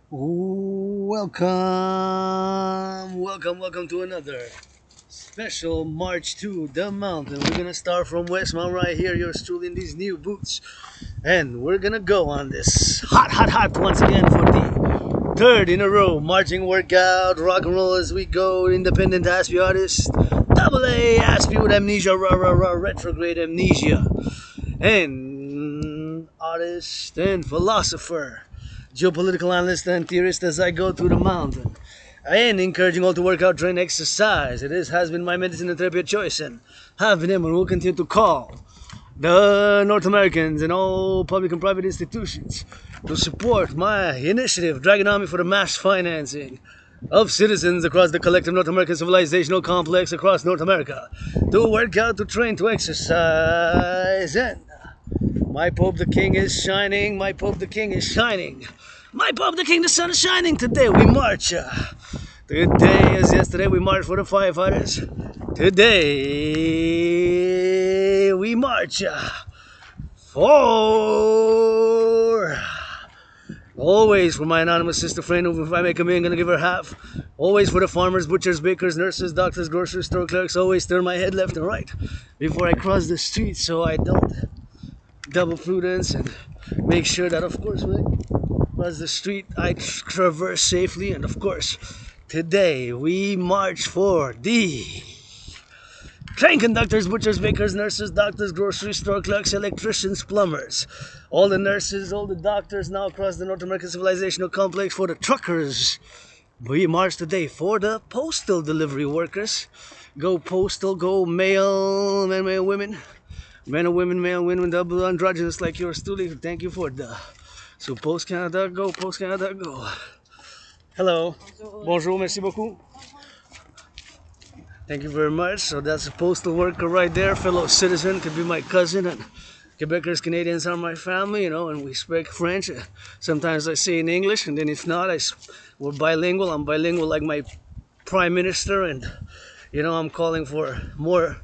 Welcome to another special march to the mountain. We're gonna start from West Mount right here. Yours truly in these new boots, and we're gonna go on this hot once again for the third in a row marching workout. Rock and roll as we go. Independent Aspie artist, double A Aspie with amnesia, retrograde amnesia, and artist and philosopher, geopolitical analyst and theorist as I go through the mountain. And encouraging all to work out, train, exercise. It has been my medicine and therapy of choice, and have been and will continue to call the North Americans and all public and private institutions to support my initiative, Dragon Army for the mass financing of citizens across the collective North American civilizational complex across North America to work out, to train, to exercise. And my Pope the King is shining, my Pope the King is shining. My Pope the King, the sun is shining. Today we march. Today, as yesterday, we marched for the firefighters. Today we march for always for my anonymous sister friend. If I make a million, gonna give her half. Always for the farmers, butchers, bakers, nurses, doctors, grocery store clerks. Always turn my head left and right before I cross the street, so I don't double prudence, and make sure that, of course, when I cross the street, I traverse safely. And of course, today we march for the train conductors, butchers, bakers, nurses, doctors, grocery store clerks, electricians, plumbers, all the nurses, all the doctors now across the North American civilizational complex, for the truckers. We march today for the postal delivery workers. Go postal, go mail, men, women. Men and women, male, women, double androgynous like yours truly. Thank you for the. So Post Canada, go. Post Canada, go. Hello. Bonjour, merci beaucoup. Thank you very much. So that's a postal worker right there, fellow citizen, could be my cousin, and Quebecers, Canadians are my family, and we speak French. Sometimes I say in English, and then if not, we're bilingual. I'm bilingual like my prime minister, and I'm calling for more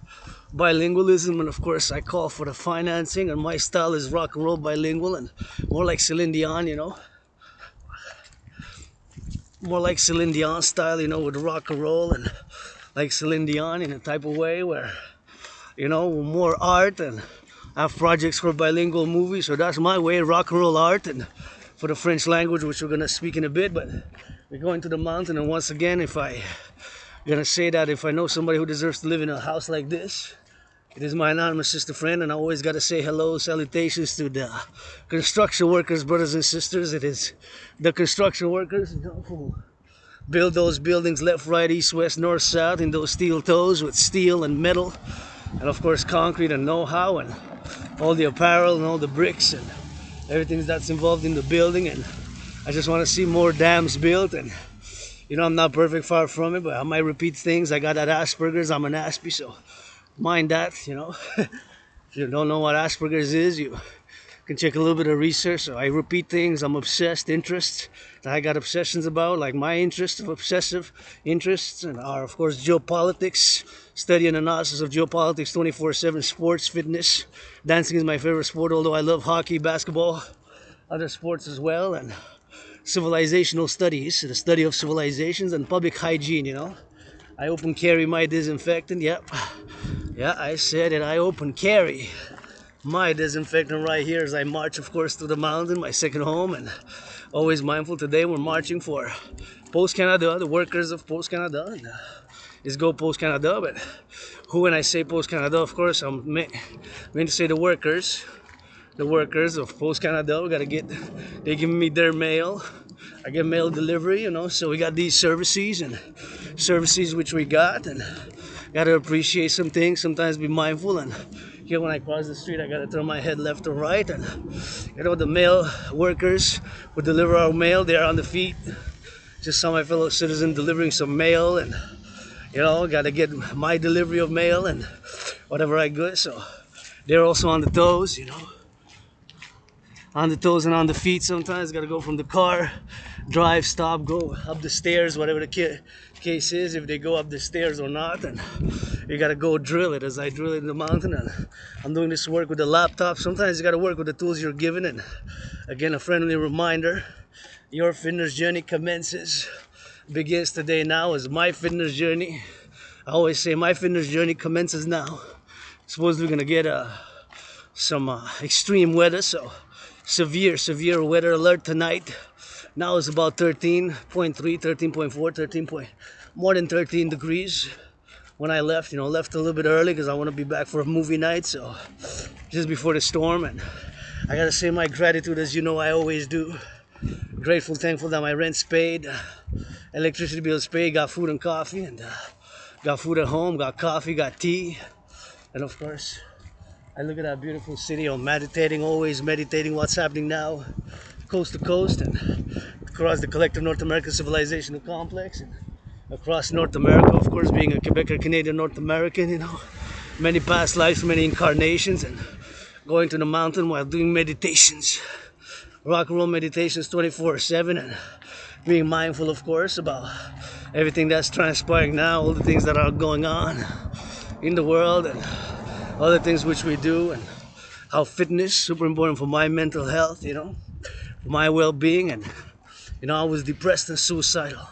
bilingualism, and of course I call for the financing, and my style is rock and roll bilingual, and more like Celine Dion, more like Celine Dion style, with rock and roll, and like Celine Dion in a type of way where, more art, and I have projects for bilingual movies. So that's my way, rock and roll art, and for the French language, which we're gonna speak in a bit. But we're going to the mountain, and once again, if I gonna say that if I know somebody who deserves to live in a house like this, it is my anonymous sister friend. And I always got to say hello, salutations to the construction workers, brothers and sisters. It is the construction workers, who build those buildings left, right, east, west, north, south, in those steel toes with steel and metal, and of course concrete and know-how, and all the apparel and all the bricks and everything that's involved in the building. And I just want to see more dams built. And I'm not perfect, far from it, but I might repeat things. I got that Asperger's. I'm an Aspie, so mind that. If you don't know what Asperger's is, you can check a little bit of research. So I repeat things. I'm obsessed. Interests that I got obsessions about, like my interest of obsessive interests, and are of course geopolitics, study and analysis of geopolitics 24/7, sports, fitness. Dancing is my favorite sport, although I love hockey, basketball, other sports as well, and civilizational studies, the study of civilizations, and public hygiene. I open carry my disinfectant. Yep. Yeah, I said it. I open carry my disinfectant right here as I march, of course, to the mountain, my second home, and always mindful. Today we're marching for Post Canada, the workers of Post Canada. And, is go Post Canada, but when I say Post Canada, of course, I'm meant to say the workers of Post Canada. They give me their mail. I get mail delivery, so we got these services which we got, and gotta appreciate some things, sometimes be mindful. And here when I cross the street, I gotta turn my head left or right, and the mail workers who deliver our mail, they're on the feet. Just saw my fellow citizen delivering some mail, and gotta get my delivery of mail and whatever I get. So they're also on the toes, on the toes and on the feet. Sometimes gotta go from the car, drive, stop, go up the stairs, whatever the case is, if they go up the stairs or not. And you gotta go drill it as I drill it in the mountain. And I'm doing this work with the laptop. Sometimes you gotta work with the tools you're given. And again, a friendly reminder, your fitness journey begins today now as my fitness journey. I always say my fitness journey commences now. Supposedly we're gonna get some extreme weather, so severe weather alert tonight. Now it's about 13.3, 13.4, 13 more than 13 degrees. When I left, left a little bit early because I want to be back for a movie night, so just before the storm. And I gotta say my gratitude, as you know I always do. Grateful, thankful that my rent's paid, electricity bill's paid, got food and coffee, and got food at home, got coffee, got tea, and of course I look at that beautiful city. I'm meditating, always meditating what's happening now, coast to coast, and across the collective North American Civilisation complex, and across North America, of course, being a Quebecer, Canadian, North American, many past lives, many incarnations, and going to the mountain while doing meditations, rock and roll meditations 24/7, and being mindful, of course, about everything that's transpiring now, all the things that are going on in the world, and other things which we do, and how fitness super important for my mental health, for my well-being. And I was depressed and suicidal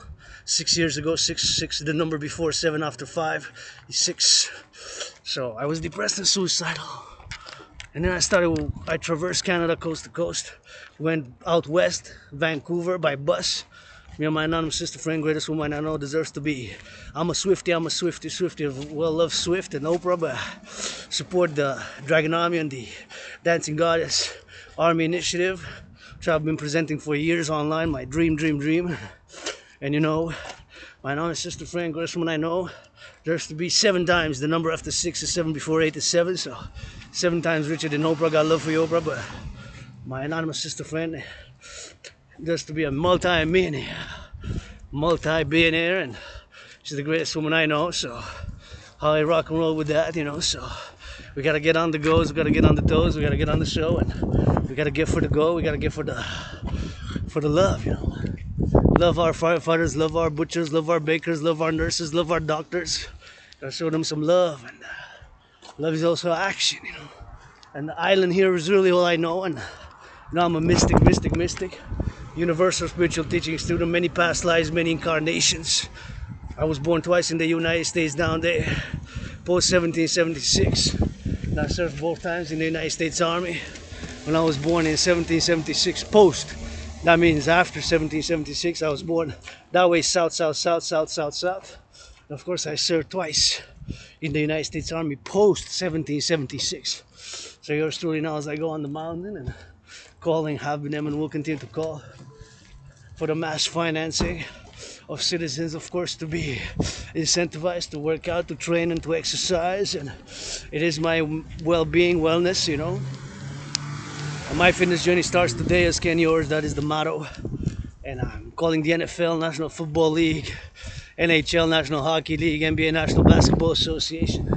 6 years ago. Six, the number before 7 after 5 is 6. So I was depressed and suicidal, and then I traversed Canada coast to coast, went out west, Vancouver by bus. Me and my anonymous sister friend, greatest woman I know, deserves to be. I'm a Swiftie, well love Swift and Oprah, but support the Dragon Army and the Dancing Goddess Army Initiative, which I've been presenting for years online, my dream. And my anonymous sister friend, greatest woman I know, deserves to be 7 times. The number after 6 is 7, before 8 is 7, so 7 times richer than Oprah. Got love for you, Oprah, but my anonymous sister friend deserves to be a multi-billionaire, and she's the greatest woman I know. So how I rock and roll with that, so we gotta get on the goes, we gotta get on the toes, we gotta get on the show, and we gotta get for the go, we gotta get for the love, love our firefighters, love our butchers, love our bakers, love our nurses, love our doctors. Gotta show them some love, and love is also action, and the island here is really all I know. And I'm a mystic, universal spiritual teaching student, many past lives, many incarnations. I was born twice in the United States down there, post 1776. And I served both times in the United States Army. When I was born in 1776, post. That means after 1776, I was born that way, south. And of course, I served twice in the United States Army, post 1776. So yours truly now, as I go on the mountain and calling, have been and will continue to call for the mass financing of citizens, of course, to be incentivized to work out, to train, and to exercise. And it is my well-being, wellness, And my fitness journey starts today, as can yours. That is the motto. And I'm calling the NFL, National Football League, NHL, National Hockey League, NBA, National Basketball Association,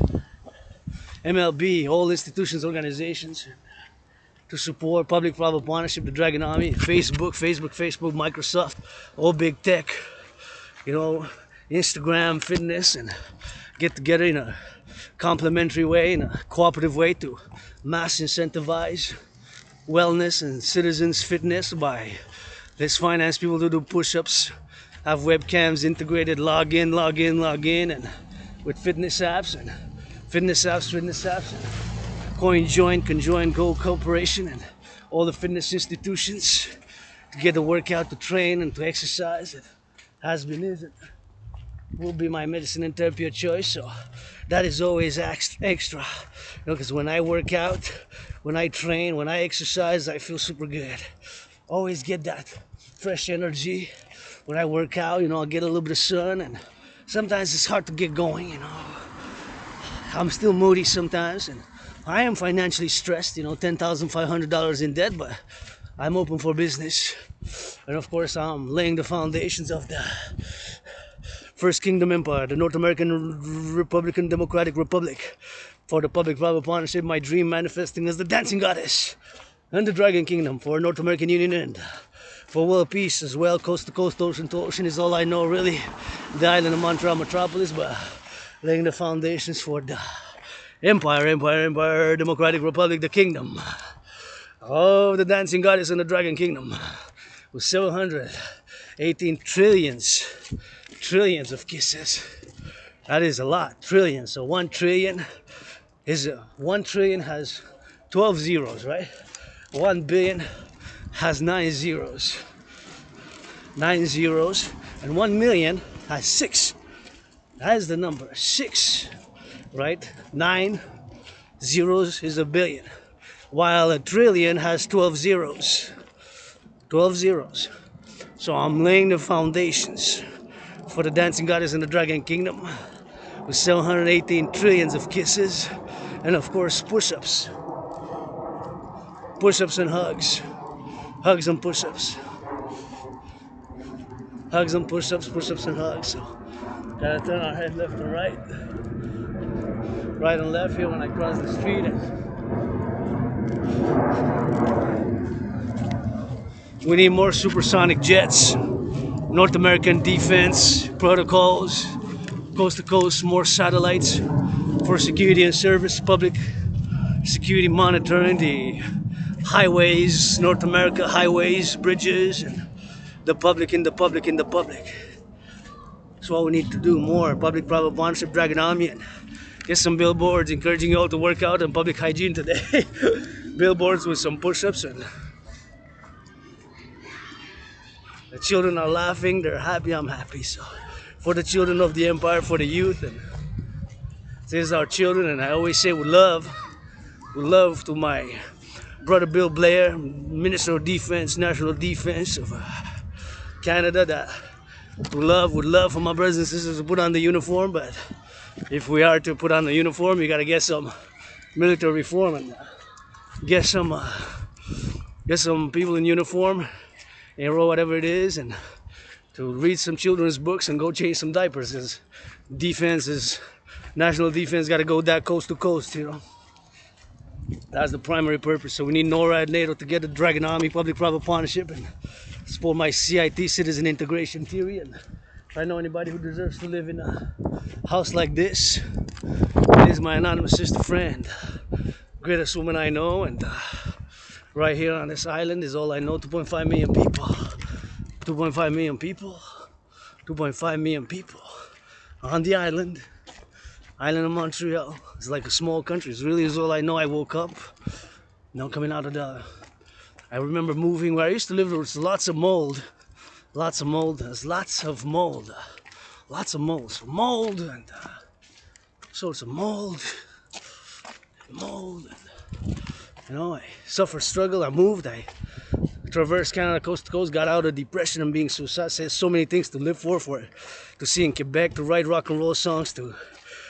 MLB, all institutions, organizations, to support public-private partnership, the Dragon Army, Facebook, Microsoft, all big tech, Instagram, fitness, and get together in a complementary way, in a cooperative way, to mass incentivize wellness and citizens' fitness by let's finance people to do push-ups, have webcams integrated, log in, and with fitness apps, and conjoin, go cooperation, and all the fitness institutions to get the workout, to train, and to exercise. It has been, is, and will be my medicine and therapy of choice. So that is always extra, because when I work out, when I train, when I exercise, I feel super good. Always get that fresh energy when I work out. I'll get a little bit of sun, and sometimes it's hard to get going. I'm still moody sometimes, and I am financially stressed, $10,500 in debt, but I'm open for business. And of course, I'm laying the foundations of the First Kingdom Empire, the North American Republican Democratic Republic, for the public-private partnership, my dream manifesting as the Dancing Goddess, and the Dragon Kingdom for North American Union, and for world peace as well. Coast to coast, ocean to ocean is all I know, really. The island of Montreal metropolis, but laying the foundations for the empire, democratic republic, the kingdom of the dancing goddess and the dragon kingdom with 718 trillions of kisses. That is a lot, trillions. So 1 trillion is 1 trillion has 12 zeros, right? 1 billion has 9 zeros, and 1 million has 6. That is the number 6, right? 9 zeros is a billion, while a trillion has 12 zeros. 12 zeros. So I'm laying the foundations for the dancing goddess and the dragon kingdom with 718 trillions of kisses, and of course push-ups. Push-ups and hugs. Hugs and push-ups. Hugs and push-ups, push-ups and hugs. So gotta turn our head left and right. Right and left here when I cross the street. And we need more supersonic jets, North American defense protocols, coast to coast, more satellites for security and service, public security monitoring the highways, North America highways, bridges, and the public in the public in the public. That's what we need to do, more public-private partnership, Dragon Army, and get some billboards encouraging you all to work out and public hygiene today. Billboards with some push-ups, and the children are laughing, they're happy, I'm happy. So for the children of the empire, for the youth, and this is our children, and I always say with love to my brother Bill Blair, Minister of Defense, National Defense of Canada, that with love for my brothers and sisters to put on the uniform. But if we are to put on the uniform, you gotta get some military reform and get some people in uniform, or whatever it is, and to read some children's books and go change some diapers. Because national defense got to go that coast to coast, you know. That's the primary purpose. So we need NORAD and NATO to get the Dragon Army, public-private partnership, and support my CIT, citizen integration theory. And if I know anybody who deserves to live in a house like this, it is my anonymous sister friend, greatest woman I know. And right here on this island is all I know. 2.5 million people. 2.5 million people. 2.5 million people on the island of Montreal. It's like a small country. It really is all I know. I woke up, coming out of I remember moving where I used to live. There was lots of mold. There's lots of mold, so mold and sorts of mold, and, I suffered struggle. I moved. I traversed Canada coast to coast, got out of depression and being suicidal. Said so many things to live for to see in Quebec, to write rock and roll songs, to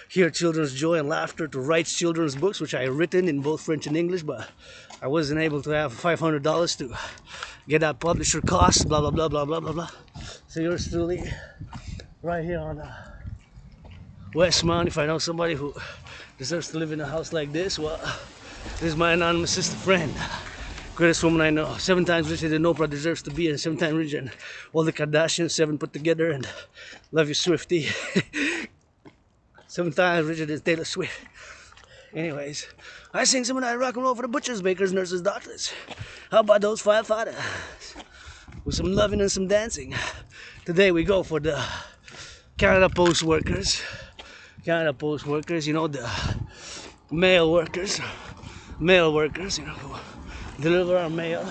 hear children's joy and laughter, to write children's books, which I had written in both French and English, but I wasn't able to have $500 to get that publisher cost, blah, blah, blah, blah, blah, blah, blah. So yours truly, right here on Westmount, if I know somebody who deserves to live in a house like this, well, this is my anonymous sister friend, greatest woman I know, 7 times richer than Oprah deserves to be, and 7 times richer than all the Kardashians, 7 put together, and love you, Swiftie. 7 times richer than Taylor Swift. Anyways, I sing some of that rock and roll for the butchers, bakers, nurses, doctors. How about those firefighters? With some loving and some dancing. Today we go for the Canada Post workers. Canada Post workers, the mail workers. Mail workers, who deliver our mail.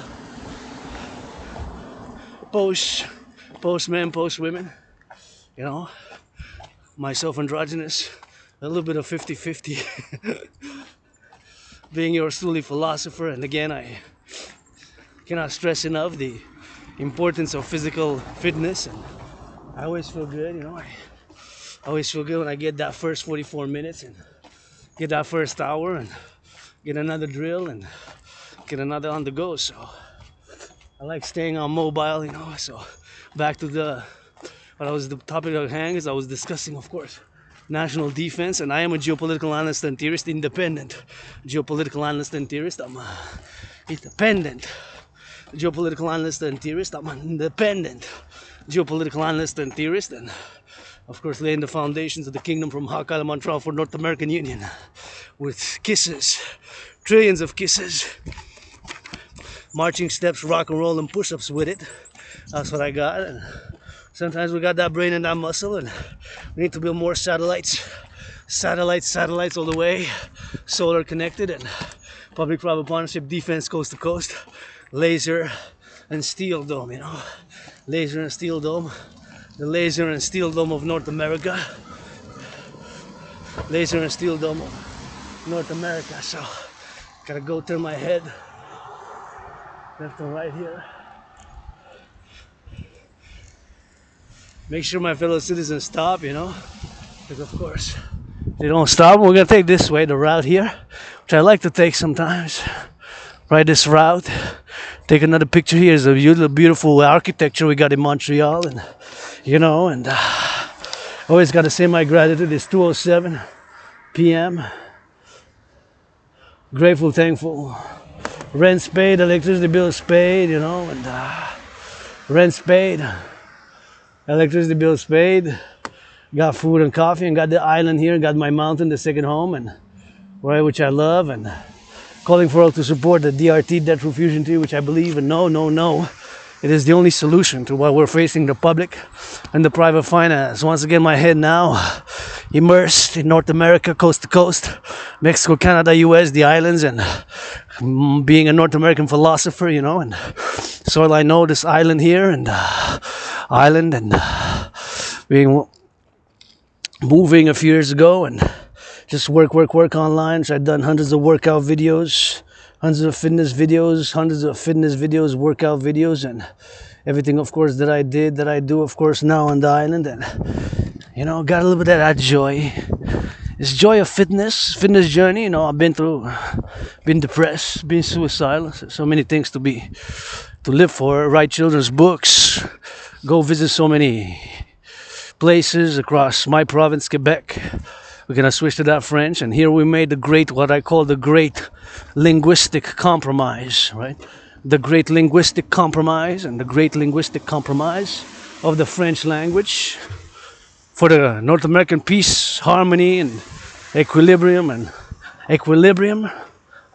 Postmen, postwomen. Myself androgynous. A little bit of 50-50. Being your truly philosopher, and again, I cannot stress enough the importance of physical fitness, and I always feel good, I always feel good when I get that first 44 minutes and get that first hour and get another drill and get another on the go. So I like staying on mobile, so back to the topic of hang, I was discussing, of course, national defense, and I am a geopolitical analyst and theorist, independent geopolitical analyst and theorist. I'm independent geopolitical analyst and theorist. I'm an independent geopolitical analyst and theorist, and Of course, laying the foundations of the kingdom from Hawk Island, Montreal for North American Union. With kisses, trillions of kisses. Marching steps, rock and roll, and push-ups with it. That's what I got. And sometimes we got that brain and that muscle, and we need to build more satellites. Satellites all the way. Solar connected and public-private partnership, defense coast to coast. Laser and steel dome, you know. Laser and steel dome. The laser and steel dome of North America. Laser and steel dome of North America. So, gotta go turn my head left and right here. Make sure my fellow citizens stop, you know, because of course they don't stop. We're gonna take this way, the route here, which I like to take sometimes. Ride this route. Take another picture here. It's a beautiful architecture we got in Montreal, and you know, and always got to say my gratitude. It's 2:07 p.m. Grateful, thankful. Rent's paid, electricity bill's paid, you know, and rent's paid, electricity bill's paid. Got food and coffee, and got the island here, got my mountain, the second home, and where which I love, and calling for all to support the DRT debt refusion theory, which I believe and no. It is the only solution to what we're facing, the public and the private finance. Once again, my head now immersed in North America, coast to coast, Mexico, Canada, US, the islands, and being a North American philosopher, you know, and so I know this island here, and being moving a few years ago, and just work online. So I've done hundreds of workout videos, hundreds of fitness videos, workout videos, and everything, of course, that I do, of course, now on the island. And, you know, got a little bit of that joy. It's joy of fitness journey. You know, I've been depressed, been suicidal, so many things to live for. Write children's books, go visit so many places across my province, Quebec. We're gonna switch to that French, and here we made what I call the great linguistic compromise, right? The great linguistic compromise, and the great linguistic compromise of the French language for the North American peace, harmony, and equilibrium,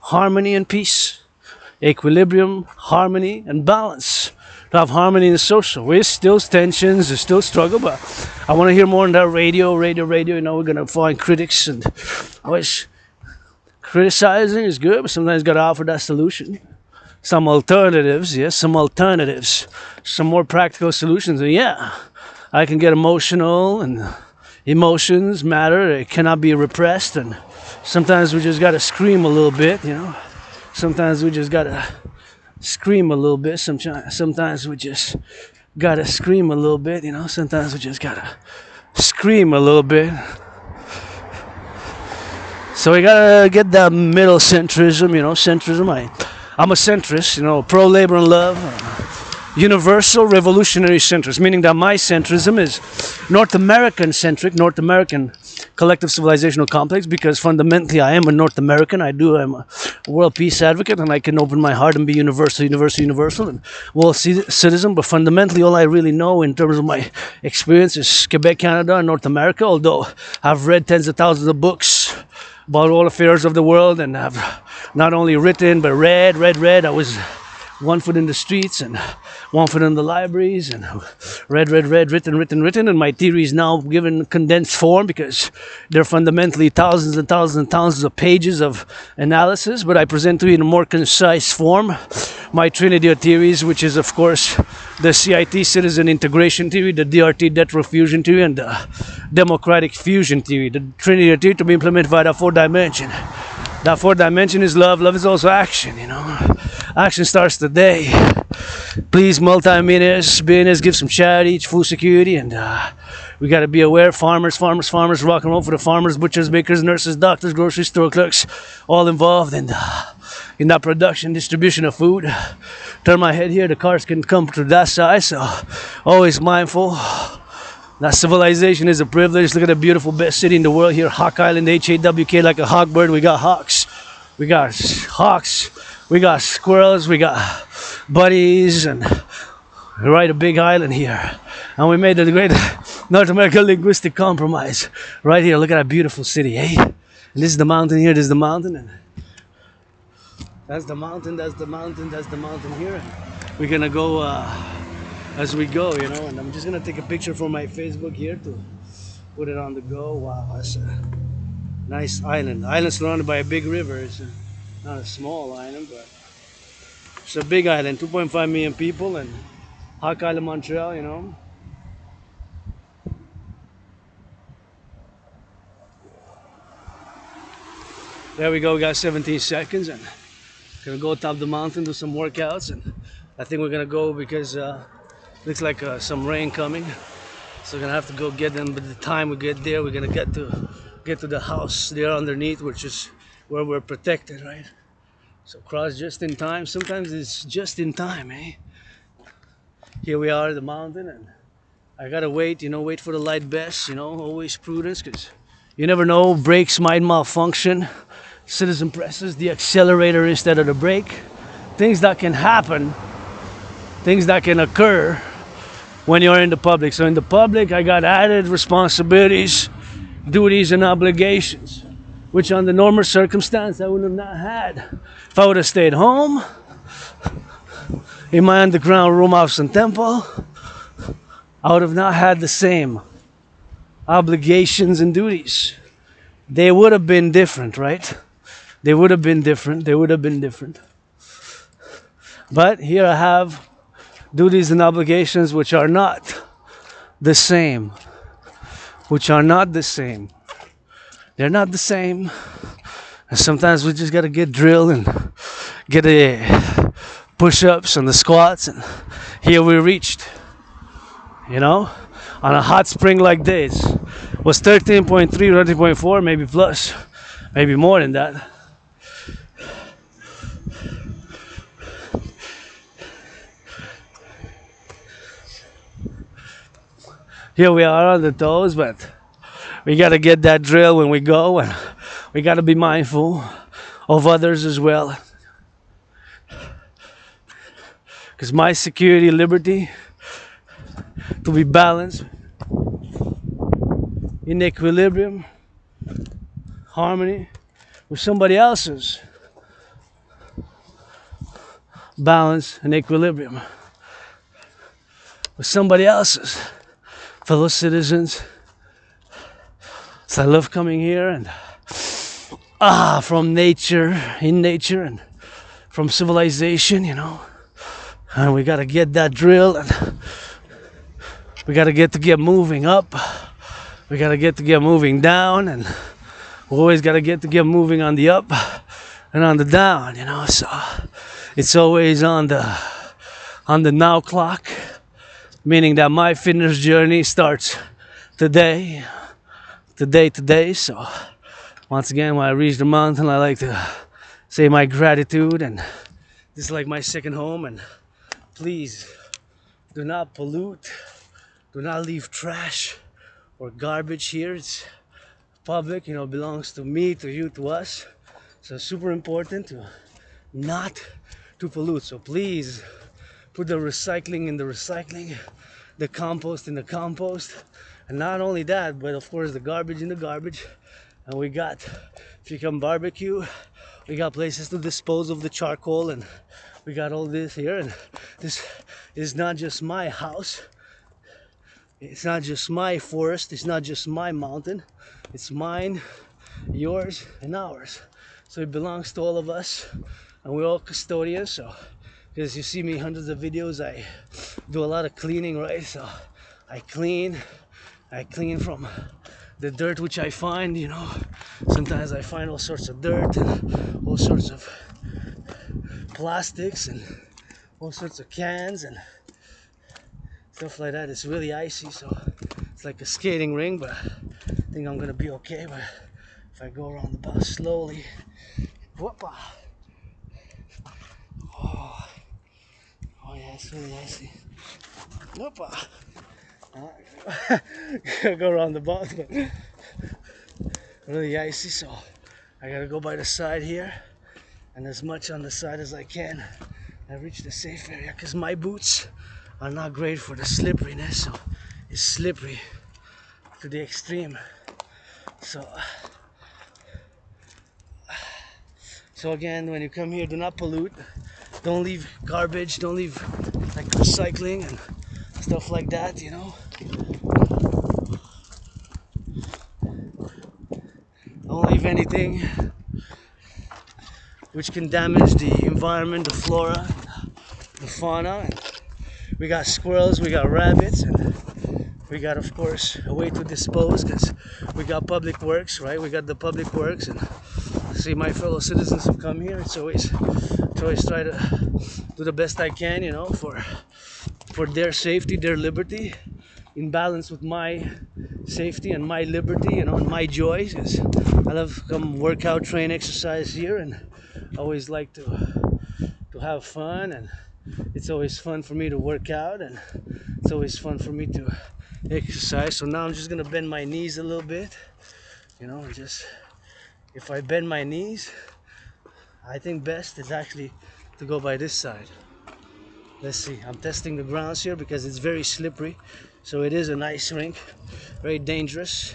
harmony and peace, equilibrium, harmony, and balance. To have harmony in the social. There's still tensions, there's still struggle, but I want to hear more on that radio. You know, we're going to find critics, and always criticizing is good, but sometimes got to offer that solution. Some alternatives, some more practical solutions. And yeah, I can get emotional, and emotions matter. It cannot be repressed, and sometimes we just got to scream a little bit, you know. Sometimes we just got to scream a little bit. Sometimes we just gotta scream a little bit, you know. Sometimes we just gotta scream a little bit. So we gotta get that middle centrism, you know. I'm a centrist, you know, pro labor and love, universal revolutionary centrist, meaning that my centrism is North American centric, North American collective civilizational complex, because fundamentally I am a North American. I'm a world peace advocate, and I can open my heart and be universal, and world citizen. But fundamentally, all I really know in terms of my experience is Quebec, Canada, and North America. Although I've read tens of thousands of books about all affairs of the world, and I've not only written but read. I was one foot in the streets and one foot in the libraries, and read, written, and my theory is now given condensed form because they're fundamentally thousands and thousands of pages of analysis, but I present to you in a more concise form my trinity of theories, which is, of course, the CIT citizen integration theory, the DRT debt refusion theory, and the democratic fusion theory. The trinity of theory to be implemented via that fourth dimension. That fourth dimension is love. Love is also action, you know. Action starts today. Please, multi-millionaires, billionaires, give some charity, food security, and we got to be aware. Farmers, rock and roll for the farmers, butchers, bakers, nurses, doctors, grocery store clerks, all involved in that production, distribution of food. Turn my head here, the cars can come to that side, so always mindful. That civilization is a privilege. Look at the beautiful best city in the world here, Hawk Island, HAWK, like a hawk bird. We got hawks, we got squirrels, we got buddies, and we're right a big island here. And we made the great North American linguistic compromise. Right here, look at that beautiful city, eh? And this is the mountain here, this is the mountain, and that's the mountain, that's the mountain, that's the mountain here. And we're gonna go as we go, you know, and I'm just gonna take a picture for my Facebook here to put it on the go. Wow, that's a nice island. The island surrounded by a big river. It's not a small island, but it's a big island, 2.5 million people, and Hawk Island, Montreal, you know. There we go, we got 17 seconds, and gonna go top the mountain, do some workouts, and I think we're gonna go because looks like some rain coming, so we're gonna have to go get them. By the time we get there, we're gonna get to the house there underneath, which is where we're protected, right? So cross just in time. Sometimes it's just in time, eh? Here we are at the mountain, and I gotta wait, you know, wait for the light best, you know, always prudence, because you never know, brakes might malfunction. Citizen presses the accelerator instead of the brake. Things that can happen, things that can occur when you're in the public. So in the public, I got added responsibilities, duties, and obligations, which under normal circumstance I would have not had. If I would have stayed home, in my underground room house and temple, I would have not had the same obligations and duties. They would have been different, right? They would have been different. They would have been different. But here I have duties and obligations which are not the same. Which are not the same. They're not the same. And sometimes we just gotta get drilled and get a push-ups and the squats, and here we reached. You know, on a hot spring like this, was 13.3, 13.4, maybe plus, maybe more than that. Here we are on the toes, but we got to get that drill when we go, and we got to be mindful of others as well. Because my security, liberty, to be balanced, in equilibrium, harmony with somebody else's balance and equilibrium with somebody else's fellow citizens. So I love coming here and from nature, in nature, and from civilization, you know. And we gotta get that drill, and we gotta get moving up. We gotta get moving down, and we always gotta get moving on the up and on the down, you know. So it's always on the now clock, meaning that my fitness journey starts today. So once again, when I reach the mountain, I like to say my gratitude, and this is like my second home. And please do not pollute, do not leave trash or garbage here. It's public, you know, belongs to me, to you, to us. So it's super important to not to pollute. So please put the recycling in the recycling, the compost in the compost, and not only that, but of course the garbage in the garbage. And we got, if you come barbecue, we got places to dispose of the charcoal, and we got all this here. And this is not just my house, it's not just my forest, it's not just my mountain, it's mine, yours, and ours. So it belongs to all of us, and we're all custodians. So because you see me hundreds of videos, I do a lot of cleaning, right? So I clean from the dirt which I find, you know. Sometimes I find all sorts of dirt and all sorts of plastics and all sorts of cans and stuff like that. It's really icy, so it's like a skating ring, but I think I'm gonna be okay. But if I go around the bus slowly, whoopa. Oh yeah, it's really icy. Whoopa. Go around the bus, but really icy, so I gotta go by the side here, and as much on the side as I can. I reach the safe area because my boots are not great for the slipperiness, so it's slippery. to the extreme. So again, when you come here, do not pollute. Don't leave garbage. Don't leave like recycling and stuff like that, you know. Don't leave anything which can damage the environment, the flora, the fauna. And we got squirrels, we got rabbits, and we got, of course, a way to dispose, because we got public works, right? We got the public works, and see my fellow citizens who come here. It's always try to do the best I can, you know, for their safety, their liberty, in balance with my safety and my liberty, you know, and my joys. Because I love to come work out, train, exercise here, and I always like to have fun, and it's always fun for me to work out, and it's always fun for me to exercise. So now I'm just gonna bend my knees a little bit, you know, and just, if I bend my knees, I think best is actually to go by this side. Let's see, I'm testing the grounds here because it's very slippery. So it is an ice rink, very dangerous,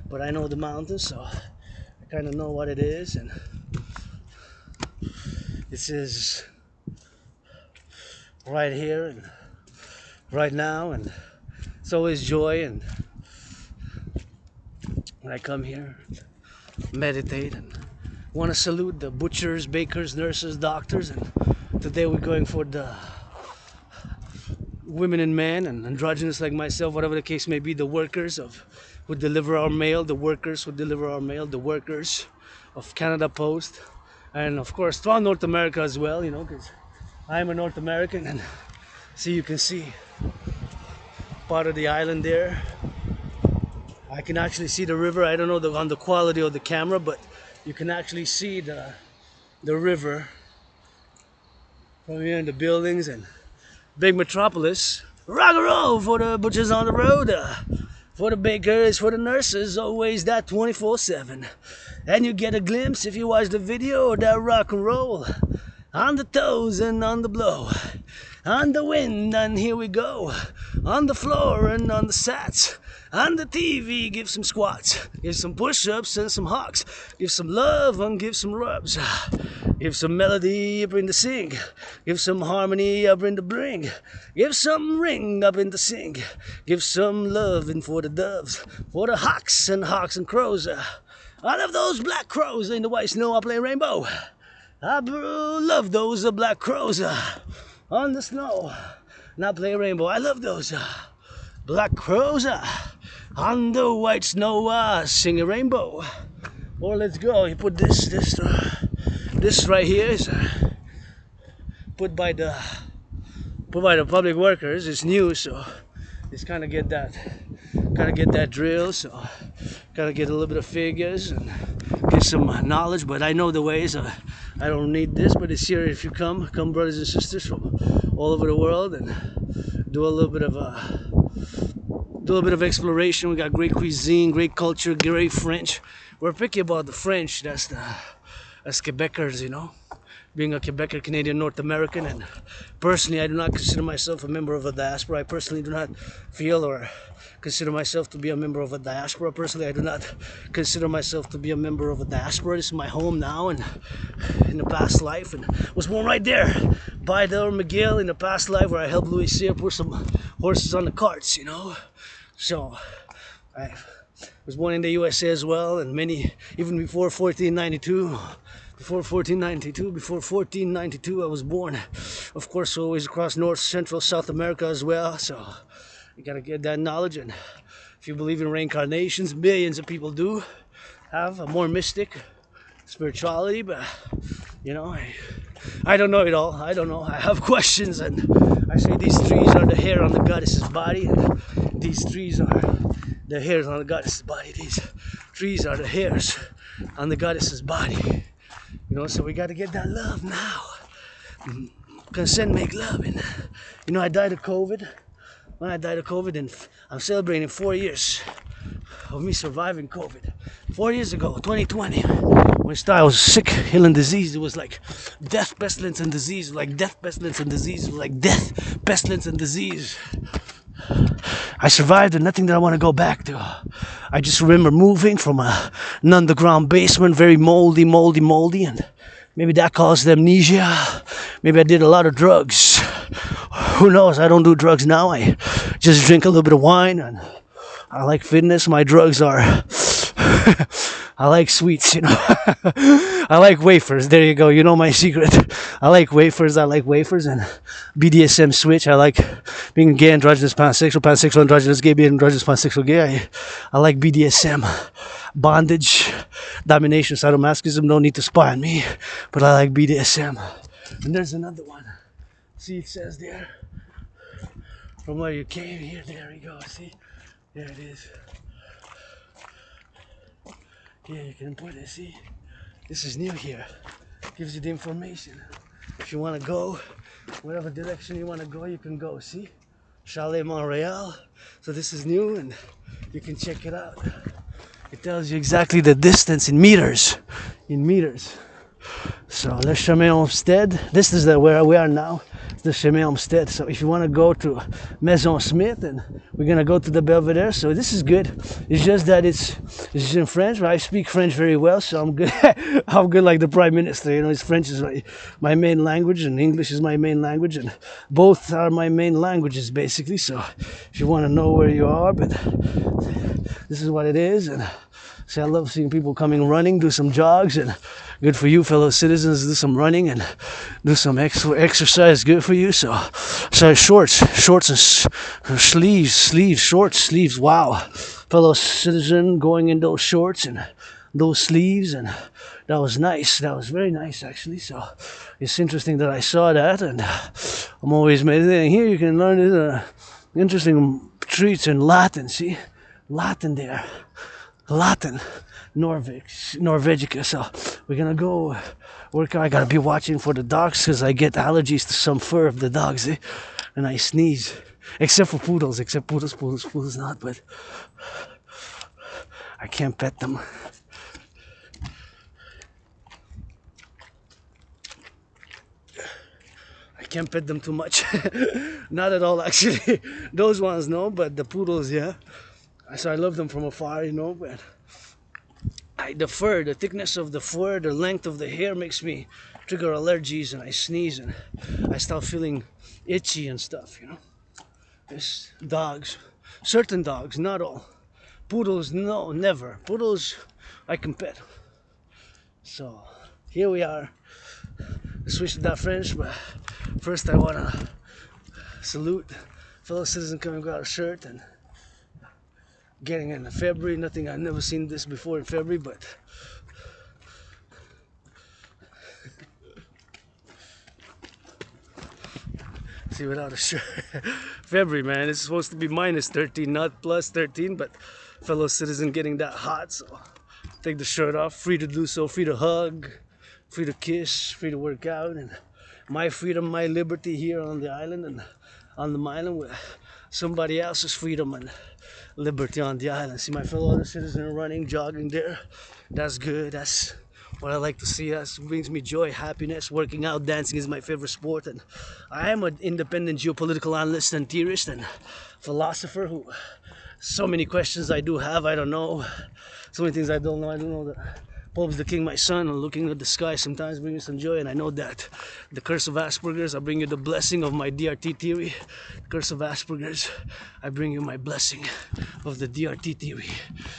but I know the mountains, so I kind of know what it is. And this is right here and right now, and it's always joy. And when I come here, meditate, and want to salute the butchers, bakers, nurses, doctors. And today we're going for the women and men and androgynous like myself, whatever the case may be, the workers who deliver our mail, the workers who deliver our mail, the workers of Canada Post, and of course throughout North America as well, you know, because I'm a North American. And see, you can see part of the island there. I can actually see the river. I don't know on the quality of the camera, but you can actually see the river from here in the buildings. And big metropolis. Rock and roll for the butchers on the road, for the bakers, for the nurses, always that 24/7. And you get a glimpse if you watch the video of that rock and roll. On the toes and on the blow, on the wind, and here we go. On the floor and on the sats, on the TV, give some squats, give some push-ups and some hawks, give some love and give some rubs, give some melody up in the sing, give some harmony up in the bring, give some ring up in the sing, give some love in for the doves, for the hawks and crows. I love those black crows in the white snow. I play rainbow. I love those black crows on the snow. And I play rainbow. I love those black crows on the white snow. Sing a rainbow. Or let's go. You put this right here is put by the public workers. It's new, so it's kind of get that drill. So gotta get a little bit of figures and get some knowledge. But I know the ways. I don't need this, but it's here if you come brothers and sisters from all over the world, and do a little bit of exploration. We got great cuisine, great culture, great French. We're picky about the French. That's Quebecers, you know. Being a Quebecer, Canadian, North American, and personally, I do not consider myself a member of a diaspora. I personally do not feel or consider myself to be a member of a diaspora. Personally, I do not consider myself to be a member of a diaspora. This is my home now, and in the past life, and was born right there by Del McGill in the past life, where I helped Louis Cyr put some horses on the carts, you know. So I was born in the USA as well, and even before 1492. Before 1492, I was born. Of course, always across North, Central, South America as well. So you gotta get that knowledge. And if you believe in reincarnations, millions of people do have a more mystic spirituality. But you know, I don't know it all. I don't know. I have questions, and I say these trees are the hair on the goddess's body. And these trees are the hairs on the goddess's body. These trees are the hairs on the goddess's body. You know, so we got to get that love now. Consent make love. And, you know, I died of COVID. When I died of COVID, and I'm celebrating 4 years of me surviving COVID. 4 years ago, 2020, when I was sick, ill and diseased, it was like death, pestilence, and disease. Like death, pestilence, and disease. Like death, pestilence, and disease. I survived and nothing that I want to go back to. I just remember moving from an underground basement, very moldy, and maybe that caused amnesia. Maybe I did a lot of drugs. Who knows? I don't do drugs now. I just drink a little bit of wine, and I like fitness. My drugs are I like sweets, you know. I like wafers. There you go. You know my secret. I like wafers and BDSM switch. I like being gay, androgynous, pansexual, androgynous, gay, androgynous, pansexual, gay. I like BDSM, bondage, domination, sadomasochism. No need to spy on me, but I like BDSM. And there's another one. See, it says there, from where you came here. There we go. See, there it is. Yeah, you can put it. See, this is new here. Gives you the information. If you want to go, whatever direction you want to go, you can go. See, Chalet Montreal. So this is new, and you can check it out. It tells you exactly the distance in meters. In meters. So Le Chemin Homestead. This is where we are now. The Chemin Homestead. So if you want to go to Maison Smith, and we're gonna go to the Belvedere. So this is good. It's just that it's in French, but I speak French very well, so I'm good. I'm good like the Prime Minister. You know, his French is my main language, and English is my main language, and both are my main languages basically. So if you want to know where you are, but this is what it is, and see, I love seeing people coming running, do some jogs, and good for you, fellow citizens. Do some running and do some exercise. Good for you. So shorts and sleeves. Wow, fellow citizen going in those shorts and those sleeves, and that was nice. That was very nice, actually. So it's interesting that I saw that, and I'm always meditating. Here you can learn interesting treats in Latin. See, Latin there. Latin, Norvegica. So we're gonna go work out. I gotta be watching for the dogs because I get allergies to some fur of the dogs, and I sneeze. Except for poodles. Poodles not, but I can't pet them. I can't pet them too much. Not at all, actually. Those ones, no, but the poodles, yeah. So I love them from afar, you know, but the fur, the thickness of the fur, the length of the hair makes me trigger allergies, and I sneeze and I start feeling itchy and stuff, you know. It's dogs, certain dogs, not all. Poodles, no, never. Poodles, I can pet. So here we are. I switched to that French, but first I want to salute fellow citizen coming without a shirt and getting in February. Nothing, I've never seen this before in February, but see, without a shirt. February, man, it's supposed to be minus 13, not plus 13, but fellow citizen getting that hot, so take the shirt off. Free to do so, free to hug, free to kiss, free to work out, and my freedom, my liberty here on the island, and on the island with somebody else's freedom and liberty on the island. See my fellow other citizens running, jogging there. That's good. That's what I like to see. That brings me joy, happiness. Working out, dancing is my favorite sport, and I am an independent geopolitical analyst and theorist and philosopher who so many questions I do have. I don't know. So many things I don't know. I don't know that Pope's the king, my son, and looking at the sky sometimes brings me some joy, and I know that the curse of Asperger's, I bring you the blessing of my DRT theory. The curse of Asperger's, I bring you my blessing of the DRT theory.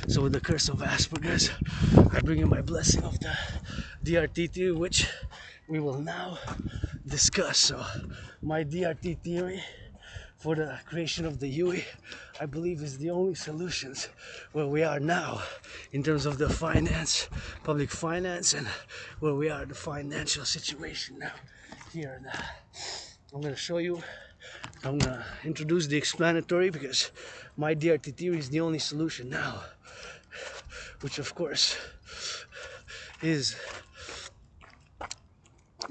So with the curse of Asperger's, I bring you my blessing of the DRT theory, which we will now discuss. So my DRT theory for the creation of the UE, I believe, is the only solutions where we are now in terms of the finance, public finance, and where we are, the financial situation now here. And I'm going to show you, I'm going to introduce the explanatory, because my DRT theory is the only solution now, which of course is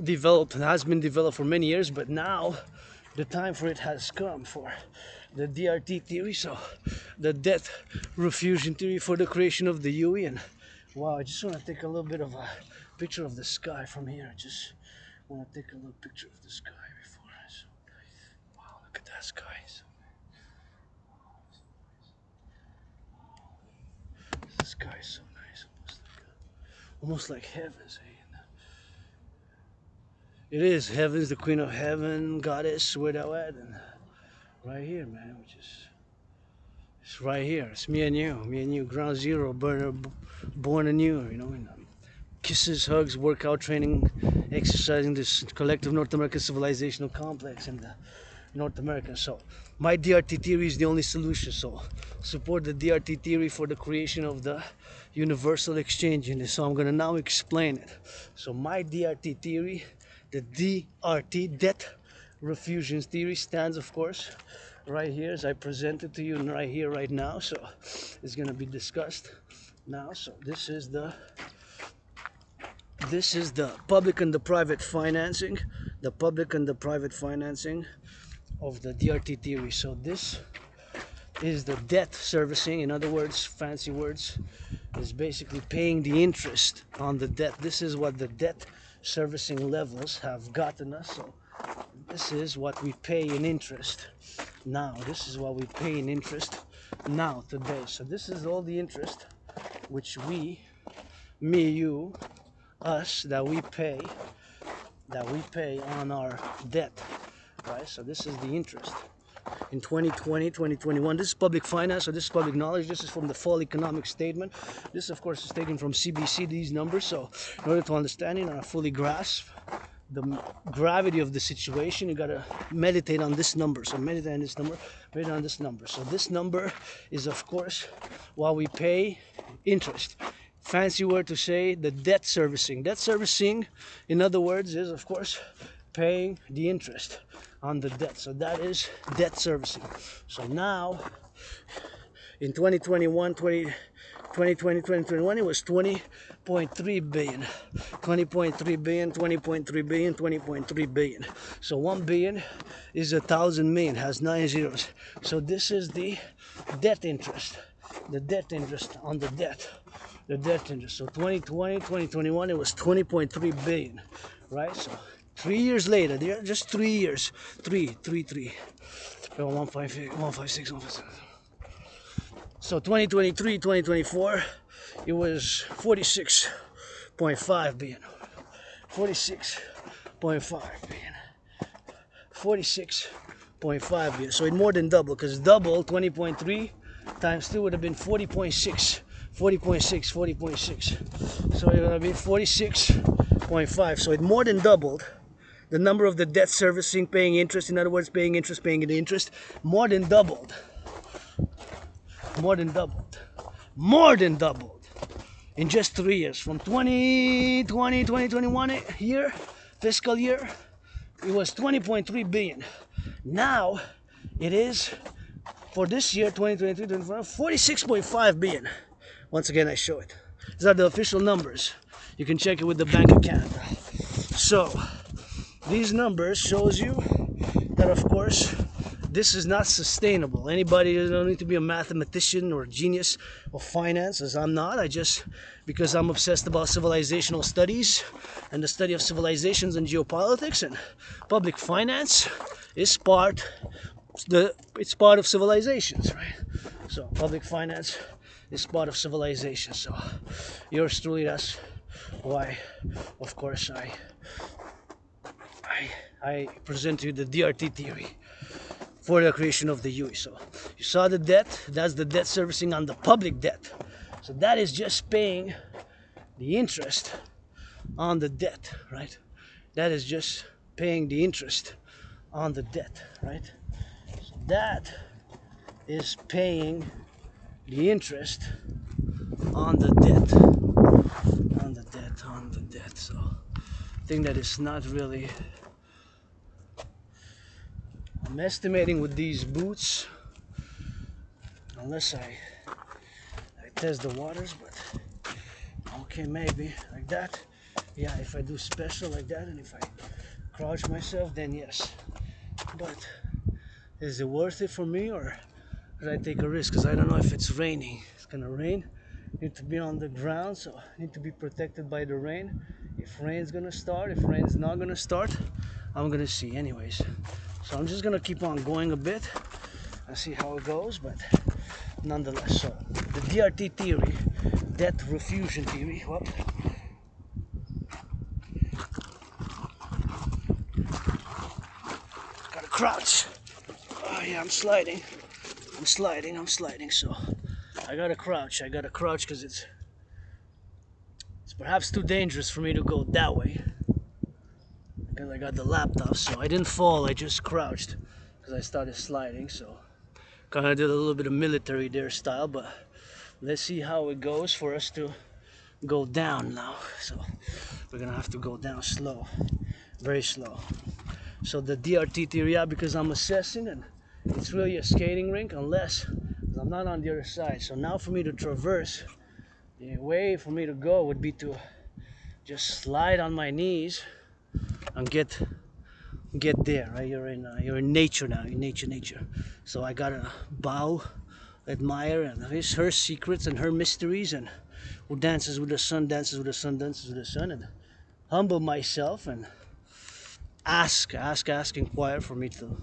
developed and has been developed for many years, but now the time for it has come for the DRT theory, so the debt refusion theory for the creation of the UE. And wow, I just want to take a little bit of a picture of the sky from here. I just want to take a little picture of the sky before. So, wow, look at that sky. So, sky is so nice, almost like heavens. It is heavens, the queen of heaven, goddess, where thou at, and right here, man, which is it's right here. It's me and you, ground zero, born anew, you know. And, kisses, hugs, workout, training, exercising this collective North American civilizational complex in the North America. So my DRT theory is the only solution. So support the DRT theory for the creation of the universal exchange unit. So I'm going to now explain it. So my DRT theory, the DRT, debt refusion theory, stands, of course, right here as I present it to you right here, right now. So it's going to be discussed now. So this is the public and the private financing, of the DRT theory. So this is the debt servicing. In other words, fancy words, is basically paying the interest on the debt. This is what the debt servicing levels have gotten us. So this is what we pay in interest now. This is what we pay in interest now, today. So this is all the interest which we, me, you, us, that we pay on our debt, right? So this is the interest in 2020, 2021. This is public finance, so this is public knowledge. This is from the fall economic statement. This, of course, is taken from CBC, these numbers. So in order to understand it and fully grasp the gravity of the situation, you gotta meditate on this number. So meditate on this number, meditate on this number. So this number is, of course, while we pay interest. Fancy word to say the debt servicing. Debt servicing, in other words, is, of course, paying the interest on the debt. So that is debt servicing. So now, in 2021, 2021, it was 20.3 billion. 20.3 billion, 20.3 billion, 20.3 billion. So 1 billion is 1,000 million, has 9 zeros. So this is the debt interest. The debt interest on the debt. The debt interest. So 2020, 2021, it was 20.3 billion, right? So 3 years later, just 3 years, 3. 156, 157. So 2023, 2024, it was 46.5 billion. 46.5 billion. 46.5 billion. So it more than doubled, because double 20.3 times 2 would have been 40.6. 40.6. So it would be 46.5. So it more than doubled the number of the debt servicing, paying interest. In other words, paying interest, paying the interest. More than doubled. In just 3 years. From 2020, 2021 year, fiscal year, it was 20.3 billion. Now it is, for this year, 2023, 2024, 46.5 billion. Once again, I show it. These are the official numbers. You can check it with the Bank of Canada. So these numbers shows you that, of course, this is not sustainable. Anybody doesn't need to be a mathematician or a genius of finance, as I'm not. Because I'm obsessed about civilizational studies and the study of civilizations and geopolitics, and public finance is part of civilizations, right? So public finance is part of civilization. So yours truly, that's why, of course, I present to you the DRT theory for the creation of the UE. So you saw the debt, that's the debt servicing on the public debt. So that is just paying the interest on the debt, right? That is just paying the interest on the debt, right? So that is paying the interest on the debt. So I think that it's not really, I'm estimating with these boots, unless I test the waters, but okay, maybe like that. Yeah, if I do special like that, and if I crouch myself, then yes. But is it worth it for me, or should I take a risk? Because I don't know if it's raining. It's gonna rain. Need to be on the ground, so I need to be protected by the rain. If rain's gonna start, if rain's not gonna start, I'm gonna see anyways. So I'm just gonna keep on going a bit and see how it goes, but nonetheless, so the DRT theory, debt refusion theory. Well, gotta crouch. Oh yeah, I'm sliding. So I gotta crouch because it's perhaps too dangerous for me to go that way. Because I got the laptop, so I didn't fall, I just crouched because I started sliding. So kind of did a little bit of military there style, but let's see how it goes for us to go down now. So we're gonna have to go down slow, very slow. So the DRT theory, yeah, because I'm assessing and it's really a skating rink unless I'm not on the other side. So now for me to traverse, the way for me to go would be to just slide on my knees and get there, right? You're in nature now, in nature. So I gotta bow, admire, and her secrets and her mysteries, and who dances with the sun, and humble myself and ask, inquire for me to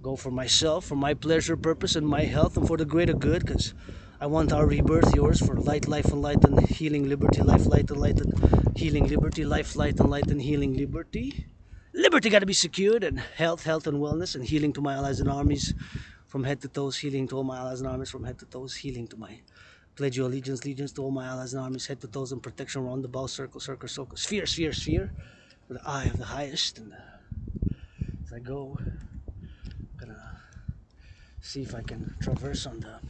go for myself, for my pleasure, purpose, and my health, and for the greater good, because I want our rebirth, yours, for light, life, and light, and healing, liberty, life, light, and healing, liberty, life, light, and healing, liberty. Liberty got to be secured, and health, and wellness, and healing to my allies and armies from head to toes, healing to all my allies and armies from head to toes, healing to my pledge your allegiance to all my allies and armies, head to toes, and protection around the ball, circle, sphere, with the eye of the highest. And as I go, I'm gonna see if I can traverse on the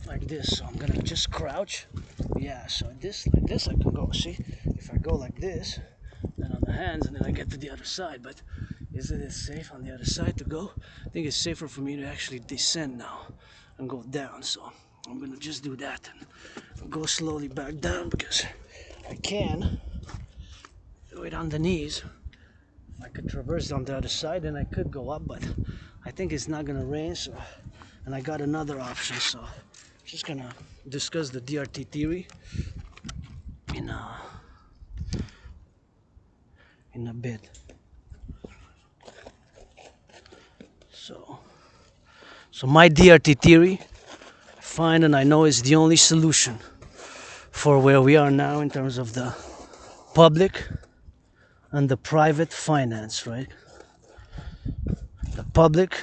like this. So I'm gonna just crouch. Yeah, so like this I can go. See, if I go like this, then on the hands, and then I get to the other side. But isn't it safe on the other side to go? I think it's safer for me to actually descend now and go down. So I'm gonna just do that and go slowly back down because I can do it on the knees. If I could traverse on the other side, then I could go up, but I think it's not gonna rain. So, and I got another option. So just gonna discuss the DRT theory in a bit. So my DRT theory, I find and I know is the only solution for where we are now in terms of the public and the private finance, right? The public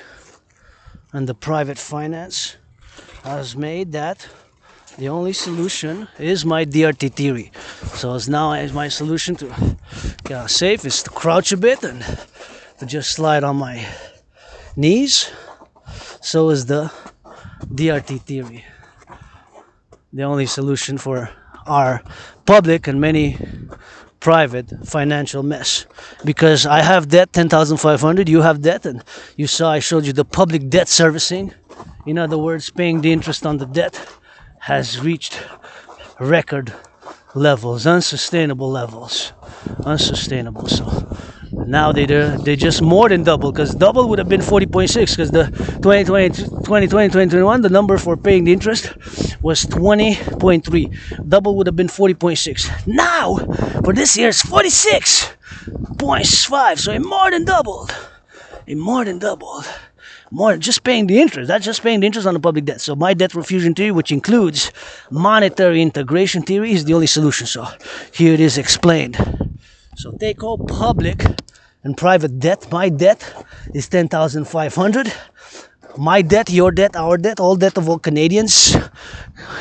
and the private finance has made that the only solution is my DRT theory. So as now is my solution to get safe is to crouch a bit and to just slide on my knees. So is the DRT theory. The only solution for our public and many private financial mess. Because I have debt, 10,500, you have debt, and you saw I showed you the public debt servicing. In other words, paying the interest on the debt has reached record levels, unsustainable levels. Unsustainable. So now they just more than double, because double would have been 40.6, because the 2021 the number for paying the interest was 20.3. Double would have been 40.6. Now for this year it's 46.5. So it more than doubled. More than just paying the interest. That's just paying the interest on the public debt. So my debt refusion theory, which includes monetary integration theory, is the only solution. So here it is explained. So take all public and private debt. My debt is 10,500. My debt, your debt, our debt, all debt of all Canadians,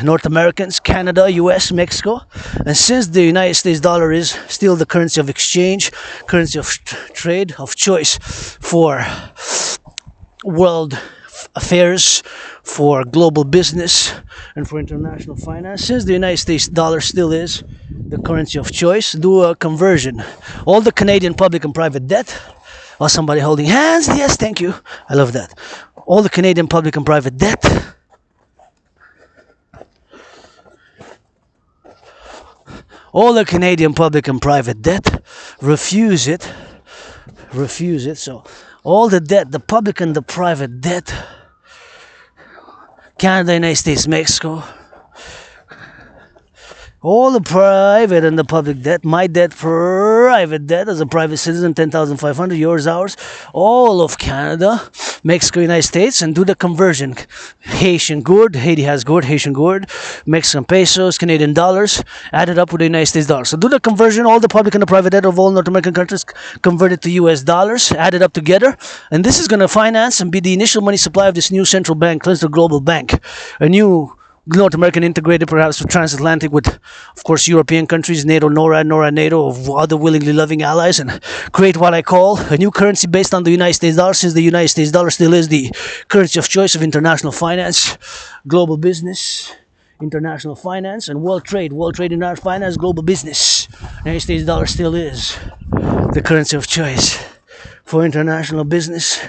North Americans, Canada, US, Mexico. And since the United States dollar is still the currency of exchange, currency of trade, of choice for world affairs, for global business, and for international finance, since the United States dollar still is the currency of choice, do a conversion. All the Canadian public and private debt. Oh, somebody holding hands. Yes, thank you. I love that. All the Canadian public and private debt. All the Canadian public and private debt. Refuse it. So all the debt, the public and the private debt. Canada, United States, Mexico. all the private and the public debt, my debt, private debt as a private citizen, 10,500, yours, ours, all of Canada, Mexico, United States, and do the conversion. Haitian gourd, Haiti has gourd, Haitian gourd, Mexican pesos, Canadian dollars, added up with the United States dollars. So do the conversion, all the public and the private debt of all North American countries converted to US dollars, added up together, and this is going to finance and be the initial money supply of this new central bank, the global bank, a new North American integrated, perhaps with transatlantic, with of course European countries, NATO, NORAD, NATO, of other willingly loving allies, and create what I call a new currency based on the United States dollar, since the United States dollar still is the currency of choice of international finance, global business, international finance, and world trade, international finance, global business. United States dollar still is the currency of choice for international business,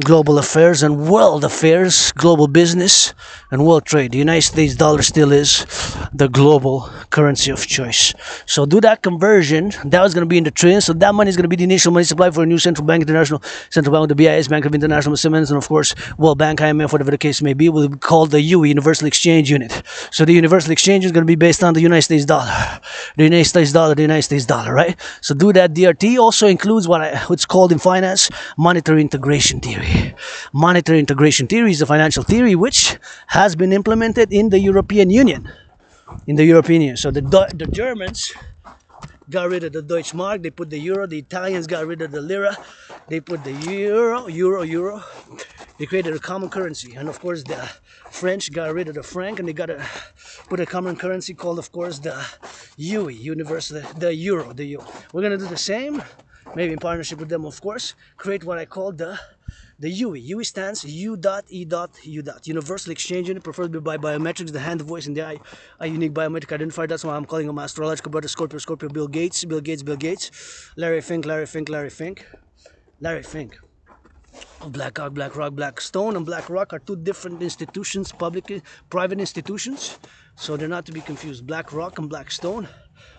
global affairs, and world affairs, global business, and world trade. The United States dollar still is the global currency of choice. So do that conversion. That was going to be in the trillions. So that money is going to be the initial money supply for a new central bank, international central bank, the BIS, Bank of International Settlements, and of course World Bank, IMF, whatever the case may be, will be called the UE, Universal Exchange Unit. So the Universal Exchange is going to be based on the United States dollar. The United States dollar, right? So do that. DRT also includes what's called in finance monetary integration theory. Monetary integration theory is a financial theory which has been implemented in the European Union. So the Germans got rid of the Deutschmark, they put the euro. The Italians got rid of the lira, they put the euro. They created a common currency. And of course the French got rid of the franc, and they got to put a common currency called, of course, the UE, the euro. We're going to do the same, maybe in partnership with them, of course, create what I call the UE. UE stands U.E.U. Universal Exchange Unit, preferably by biometrics, the hand, the voice, and the eye, a unique biometric identifier. That's why I'm calling him astrological brother Scorpio, Bill Gates, Larry Fink. Black Rock, Black Stone, and Black Rock are two different institutions, private institutions, so they're not to be confused. Black Rock and Black Stone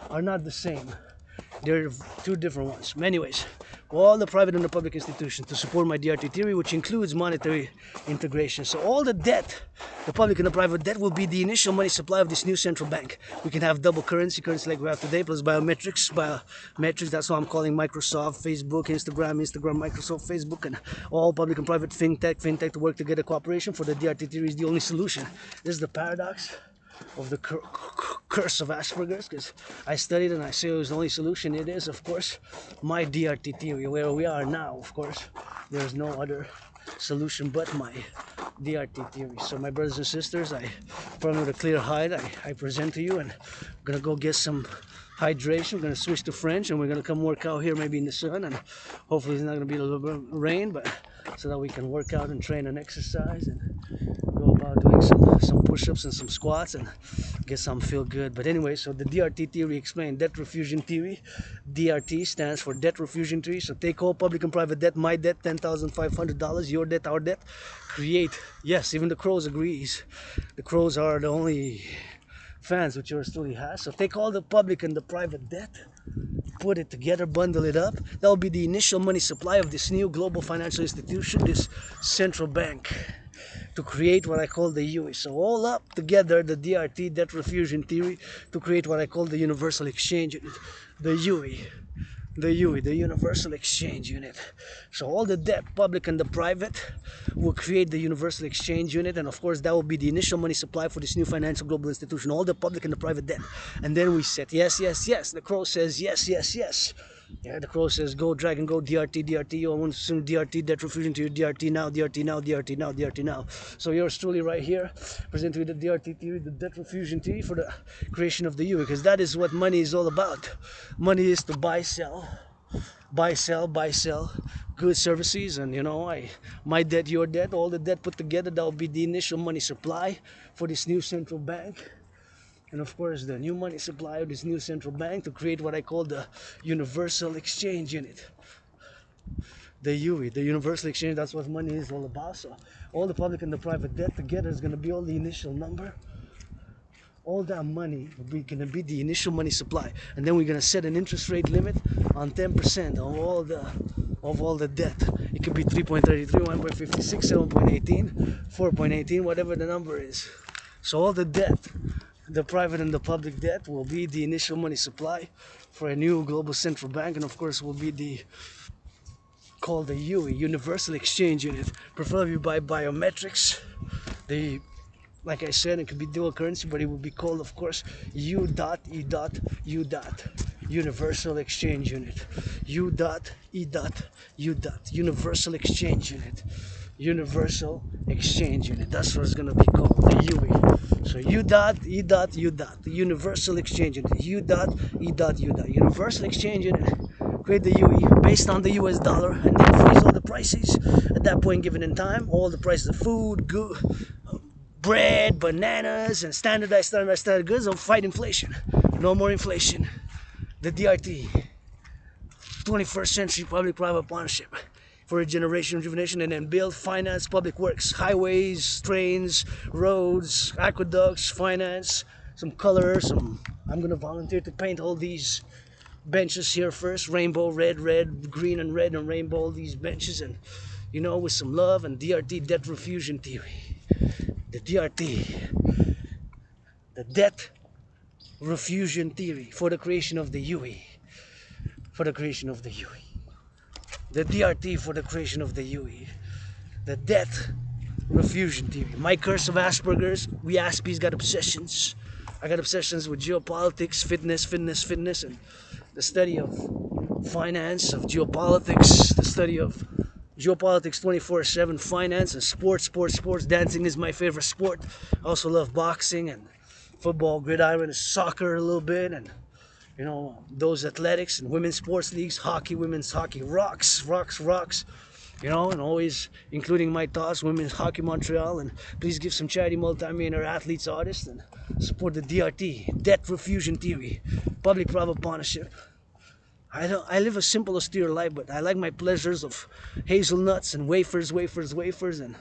are not the same. They're two different ones. Anyways, all the private and the public institutions to support my DRT theory, which includes monetary integration. So all the debt, the public and the private debt, will be the initial money supply of this new central bank. We can have double currency like we have today, plus biometrics. That's why I'm calling Microsoft, Facebook, Instagram, Microsoft, Facebook, and all public and private fintech to work together. Cooperation for the DRT theory is the only solution. This is the paradox of the curse of Asperger's, because I studied and I say it was the only solution. It is, of course, my DRT theory. Where we are now, of course, there's no other solution but my DRT theory. So my brothers and sisters, I from with a clear hide, I present to you, and I'm gonna go get some hydration. We're gonna switch to French, and we're gonna come work out here, maybe in the sun, and hopefully it's not gonna be a little bit of rain, but so that we can work out and train and exercise and go about doing some push-ups and some squats and get some feel good. But anyway, so the DRT theory explained debt refusion theory. DRT stands for debt refusion theory. So take all public and private debt, my debt, $10,500, your debt, our debt, create. Yes, even the crows agrees. The crows are the only fans which yours truly has. So take all the public and the private debt, put it together, bundle it up. That will be the initial money supply of this new global financial institution, this central bank, to create what I call the UE. So all up together, the DRT, debt refusion theory, to create what I call the Universal Exchange Unit, the UE, the Universal Exchange Unit. So all the debt, public and the private, will create the Universal Exchange Unit, and of course that will be the initial money supply for this new financial global institution, all the public and the private debt. And then we said yes. The crow says yes. Yeah, the crow says go, dragon, go, DRT. I want to assume DRT, debt refusion to your DRT now. So yours truly right here, presenting the DRT theory, the debt refusion theory for the creation of the UE, because that is what money is all about. Money is to buy, sell, goods, services, and my debt, your debt, all the debt put together, that will be the initial money supply for this new central bank. And of course, the new money supply of this new central bank to create what I call the Universal Exchange Unit. The UE, the Universal Exchange, that's what money is all about. So all the public and the private debt together is going to be all the initial number. All that money will going to be the initial money supply. And then we're going to set an interest rate limit on 10% of all the debt. It could be 3.33, 1.56, 7.18, 4.18, whatever the number is. So all the debt The private and the public debt will be the initial money supply for a new global central bank, and of course will be the called the UE, Universal Exchange Unit, preferably by biometrics. The Like I said, it could be dual currency, but it would be called, of course, U dot E dot U dot Universal Exchange Unit. U dot E dot U dot Universal Exchange Unit. Universal Exchange Unit. That's what it's gonna be called, the UE. So U dot E dot U dot the Universal Exchange Unit. U dot E dot U dot Universal Exchange Unit. Create the UE based on the US dollar and then freeze all the prices at that point given in time. All the prices of food, bread, bananas, and standardized goods will fight inflation. No more inflation. The DRT, 21st century public-private partnership for a generation rejuvenation, and then build, finance, public works, highways, trains, roads, aqueducts, finance, some color, I'm gonna volunteer to paint all these benches here first, rainbow, red, green and red and rainbow, all these benches, and with some love. And DRT, debt refusion theory. The DRT, the debt refusion theory for the creation of the UE. For the creation of the UE. The DRT for the creation of the UE. The debt refusion theory. My curse of Asperger's. We Aspies got obsessions. I got obsessions with geopolitics, fitness, and the study of finance, of geopolitics, the study of geopolitics 24/7, finance, and sports. Dancing is my favorite sport. I also love boxing and football, gridiron, soccer a little bit, and those athletics and women's sports leagues, hockey, women's hockey rocks, and always including my thoughts, Women's Hockey Montreal, and please give some charity multi-millionaire athletes, artists, and support the DRT, debt refusion theory, public-private partnership. I live a simple, austere life, but I like my pleasures of hazelnuts and wafers, and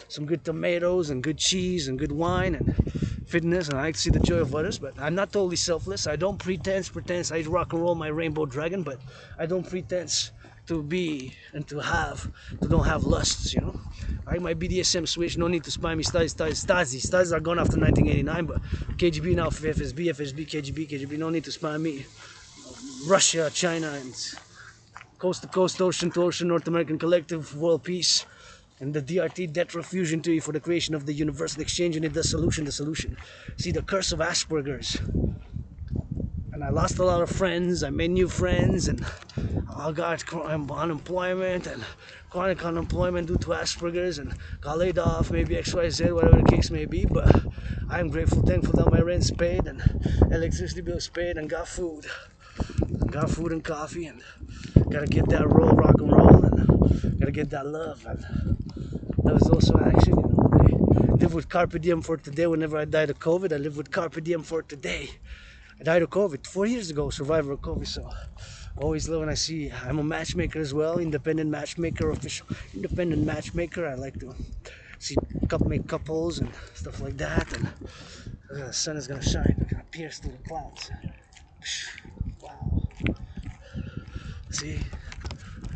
some good tomatoes and good cheese and good wine and fitness, and I like to see the joy of others. But I'm not totally selfless. I don't pretend I rock and roll my rainbow dragon, but I don't pretend to be and to don't have lusts. I like my BDSM switch. No need to spy me. Stasi are gone after 1989, but KGB now, FSB, KGB. No need to spy me. Russia, China, and coast to coast, ocean to ocean, North American Collectif, world peace, and the DRT, debt refusion theory for the creation of the Universal Exchange Unit. The solution. See, the curse of Asperger's. And I lost a lot of friends. I made new friends, and I got unemployment and chronic unemployment due to Asperger's, and got laid off, maybe XYZ, whatever the case may be. But I'm grateful, thankful that my rent's paid and electricity bill's paid, and got food and coffee, and gotta get that rock and roll, and gotta get that love. And that was also action. I live with carpe diem for today. Whenever I died of COVID, I live with carpe diem for today. I died of COVID 4 years ago, survivor of COVID. So I always love when I see. I'm a matchmaker as well, independent matchmaker, official independent matchmaker. I like to see make couples and stuff like that. And the sun is gonna shine. It's gonna pierce through the clouds. Wow. See?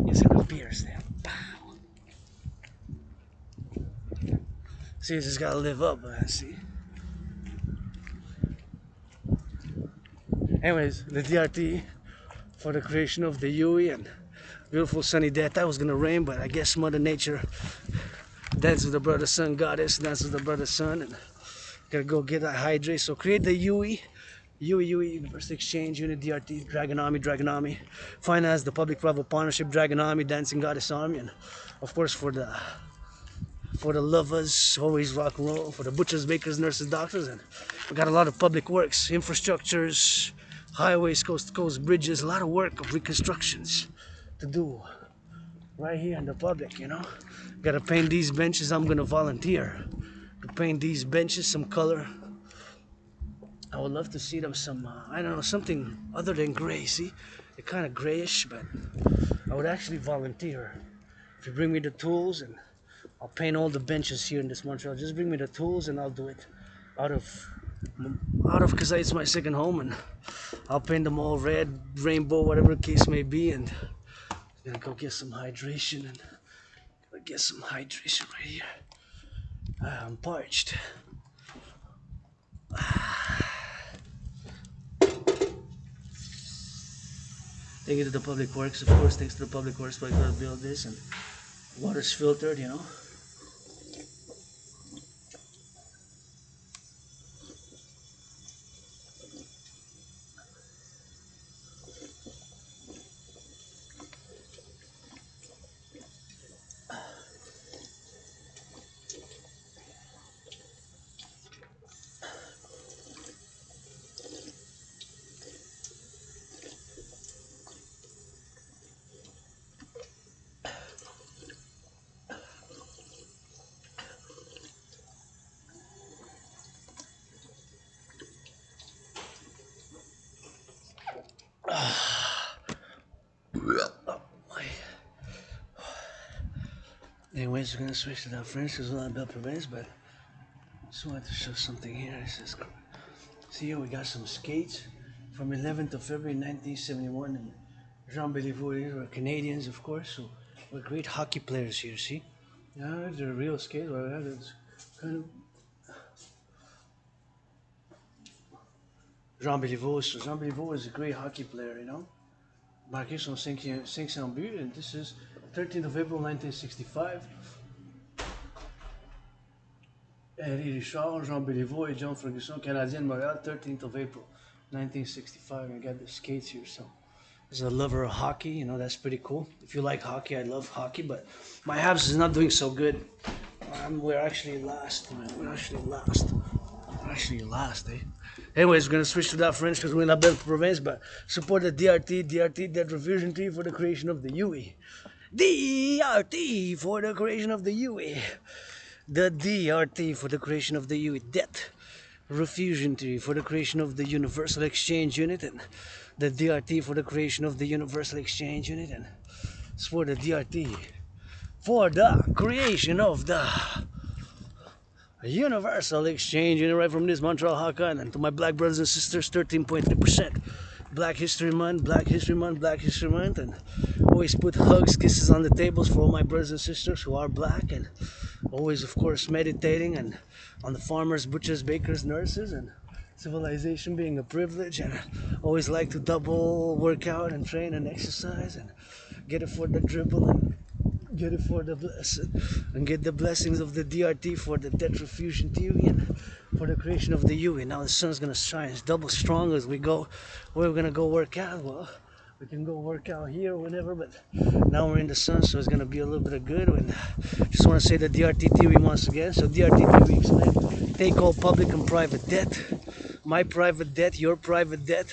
It's gonna pierce them. Pow. See, you just gotta live up, man. See? Anyways, the DRT for the creation of the UE, and beautiful sunny day. I thought it was gonna rain, but I guess Mother Nature dances with the brother sun goddess, dances with the brother sun, and gotta go get that hydrate. So create the UE, Universal Exchange Unit, DRT, Dragon Army, finance the public-private partnership, Dragon Army, Dancing Goddess Army, and of course for the lovers, always rock and roll, for the butchers, bakers, nurses, doctors, and we got a lot of public works, infrastructures, highways, coast to coast, bridges, a lot of work of reconstructions to do right here in the public. Gotta paint these benches. I'm gonna volunteer to paint these benches some color. I would love to see them some, I don't know, something other than gray. See, they're kind of grayish, but I would actually volunteer. If you bring me the tools, and I'll paint all the benches here in this Montreal. Just bring me the tools and I'll do it out of because it's my second home, and I'll paint them all red, rainbow, whatever the case may be, and I'm gonna go get some hydration, and get some hydration right here. I'm parched. Thank you to the public works, of course. Thanks to the public works for to build this, and water's filtered, you know. Anyways, we're gonna switch to that French because we're not about Provence, but I just wanted to show something here. It says, see here we got some skates from 11th of February 1971, and Jean Béliveau were Canadians, of course, so we're great hockey players here. See, yeah, they're real skates. Well, that's kind of Jean Béliveau. So Jean Béliveau is a great hockey player, you know. Marqué son 500 buts, and this is 13th of April 1965. Henri Richard, Jean Béliveau, et John Ferguson, Canadien de Montréal, 13th of April 1965. I got the skates here, so as a lover of hockey, you know, that's pretty cool. If you like hockey, I love hockey, but my Habs is not doing so good. We're actually last, man. We're actually last, eh? Anyways, we're gonna switch to that French because we're not belle province, but support the DRT, Debt Refusion Tree for the creation of the UE. DRT for the creation of the UE. The DRT for the creation of the UE. Debt Refusion Tree for the creation of the Universal Exchange Unit, and the DRT for the creation of the Universal Exchange Unit, and it's for the DRT for the creation of the Universal Exchange Unit, right from this Montreal Hawkeye, and to my black brothers and sisters, 13.3%. Black History Month, Black History Month, Black History Month, and always put hugs, kisses on the tables for all my brothers and sisters who are black, and always, of course, meditating and on the farmers, butchers, bakers, nurses, and civilization being a privilege, and always like to double workout and train and exercise and get it for the dribble and get it for the blessing and get the blessings of the DRT for the debt refusion theory and for the creation of the UE. Now the sun's gonna shine. It's double strong as we go. Where we're gonna go work out? Well, we can go work out here whenever, but now we're in the sun, so it's gonna be a little bit of good. And just want to say the DRT theory once again. So DRT theory explained: take all public and private debt, my private debt, your private debt,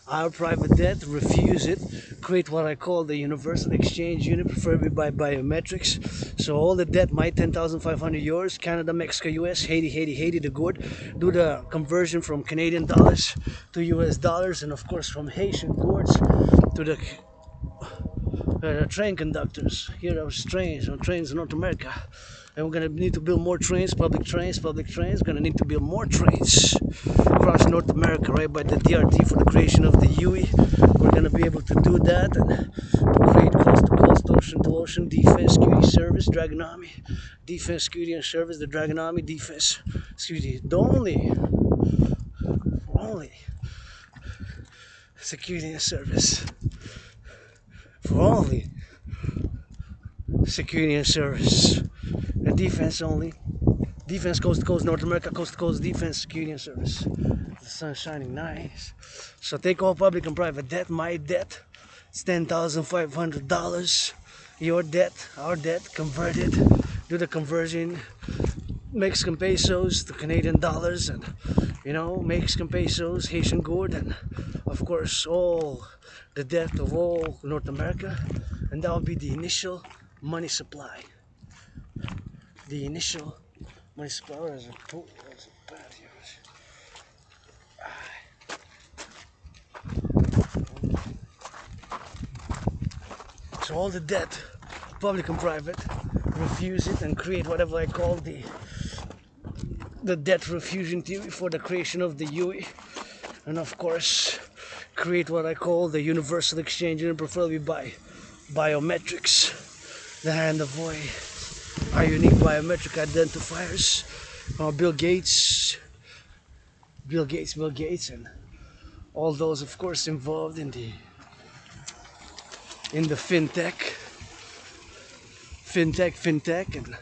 our private debt, refuse it, create what I call the Universal Exchange Unit, preferably by biometrics. So all the debt, my 10,500 yours, Canada, Mexico, US, Haiti, the good, do the conversion from Canadian dollars to US dollars, and of course from Haitian goods to the train conductors. Here are trains in North America. And we're gonna need to build more trains, public trains. We're gonna need to build more trains across North America, right by the DRT for the creation of the UE. We're gonna be able to do that and create coast to coast, ocean to ocean, defense, security, service, Dragon Army, defense, security, and service, the Dragon Army, defense, security, the only security and service, for only security and service. And defense only. Defense coast to coast, North America, coast to coast, defense, security, and service. The sun's shining nice. So take all public and private debt. My debt, it's $10,500. Your debt, our debt, convert it. Do the conversion. Mexican pesos to Canadian dollars, and Mexican pesos, Haitian gourd, and of course all the debt of all North America. And that will be the initial money supply. The initial money supply. There's a pool. There's a bath here. So all the debt, public and private, refuse it and create whatever I call the debt refusion theory for the creation of the UE, and of course create what I call the Universal Exchange Unit, preferably by biometrics, the hand of voice, our unique biometric identifiers. Bill Gates, and all those, of course, involved in the in the fintech, and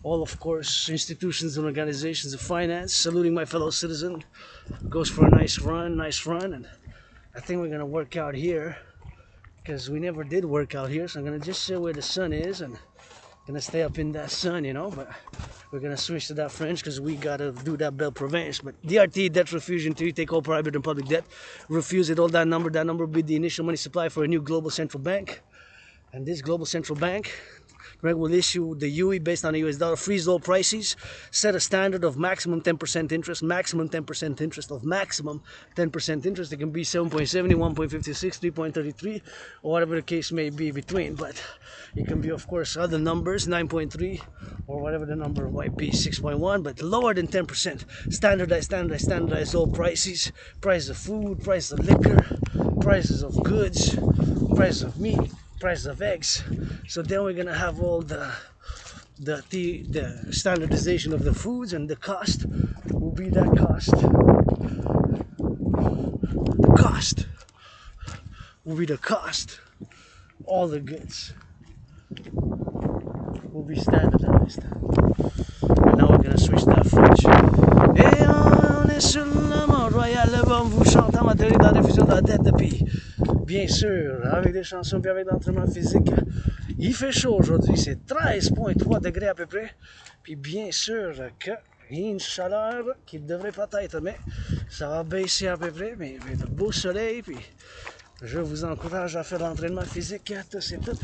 all, of course, institutions and organizations of finance. Saluting my fellow citizen. Goes for a nice run, and I think we're gonna work out here because we never did work out here. So I'm gonna just sit where the sun is and gonna stay up in that sun, you know. But we're gonna switch to that French because we gotta do that belle province. But DRT, debt refusion, to take all private and public debt, refuse it, all that number will be the initial money supply for a new global central bank. And this global central bank will issue the UE based on the US dollar, freeze all prices, set a standard of maximum 10% interest, maximum 10% interest of maximum 10% interest. It can be 7.70, 1.56, 3.33, or whatever the case may be between. But it can be, of course, other numbers, 9.3, or whatever the number might be, 6.1, but lower than 10%. Standardized all prices, price of food, price of liquor, prices of goods, price of meat, price of eggs. So then we're gonna have all the standardization of the foods, and the cost will be that cost. The cost will be the cost. All the goods will be standardized. And now we're gonna switch that French. Et on est sur le monde royal, le bon vous chante en matière de la diffusion de la dette depuis. Bien sûr, avec des chansons puis avec l'entraînement physique. Il fait chaud aujourd'hui, c'est 13,3 degrés à peu près. Puis bien sûr qu'il y a une chaleur qui devrait pas être, mais ça va baisser à peu près. Mais il y a de beau soleil, puis je vous encourage à faire l'entraînement physique. C'est tout.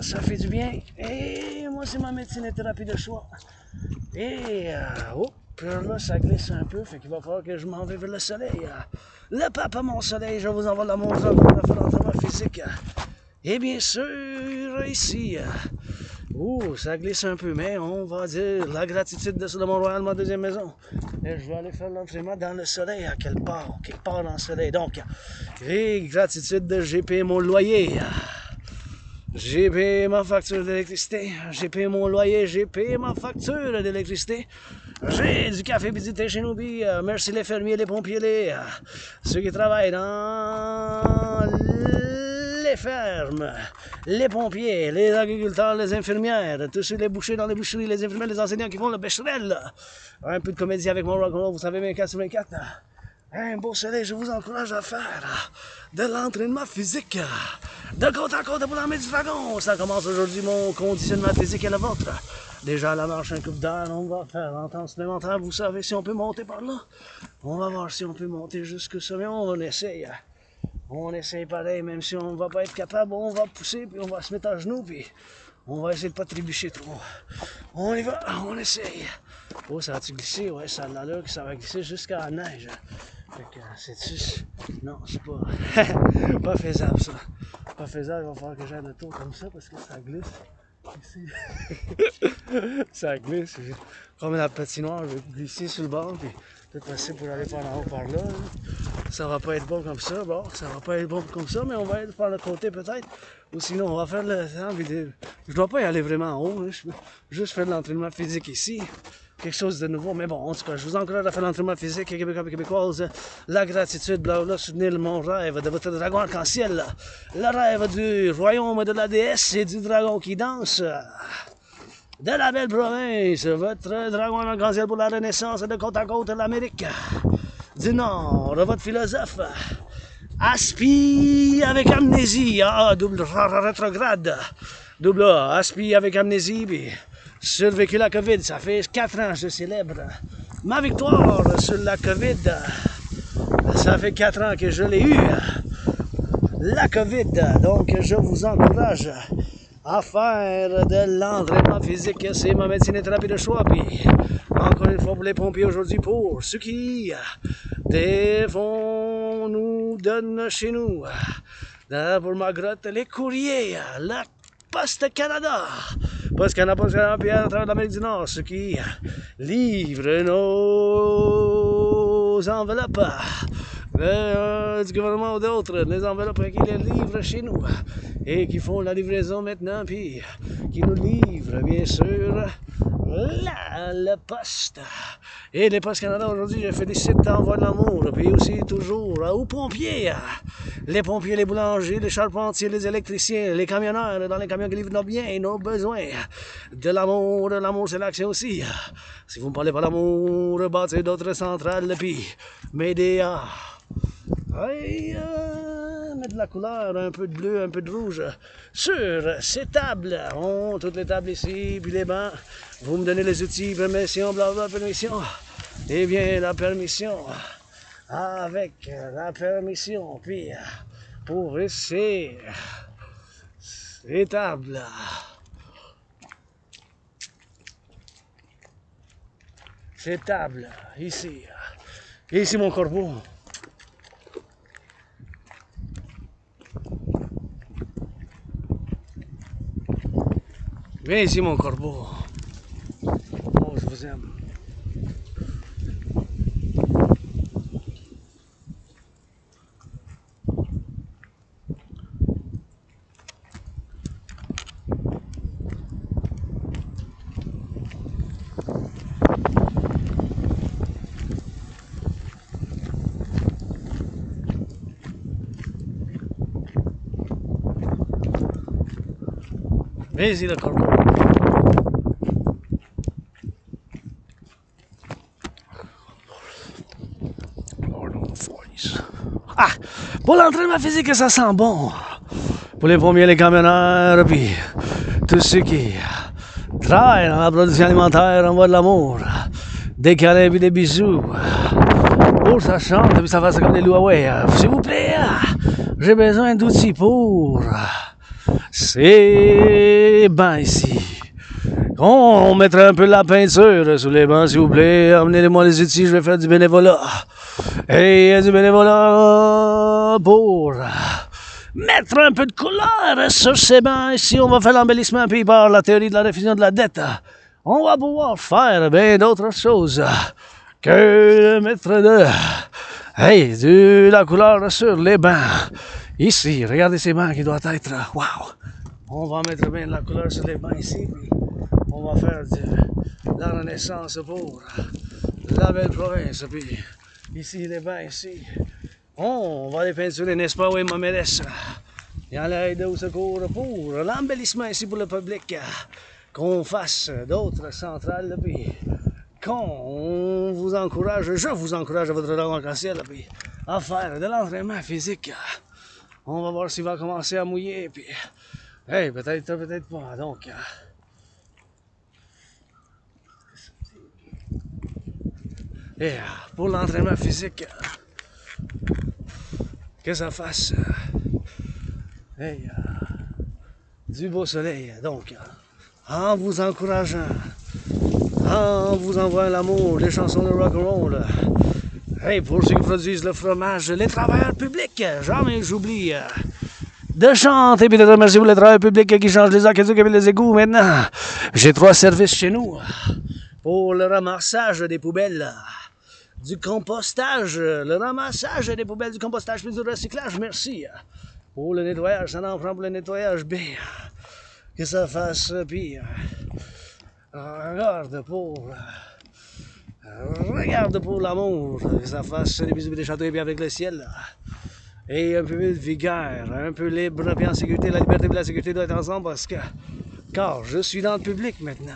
Ça fait du bien. Et moi, c'est ma médecine et thérapie de choix. Et puis là, ça glisse un peu, fait qu'il va falloir que je m'en vais vers le soleil. Le papa, mon soleil, je vous envoie l'amour, je vous faire l'entraînement physique. Et bien sûr, ici, ça glisse un peu, mais on va dire la gratitude de Mont-Royal, ma deuxième maison. Et je vais aller faire l'entraînement dans le soleil, à quelque part dans le soleil. Donc, et gratitude de j'ai payé mon loyer. J'ai payé ma facture d'électricité, j'ai payé mon loyer, j'ai payé ma facture d'électricité. J'ai du café et du thé chez nous, puis merci les fermiers, les pompiers, ceux qui travaillent dans les fermes, les pompiers, les agriculteurs, les infirmières, tous ceux les bouchers dans les boucheries, les infirmières, les enseignants qui font le bécherel. Un peu de comédie avec mon rock'n'roll, vous savez, 24/24. Un beau soleil, je vous encourage à faire de l'entraînement physique. De côte à côte pour l'armée du dragon. Ça commence aujourd'hui mon conditionnement physique et le vôtre. Déjà à la marche, un coup d'heure, on va faire l'entente supplémentaire. Vous savez si on peut monter par là. On va voir si on peut monter jusque ça, mais on essaye. On essaye pareil, même si on va pas être capable, on va pousser, puis on va se mettre à genoux, puis on va essayer de pas trébucher trop. On y va, on essaye. Oh, ça va-tu glisser? Ouais, ça a l'allure que ça va glisser jusqu'à la neige. Fait que c'est-tu... Non, c'est pas... pas faisable, ça. Pas faisable, il va falloir que j'aille le tour comme ça, parce que ça glisse. Ici. Ça glisse. Comme la patinoire, je vais glisser sur le bord, puis tout passer pour aller par en haut, par là. Ça va pas être bon comme ça, mais on va être par le côté peut-être. Ou sinon, on va faire le... Je dois pas y aller vraiment en haut, hein. Je peux juste faire de l'entraînement physique ici. Quelque chose de nouveau, mais bon, en tout cas, je vous encourage à faire l'entraînement physique québécoise, la gratitude, blablabla, soutenir mon rêve de votre dragon arc-en-ciel, le rêve du royaume de la déesse et du dragon qui danse, de la belle province, votre dragon arc-en-ciel pour la renaissance de côte à côte de l'Amérique du Nord, votre philosophe, aspi avec amnésie, double rétrograde, double aspi avec amnésie, puis survécu la COVID, ça fait 4 ans que je célèbre ma victoire sur la COVID. Ça fait 4 ans que je l'ai eu, la COVID. Donc, je vous encourage à faire de l'entraînement physique. C'est ma médecine et thérapie de choix. Puis, encore une fois, pour les pompiers aujourd'hui, pour ceux qui nous donnent chez nous. Pour ma grotte, les courriers, la Poste Canada. Poste Canada, puis à travers l'Amérique du Nord, ceux qui livrent nos enveloppes du gouvernement ou d'autres, les enveloppes qui les livrent chez nous et qui font la livraison maintenant, puis qui nous livrent, bien sûr, le poste. Et les postes Canada, aujourd'hui, j'ai fait des sites d'envoi de l'amour. Puis aussi, toujours, aux pompiers. Les pompiers, les boulangers, les charpentiers, les électriciens, les camionneurs, dans les camions qui livrent nos biens et nos besoins. De l'amour, c'est l'action aussi. Si vous ne parlez pas d'amour, bâtissez d'autres centrales, puis m'aider à... mettre de la couleur, un peu de bleu, un peu de rouge sur ces tables. Toutes les tables ici, puis les bancs. Vous me donnez les outils, permission, blablabla, permission. Eh bien, la permission. Avec la permission, puis pour ces tables. Ces tables, ici. Ici, mon corbeau. Viens ici, mon corbeau. Oh, je vous aime. Viens ici, le corbeau. Ah! Pour l'entraînement physique, ça sent bon. Pour les pompiers, les camionneurs, puis tous ceux qui travaillent dans la production alimentaire, envoient de l'amour, des câlins puis des bisous. Oh, ça chante, puis ça fait comme des louaouais. S'il vous plaît, j'ai besoin d'outils pour ces bancs ici. On mettrait un peu de la peinture sous les bancs, s'il vous plaît. Amenez-moi les outils, je vais faire du bénévolat. Et du bénévolat pour mettre un peu de couleur sur ces bancs ici. On va faire l'embellissement, puis par la théorie de la réfusion de la dette, on va pouvoir faire bien d'autres choses que mettre de la couleur sur les bancs. Ici, regardez ces bancs qui doivent être... Wow! On va mettre bien de la couleur sur les bancs ici, puis on va faire de la renaissance pour la belle province. Puis ici, les bancs ici, on va les peinturer, n'est-ce pas? Oui, ma maîtresse. Il y a l'aide au secours pour l'embellissement ici pour le public. Qu'on fasse d'autres centrales, puis qu'on vous encourage, je vous encourage à votre rang en ciel, puis à faire de l'entraînement physique. On va voir s'il va commencer à mouiller, puis hey, peut-être, peut-être pas. Donc, et pour l'entraînement physique, que ça fasse hey, du beau soleil. Donc, en vous encourageant, en vous envoyant l'amour, les chansons de rock'n'roll. Hey, pour ceux qui produisent le fromage, les travailleurs publics, jamais j'oublie de chanter et de remercier pour les travailleurs publics qui changent les aqueducs et les égouts maintenant. J'ai 3 services chez nous pour le ramassage des poubelles, du compostage, le ramassage des poubelles, du compostage puis du recyclage, merci. Pour le nettoyage, ça en prend pour le nettoyage, bien que ça fasse pire. Regarde pour l'amour, que ça fasse des bisous et des châteaux bien avec le ciel. Et un peu de vigueur, un peu libre, puis en sécurité. La liberté et la sécurité doivent être ensemble car je suis dans le public maintenant.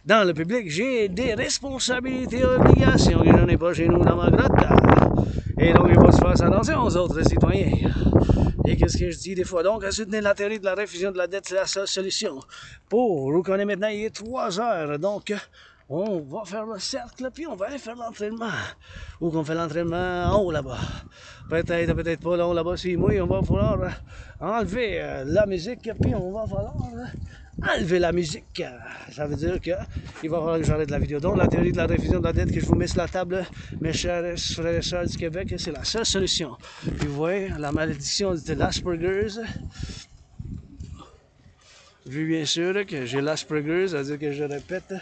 Dans le public, j'ai des responsabilités et obligations que je n'ai pas chez nous dans ma grotte. Et donc, il faut se faire attention aux autres citoyens. Et qu'est-ce que je dis des fois? Donc, à soutenir la théorie de la réfusion de la dette, c'est la seule solution. Pour, où qu'on est maintenant, il est 3 heures. Donc, on va faire le cercle, puis on va aller faire l'entraînement. Où qu'on fait l'entraînement en haut là-bas. Peut-être, peut-être pas là, là-bas, si mouille, on va falloir enlever la musique, puis on va falloir enlever la musique. Ça veut dire qu'il va falloir que j'arrête la vidéo. Donc, la théorie de la réfusion de la dette que je vous mets sur la table, mes chers frères et sœurs du Québec, c'est la seule solution. Puis vous voyez, la malédiction de l'Asperger's. Vu bien sûr que j'ai l'Asperger's, ça veut dire que je répète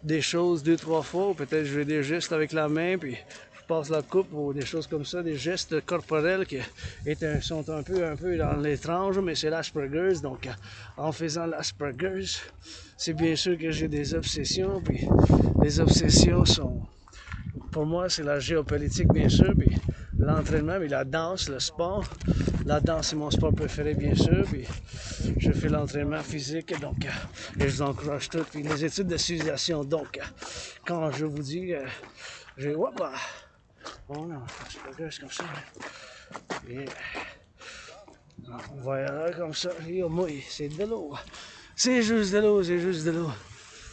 des choses 2-3 fois, ou peut-être je vais des gestes avec la main, puis passe la coupe ou des choses comme ça, des gestes corporels qui sont un peu dans l'étrange, mais c'est l'Asperger's. Donc, en faisant l'Asperger's, c'est bien sûr que j'ai des obsessions. Puis, les obsessions sont, pour moi, c'est la géopolitique, bien sûr. Puis, l'entraînement, mais la danse, le sport. La danse, c'est mon sport préféré, bien sûr. Puis, je fais l'entraînement physique, donc, et je vous encourage tout. Puis, les études de civilisation, donc, quand je vous dis, j'ai, hop là, oh non, c'est pas grave, c'est comme ça. Et, on va y aller comme ça. Et, oh, moi, c'est de l'eau. C'est juste de l'eau, c'est juste de l'eau.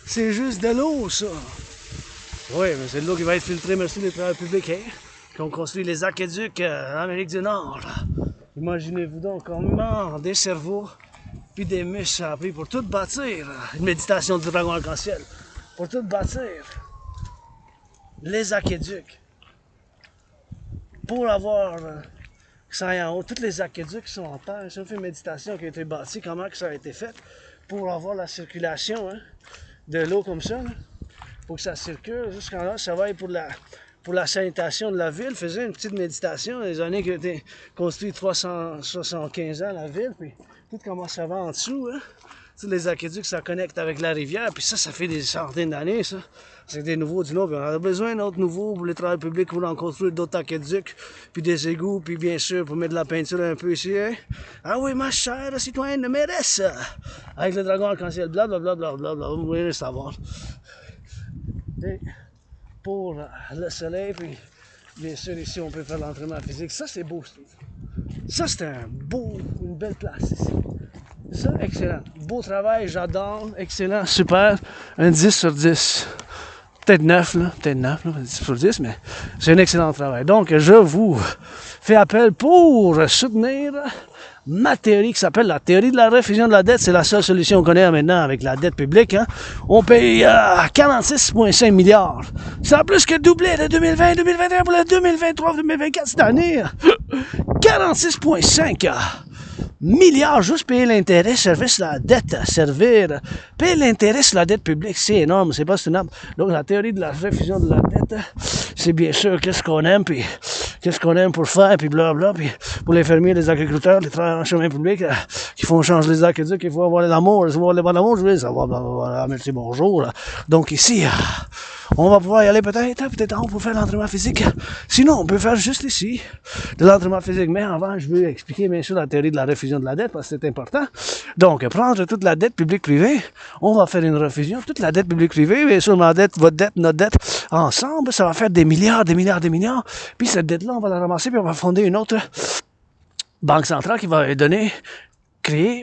C'est juste de l'eau, ça. Oui, mais c'est de l'eau qui va être filtrée, merci les travailleurs publics, hein, qui ont construit les aqueducs en Amérique du Nord. Là. Imaginez-vous donc comment des cerveaux puis des muscles ça a pris pour tout bâtir. Une méditation du dragon arc-en-ciel. Pour tout bâtir. Les aqueducs. Pour avoir ça aille en haut, tous les aqueducs qui sont en terre. Ça fait une méditation qui a été bâtie, comment que ça a été fait pour avoir la circulation hein, de l'eau comme ça. Là. Pour que ça circule jusqu'en là, ça va être pour la sanitation de la ville. Faisait une petite méditation dans les années qui ont été construites 375 ans la ville, puis tout comment ça va en dessous. Hein. Tous les aqueducs, ça connecte avec la rivière, puis ça fait des centaines d'années, ça. C'est des nouveaux du nom, puis on a besoin d'autres nouveaux pour les travailleurs publics, pour en construire d'autres aqueducs, puis des égouts, puis bien sûr, pour mettre de la peinture un peu ici. Hein. Ah oui, ma chère citoyenne de mairesse, avec le dragon arc-en-ciel, blablabla, vous voulez le savoir. Pour le soleil, puis bien sûr ici on peut faire l'entraînement physique. Ça c'est beau, ça c'est une belle place ici. Ça, excellent. Beau travail, j'adore, excellent, super. Un 10 sur 10. Peut-être 9, là, 10 sur 10, mais c'est un excellent travail. Donc je vous fais appel pour soutenir ma théorie qui s'appelle la théorie de la refusion de la dette. C'est la seule solution qu'on connaît maintenant avec la dette publique. Hein. On paye 46,5 milliards. Ça a plus que doublé de 2020, 2021 pour le 2023, 2024 cette année. 46,5 milliards, juste payer l'intérêt, servir sur la dette, servir, payer l'intérêt sur la dette publique, c'est énorme, c'est pas soutenable. Donc la théorie de la refusion de la dette, c'est bien sûr qu'est-ce qu'on aime, puis qu'est-ce qu'on aime pour faire, puis blablabla, puis pour les fermiers, les agriculteurs, les travailleurs en chemin public, qui font changer les aqueducs, il faut avoir l'amour, il faut avoir l'amour, je veux savoir, blablabla, merci, bonjour. Là. Donc ici, on va pouvoir y aller peut-être en haut pour faire l'entraînement physique. Sinon, on peut faire juste ici, de l'entraînement physique. Mais avant, je veux expliquer bien sûr la théorie de la refusion de la dette, parce que c'est important. Donc, prendre toute la dette publique-privée, on va faire une refusion, toute la dette publique-privée, bien sûr, ma dette, votre dette, notre dette, ensemble, ça va faire des milliards. Puis cette dette-là, on va la ramasser, puis on va fonder une autre banque centrale qui va donner...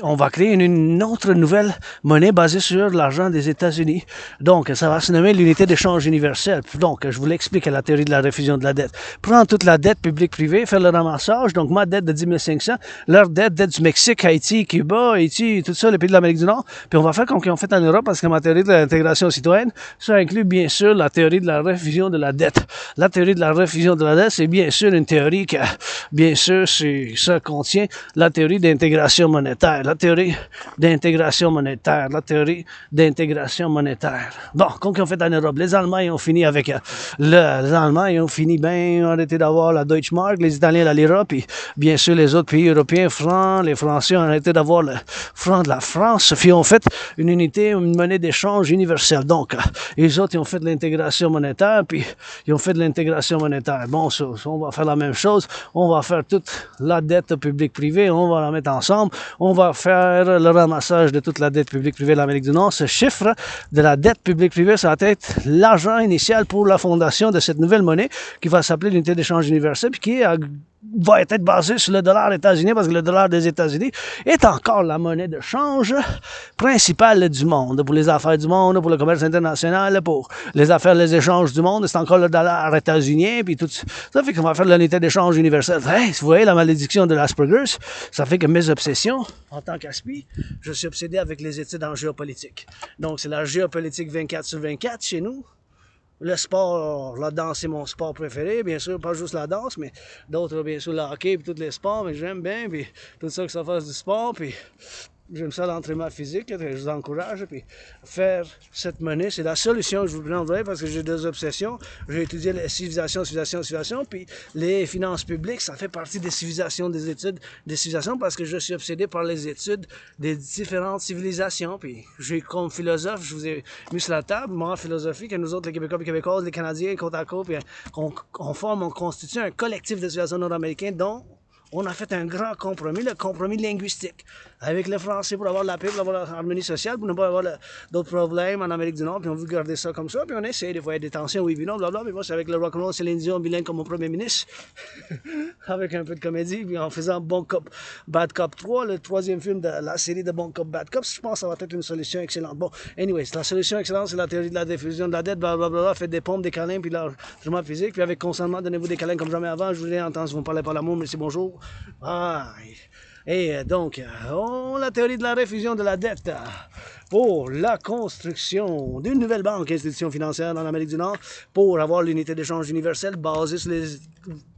on va créer une autre nouvelle monnaie basée sur l'argent des États-Unis. Donc, ça va se nommer l'unité d'échange universelle. Donc, je vous l'explique à la théorie de la refusion de la dette. Prendre toute la dette publique-privée, faire le ramassage. Donc, ma dette de 10 500, leur dette du Mexique, Haïti, Cuba, Haïti, tout ça, les pays de l'Amérique du Nord. Puis, on va faire comme qu'ils ont fait en Europe, parce que ma théorie de l'intégration citoyenne, ça inclut bien sûr la théorie de la refusion de la dette. La théorie de la refusion de la dette, c'est bien sûr une théorie que, bien sûr, ça contient la théorie d'intégration monétaire. La théorie d'intégration monétaire. Bon, comme ils ont fait en Europe, les Allemands ils ont fini avec les Allemands ils ont fini bien arrêté d'avoir la Deutsche Mark, les Italiens la Lira, puis bien sûr les autres pays européens, francs, les Français ont arrêté d'avoir le franc de la France, puis ils ont fait une unité, une monnaie d'échange universelle. Donc, les autres ils ont fait de l'intégration monétaire, puis ils ont fait de l'intégration monétaire. Bon, ça, on va faire la même chose, on va faire toute la dette publique-privée, on va la mettre ensemble, on va faire le ramassage de toute la dette publique-privée de l'Amérique du Nord. Ce chiffre de la dette publique-privée, ça va être l'argent initial pour la fondation de cette nouvelle monnaie qui va s'appeler l'unité d'échange universelle, puis qui va être basée sur le dollar états-unien, parce que le dollar des États-Unis est encore la monnaie de change principale du monde. Pour les affaires du monde, pour le commerce international, pour les affaires, les échanges du monde, c'est encore le dollar états-unien, puis tout ça. Ça fait qu'on va faire l'unité d'échange universelle. Hey, vous voyez la malédiction de l'Asperger's, ça fait que mes obsessions, en tant qu'aspi, je suis obsédé avec les études en géopolitique. Donc, c'est la géopolitique 24 sur 24 chez nous. Le sport, la danse, c'est mon sport préféré. Bien sûr, pas juste la danse, mais d'autres, bien sûr, le hockey, puis tous les sports, mais j'aime bien, puis tout ça que ça fasse du sport, puis j'aime ça l'entraînement physique, je vous encourage. Puis faire cette monnaie, c'est la solution que je vous prendrai parce que j'ai deux obsessions. J'ai étudié la civilisation, puis les finances publiques, ça fait partie des civilisations, des études des civilisations parce que je suis obsédé par les études des différentes civilisations. Puis j'ai comme philosophe, je vous ai mis sur la table, moi en philosophie, que nous autres, les Québécois et Québécoises, les Canadiens, côte à côte, puis on constitue un collectif de civilisations nord-américaines dont on a fait un grand compromis, le compromis linguistique, avec le français pour avoir la paix, pour avoir l'harmonie sociale, pour ne pas avoir d'autres problèmes en Amérique du Nord, puis on veut garder ça comme ça, puis on essaie, des fois il y a des tensions, oui, puis non, blablabla, mais moi c'est avec le rock'n'roll, c'est Dion bilingue comme mon premier ministre, avec un peu de comédie, puis en faisant Bon Cop, Bad Cop 3, le troisième film de la série de Bon Cop, Bad Cop, je pense que ça va être une solution excellente. Bon, anyways, la solution excellente, c'est la théorie de la diffusion de la dette, blablabla, faites des pompes, des câlins, puis l'entraînement physique, puis avec consentement, donnez-vous des câlins comme jamais avant, je vous ai entendu, vous ne parlez pas l'amour, mais c'est bonjour. Et donc, la théorie de la réfusion de la dette pour la construction d'une nouvelle banque, institution financière dans l'Amérique du Nord, pour avoir l'unité d'échange universelle basée sur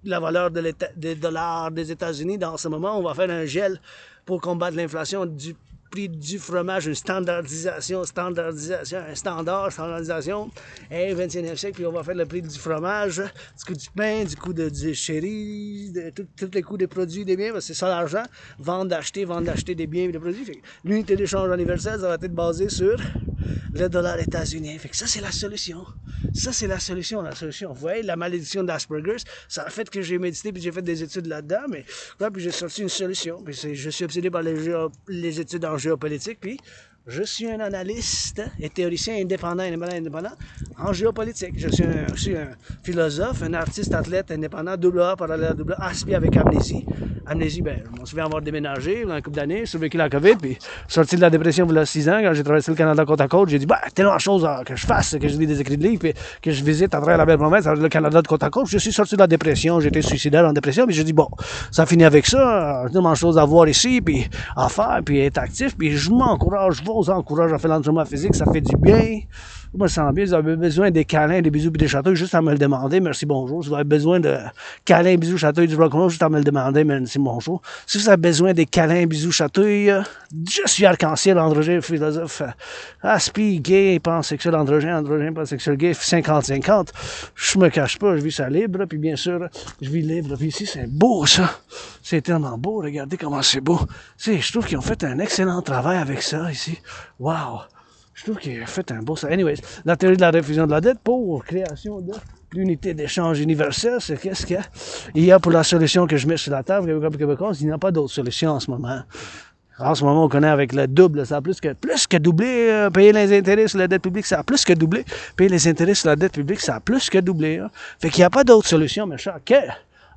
la valeur des dollars des États-Unis. Dans ce moment, on va faire un gel pour combattre l'inflation du prix du fromage, une standardisation, un standardisation, et 21e siècle, puis on va faire le prix du fromage, du coût du pain, du coût du chéri, de tous les coûts des produits, des biens, parce que c'est ça l'argent, vendre, d'acheter des biens et des produits. L'unité d'échange universelle, ça va être basé sur le dollar états-unien. Fait que ça, c'est la solution. Ça, c'est la solution. Vous voyez, la malédiction d'Asperger's, ça a fait que j'ai médité puis j'ai fait des études là-dedans, mais ouais, puis j'ai sorti une solution. Puis je suis obsédé par les études en géopolitique, puis je suis un analyste et théoricien indépendant en géopolitique. Je suis aussi un philosophe, un artiste, athlète indépendant, double A, parallèle à double A, aspiré avec amnésie. Amnésie, ben, je me souviens avoir déménagé dans une couple d'années, survécu la COVID, puis sorti de la dépression il y a 6 ans, quand j'ai traversé le Canada côte à côte, j'ai dit, bah, tellement de choses que je fasse, que je lis des écrits de livres, puis que je visite à travers la belle promesse, le Canada de côte à côte. Je suis sorti de la dépression, j'étais suicidaire en dépression, puis j'ai dit, bon, ça finit avec ça, j'ai tellement de choses à voir ici, puis à faire, puis être actif, puis je vous encourage à faire l'entraînement physique, ça fait du bien. Je me sens bien, vous avez besoin des câlins, des bisous et des chatouilles, juste à me le demander, merci, bonjour. Si vous avez besoin de câlins, bisous, chatouilles, du rock'n'roll, juste à me le demander, merci, bonjour. Si vous avez besoin des câlins, bisous, chatouilles, je suis arc-en-ciel, androgyne, philosophe, aspi, gay, pansexuel, androgyne, pansexuel, gay, 50-50. Je me cache pas, je vis ça libre, puis bien sûr, je vis libre, puis ici, c'est beau, ça. C'est tellement beau, regardez comment c'est beau. Je trouve qu'ils ont fait un excellent travail avec ça, ici. Wow! Je trouve qu'il a fait un beau ça. Anyways, la théorie de la réfusion de la dette pour création de l'unité d'échange universelle, c'est qu'est-ce qu'il y a pour la solution que je mets sur la table, il n'y a pas d'autre solution en ce moment. En ce moment, on connaît avec le double, ça a plus que doublé, payer les intérêts sur la dette publique, ça a plus que doublé, payer les intérêts sur la dette publique, ça a plus que doublé. Hein. Fait qu'il n'y a pas d'autre solution, mes chers, que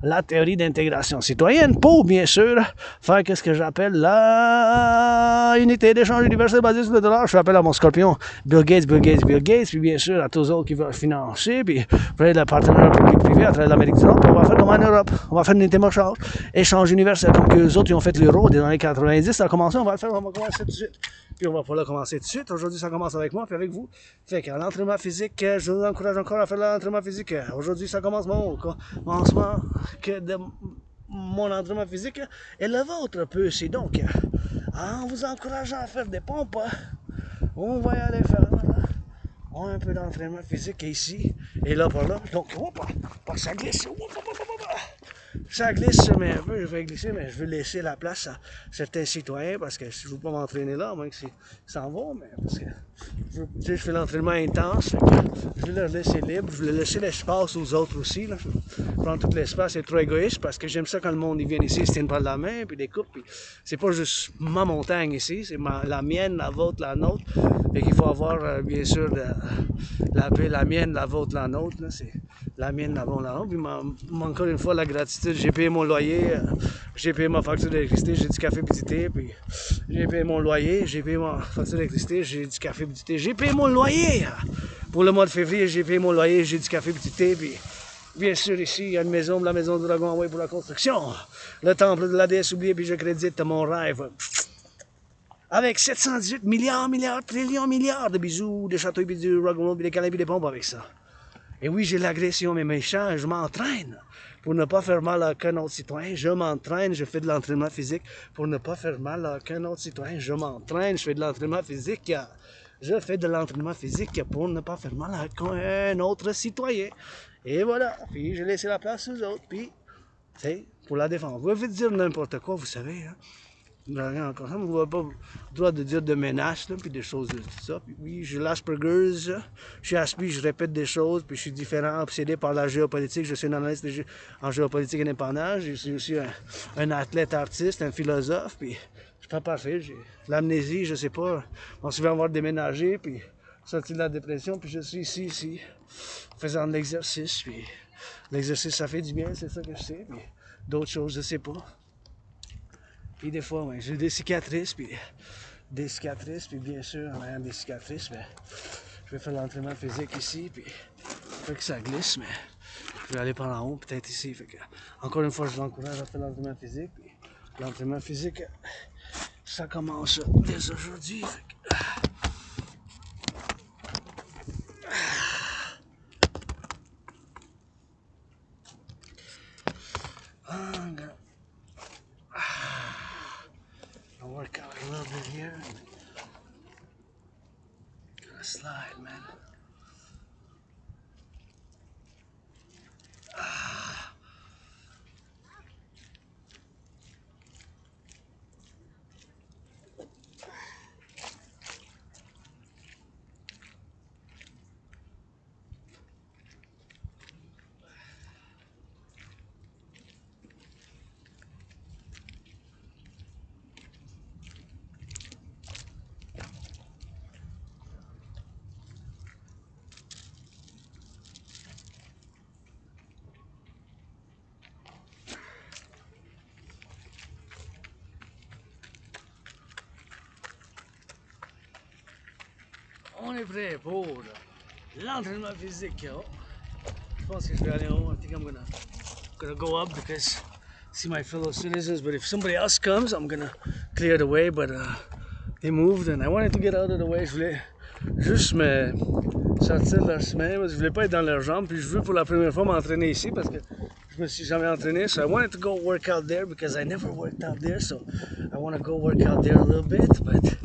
la théorie d'intégration citoyenne pour, bien sûr, faire qu'est-ce que j'appelle la unité d'échange universel basée sur le dollar. Je fais appel à mon scorpion Bill Gates, puis bien sûr à tous les autres qui veulent financer, puis faire le partenariat public-privé à travers l'Amérique du Nord, puis on va faire comme en Europe. On va faire une unité échange universel, comme que les autres ils ont fait l'euro dans les années 90, ça a commencé, on va commencer tout de suite. Puis on va pouvoir commencer tout de suite. Aujourd'hui, ça commence avec moi, puis avec vous. Fait que l'entraînement physique, je vous encourage encore à faire l'entraînement physique. Aujourd'hui, ça commence mon commencement de mon entraînement physique et le vôtre peut aussi. Donc, en vous encourageant à faire des pompes, on va y aller faire un peu d'entraînement physique ici et là par là. Donc, ça glisse. Ça glisse, mais un peu, je vais glisser, mais je veux laisser la place à certains citoyens parce que je ne veux pas m'entraîner là, à moins qu'ils s'en vont, mais parce que je fais l'entraînement intense, je vais leur laisser libre, je vais laisser l'espace aux autres aussi. Là. Je prends tout l'espace, c'est trop égoïste parce que j'aime ça quand le monde il vient ici, ils se tiennent par la main, puis des coupes, puis c'est pas juste ma montagne ici, c'est la mienne, la vôtre, la nôtre. Fait qu'il faut avoir, bien sûr, la mienne, la vôtre, la nôtre, là, c'est la mienne, la vôtre, la nôtre. Puis encore une fois, la gratitude, j'ai payé mon loyer, j'ai payé ma facture d'électricité, j'ai du café petit thé, puis j'ai payé mon loyer, j'ai payé ma facture d'électricité, j'ai du café petit thé, j'ai payé mon loyer! Pour le mois de février, j'ai payé mon loyer, j'ai du café petit thé, puis bien sûr, ici, il y a une maison, la maison du dragon envoyée pour la construction. Le temple de la déesse oubliée, puis je crédite mon rêve. Avec 718 milliards, trillions, milliards de bisous, de châteaux, de rock'n'roll, des câlins, des pompes avec ça. Et oui, j'ai l'agression, mais méchant, je m'entraîne. pour ne pas faire mal à aucun autre citoyen. Je m'entraîne, je fais de l'entraînement physique pour ne pas faire mal à aucun autre citoyen. Je m'entraîne, je fais de l'entraînement physique. Je fais de l'entraînement physique pour ne pas faire mal à aucun autre citoyen. Et voilà. Puis j'ai laissé la place aux autres. Puis, tu sais, pour la défense. Vous pouvez dire n'importe quoi, vous savez. Hein? Rien encore ça, mais vous n'avez pas le droit de dire de menaces, là, puis des choses de tout ça. Puis oui, j'ai l'Asperger's, je suis aspi, je répète des choses, puis je suis différent, obsédé par la géopolitique. Je suis un analyste en géopolitique indépendante. Je suis aussi un athlète artiste, un philosophe, puis je suis pas parfait. J'ai l'amnésie, je sais pas. On se fait avoir déménagé, puis sorti de la dépression, puis je suis ici, faisant de l'exercice, puis l'exercice, ça fait du bien, c'est ça que je sais, puis d'autres choses, je sais pas. Puis des fois, ouais, j'ai des cicatrices, puis bien sûr, en ayant des cicatrices, ben, je vais faire l'entraînement physique ici, puis fait que ça glisse, mais je vais aller par en haut, peut-être ici. Fait que, encore une fois, je vous encourage à faire l'entraînement physique, puis l'entraînement physique, ça commence dès aujourd'hui. I'll work out a little bit here. Gotta slide, man. On est prêt pour l'entraînement physique. Oh. Je pense que je vais aller en haut. I think I'm gonna go up because see my fellow citizens. But if somebody else comes, I'm gonna clear the way. But they moved and I wanted to get out of the way. Je voulais juste me sortir de leur chemin. Je voulais pas être dans leurs jambes. Puis je veux pour la première fois m'entraîner ici parce que je me suis jamais entraîné. So I wanted to go work out there because I never worked out there. So I want to go work out there a little bit. But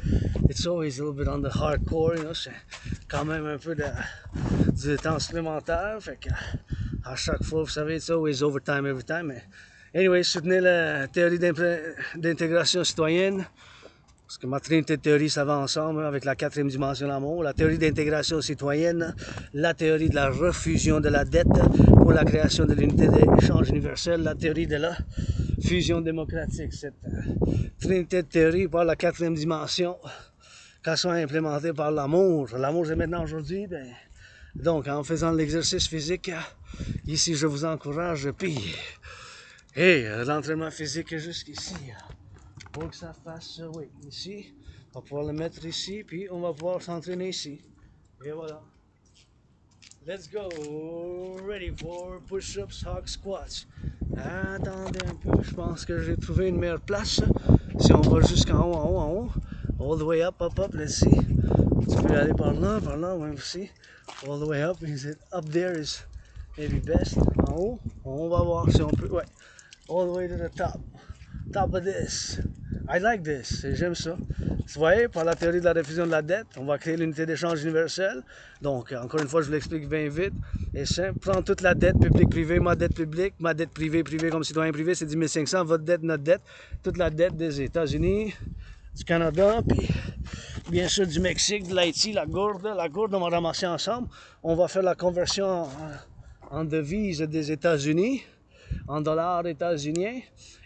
it's always a little bit on the hardcore, you know, c'est quand même un peu du temps supplémentaire, fait que à chaque fois, vous savez, it's always overtime every time. Mais anyway, soutenez la théorie d'intégration citoyenne, parce que ma trinité de théorie, ça va ensemble avec la quatrième dimension de l'amour, la théorie d'intégration citoyenne, la théorie de la refusion de la dette pour la création de l'unité d'échange universel, la théorie de la fusion démocratique. Cette trinité de théorie par la quatrième dimension, qu'elle soit implémentée par l'amour. L'amour, c'est maintenant aujourd'hui. Ben, donc, en faisant l'exercice physique, ici, je vous encourage. Puis, l'entraînement physique est jusqu'ici. Pour que ça fasse, oui, ici. On va pouvoir le mettre ici, puis on va pouvoir s'entraîner ici. Et voilà. Let's go. Ready for push-ups, hawk squats. Attendez un peu, je pense que j'ai trouvé une meilleure place. Si on va jusqu'en haut, en haut. All the way up, let's see. Tu peux aller par là, ouais, aussi. All the way up, is it up there is maybe best. En haut, on va voir si on peut, ouais. All the way to the top of this. I like this, j'aime ça. Vous voyez, par la théorie de la refusion de la dette, on va créer l'unité d'échange universelle. Donc, encore une fois, je vous l'explique bien vite et simple. Prendre toute la dette publique-privée, ma dette publique, ma dette privée comme citoyen privé, c'est 10 500, votre dette, notre dette, toute la dette des États-Unis, du Canada, puis bien sûr du Mexique, de l'Haïti, la gourde, on va ramasser ensemble. On va faire la conversion en devise des États-Unis, en dollars états-uniens,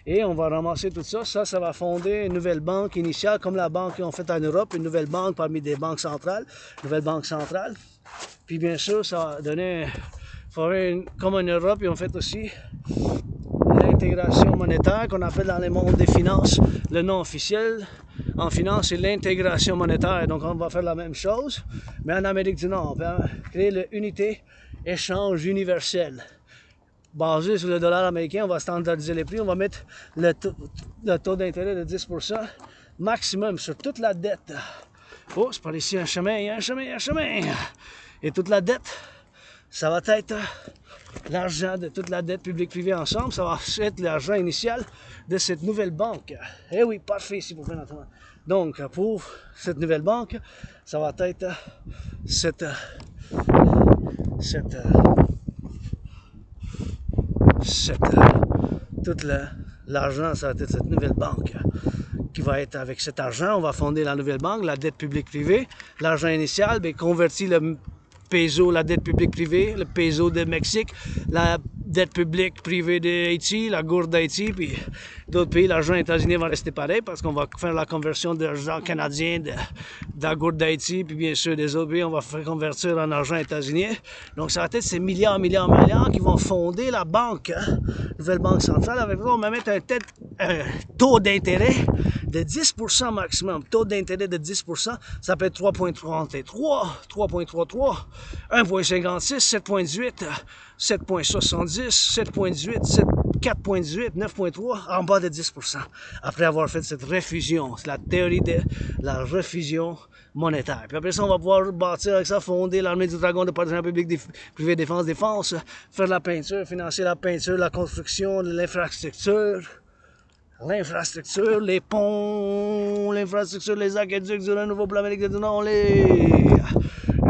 et on va ramasser tout ça. Ça va fonder une nouvelle banque initiale, comme la banque qu'ils ont faite en Europe, une nouvelle banque parmi des banques centrales, nouvelle banque centrale. Puis bien sûr, ça va donner, comme en Europe, ils ont fait aussi l'intégration monétaire qu'on appelle dans le monde des finances, le nom officiel en finance, c'est l'intégration monétaire. Donc on va faire la même chose, mais en Amérique du Nord. On va créer l'unité échange universel. Basé sur le dollar américain, on va standardiser les prix, on va mettre le taux d'intérêt de 10% maximum sur toute la dette. Oh, c'est par ici il y a un chemin. Et toute la dette, ça va être l'argent de toute la dette publique-privée ensemble. Ça va être l'argent initial de cette nouvelle banque. Eh oui, parfait ici pour faire notre... Donc, pour cette nouvelle banque, ça va être tout l'argent, ça va être cette nouvelle banque qui va être avec cet argent. On va fonder la nouvelle banque, la dette publique-privée. L'argent initial, bien, convertit le peso, la dette publique-privée, le peso de Mexique, la dette publique-privée d'Haïti, la gourde d'Haïti, puis d'autres pays. L'argent états-unien va rester pareil parce qu'on va faire la conversion de l'argent canadien de la gourde d'Haïti, puis bien sûr des autres pays, on va faire convertir en argent états-unien. Donc ça va être ces milliards qui vont fonder la banque, nouvelle banque centrale. Avec ça, on va mettre un taux d'intérêt de 10% maximum. Taux d'intérêt de 10%, ça peut être 3,33, 3,33, 1,56, 7,18, 7,70, 7,18, 4,18, 9,3, en bas de 10%. Après avoir fait cette refusion, c'est la théorie de la refusion monétaire. Puis après ça, on va pouvoir bâtir avec ça, fonder l'armée du dragon de partenariat public privé défense, faire la peinture, financer la peinture, la construction, l'infrastructure, les ponts, l'infrastructure, les aqueducs du Renouveau pour l'Amérique du Nord, les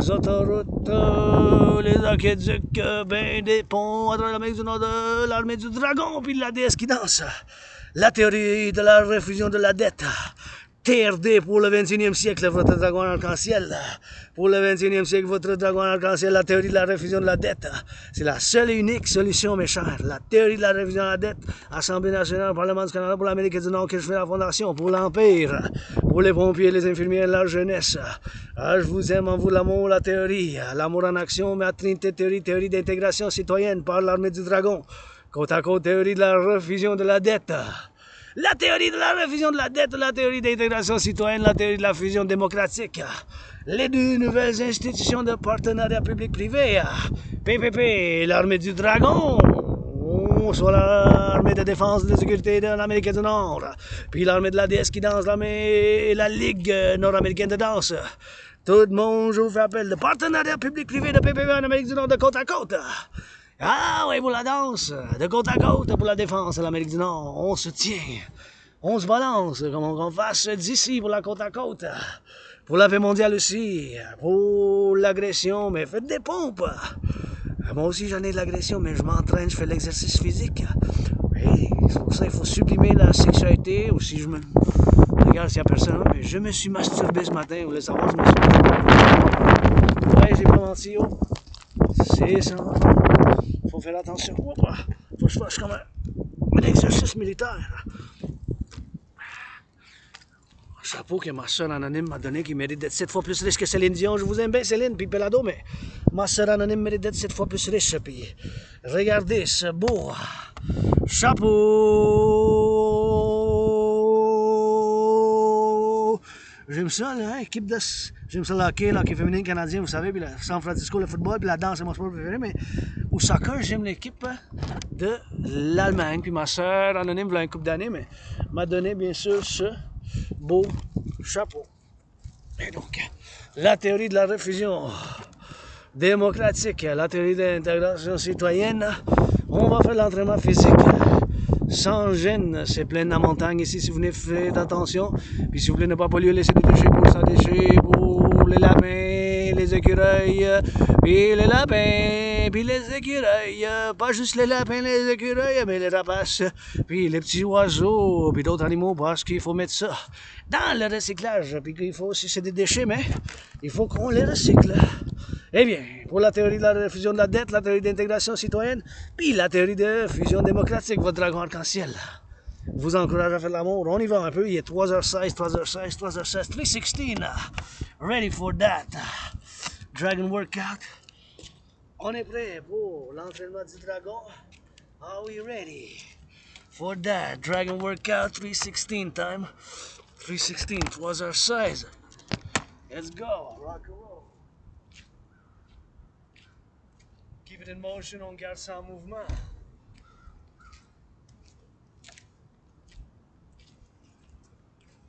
autoroutes, les aqueducs, ben des ponts à travers l'Amérique du Nord, de l'armée du dragon, puis de la déesse qui danse. La théorie de la refusion de la dette. TRD pour le 21e siècle, votre dragon arc-en-ciel. Pour le 21e siècle, votre dragon arc-en-ciel, la théorie de la refusion de la dette. C'est la seule et unique solution, mes chers. La théorie de la refusion de la dette. Assemblée nationale, Parlement du Canada, pour l'Amérique du Nord, que je fais la fondation, pour l'Empire, pour les pompiers, les infirmiers, la jeunesse. Ah, je vous aime, en vous l'amour, la théorie. L'amour en action, ma trinité théorie, théorie d'intégration citoyenne par l'armée du dragon. Côte à côte, théorie de la refusion de la dette. La théorie de la refusion de la dette, la théorie d'intégration citoyenne, la théorie de la fusion démocratique. Les deux nouvelles institutions de partenariat public-privé. PPP, l'armée du dragon. Soit l'armée de défense et de sécurité de l'Amérique du Nord. Puis l'armée de la déesse qui danse, l'armée et la Ligue nord-américaine de danse. Tout le monde, je vous fais appel de partenariat public-privé de PPP en Amérique du Nord de côte à côte. Ah oui, pour la danse, de côte à côte, pour la défense de l'Amérique du Nord, on se tient, on se balance, comme on fasse d'ici pour la côte à côte, pour la paix mondiale aussi, pour l'agression, mais faites des pompes. Moi aussi j'en ai de l'agression, mais je m'entraîne, je fais l'exercice physique. Et c'est pour ça qu'il faut sublimer la sexualité, ou si je me... Regarde s'il n'y a personne, mais je me suis masturbé ce matin, vous voulez savoir, je me suis masturbé. Ouais, j'ai pas menti, oh. C'est ça. Faut faire attention. Faut que je fasse comme un exercice militaire. Un chapeau que ma soeur anonyme m'a donné qui mérite d'être 7 fois plus riche que Céline Dion. Je vous aime bien Céline puis Pelado, mais ma soeur anonyme mérite d'être 7 fois plus riche. Puis regardez ce beau chapeau. J'aime ça, là, équipe de... J'aime ça le hockey, l'hockey féminin canadien, vous savez, puis le San Francisco, le football, puis la danse, c'est mon sport préféré, mais au soccer, j'aime l'équipe de l'Allemagne. Puis ma soeur anonyme, il y a une couple d'années, mais m'a donné, bien sûr, ce beau chapeau. Et donc, la théorie de la refusion démocratique, la théorie de l'intégration citoyenne, on va faire l'entraînement physique. Sans gêne, c'est plein de la montagne ici, si vous venez, faites attention. Puis si vous voulez ne pas polluer, laissez des déchets pour sans déchets, pour les lapins, les écureuils, puis les lapins, puis les écureuils. Pas juste les lapins, les écureuils, mais les rapaces, puis les petits oiseaux, puis d'autres animaux, parce qu'il faut mettre ça dans le recyclage. Puis qu'il faut aussi, c'est des déchets, mais il faut qu'on les recycle. Eh bien, pour la théorie de la refusion de la dette, la théorie d'intégration citoyenne, puis la théorie de fusion démocratique, votre dragon arc-en-ciel. Vous encourage à faire l'amour. On y va un peu. Il est 3h16, 3h16, 3h16, 3:16. Ready for that. Dragon workout. On est prêt pour l'entraînement du dragon. Are we ready for that? Dragon workout 3:16 time. 3:16, 3h16. Let's go. Rock and roll. Keep it in motion, on garde ça en mouvement.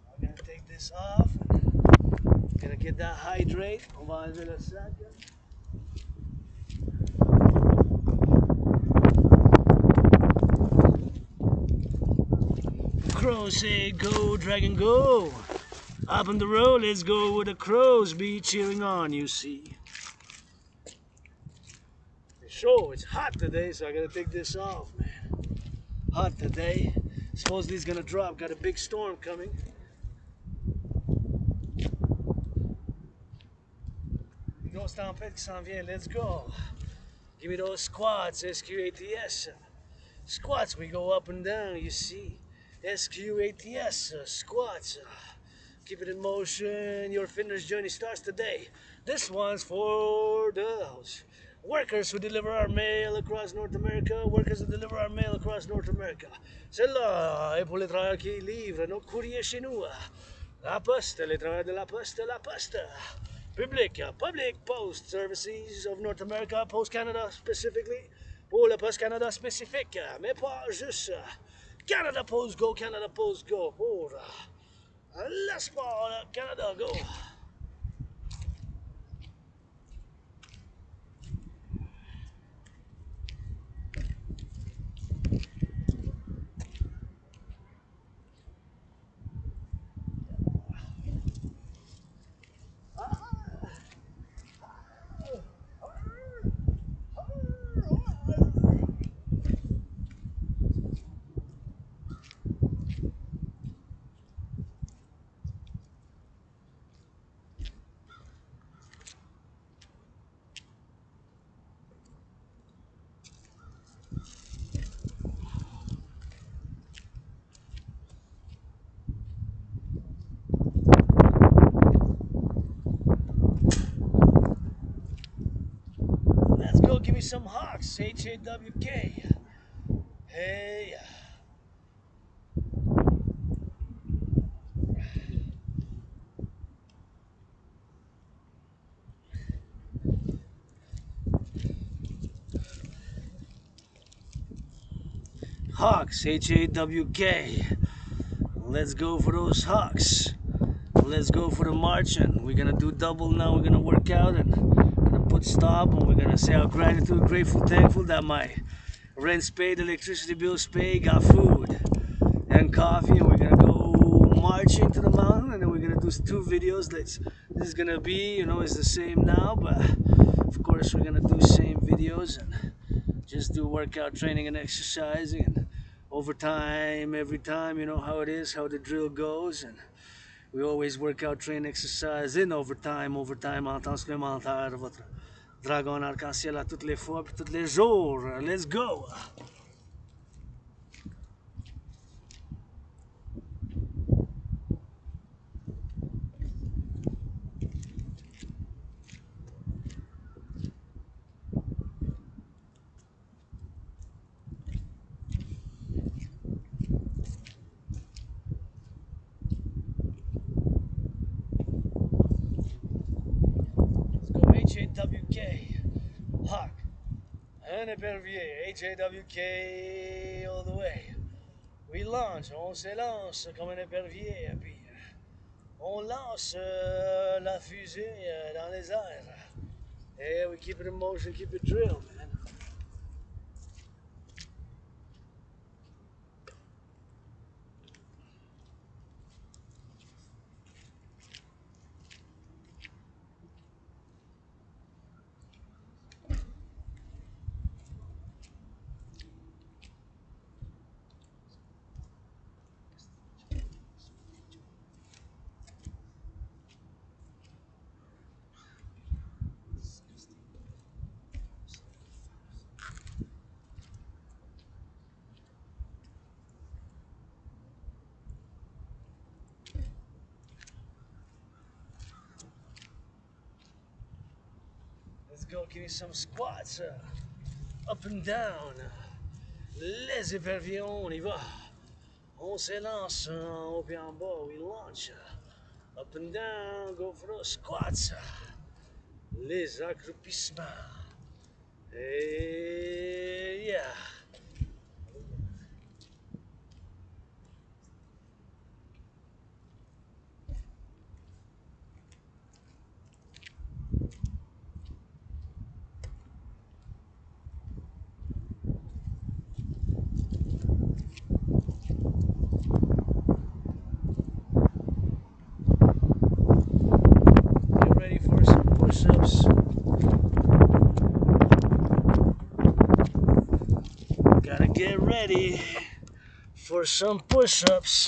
I'm gonna take this off. Gonna get that hydrate. On va enlever le sac. crow, say go, dragon, go. Up on the road, let's go with the crows be cheering on, you see. Sure, it's hot today, so I gotta take this off, man. Hot today. Supposedly it's gonna drop, got a big storm coming. Grosse tempête qui s'en vient, let's go. Give me those squats, SQATS. Squats, we go up and down, you see. SQATS, squats. Keep it in motion, your fitness journey starts today. This one's for those workers who deliver our mail across North America. Workers who deliver our mail across North America. Celle-là est pour les travailleurs qui livrent nos courriers chez nous. La Poste, les travailleurs de la Poste, la Poste. Public Post Services of North America, Post Canada specifically. Pour le Post Canada spécifique, mais pas juste. Canada Post Go, Canada Post Go. Pour l'espoir, Canada Go. Let's go, give me some hawks, H-A-W-K. Hey. Hawks, H-A-W-K. Let's go for those hawks. Let's go for the marching. We're gonna do double now. We're gonna work out and gonna put stop, and we're gonna say our gratitude, grateful, thankful that my rent's paid, electricity bills paid, got food and coffee, and we're gonna go marching to the mountain, and then we're gonna do 2 videos. This is gonna be, you know, it's the same now, but of course we're gonna do same videos and just do workout training and exercising, and overtime every time, you know how it is, how the drill goes, and we always work out, train, exercise in overtime en temps supplémentaire, votre dragon arc-en-ciel à toutes les fois, puis tous les jours. Let's go! H-A-W-K, Hawk, un épervier, H-A-W-K all the way. We launch, on s'élance comme un épervier, puis on lance la fusée dans les airs. Et we keep it in motion, keep it drill, man. Let's go, give me some squats, up and down. Les éperviers, on y va. On s'élance en haut et en bas, we launch. Up and down, go for those squats. Les accroupissements. Hey, yeah. get ready for some push-ups.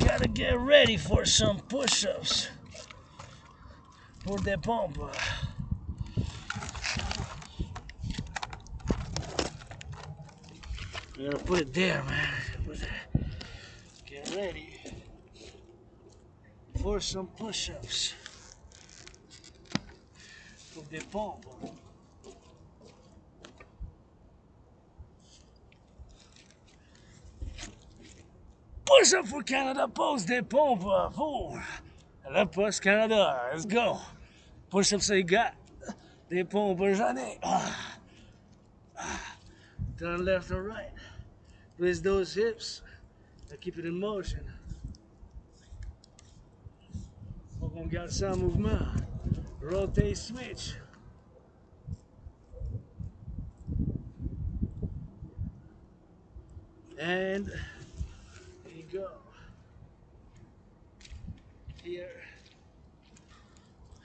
Gotta get ready for some push-ups. Pour des pompes. I'm gonna put it there, man. Get ready for some push-ups. Pour des pompes. Push-up for Canada, pose des pompes pour la Post Canada. Let's go. Push-ups, so you got des pompes, j'en ai. Turn left or right. Twist those hips and keep it in motion. Donc on garde ça en mouvement. Rotate, switch. And there you go. Here.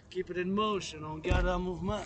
Keep it in motion. On garde en mouvement.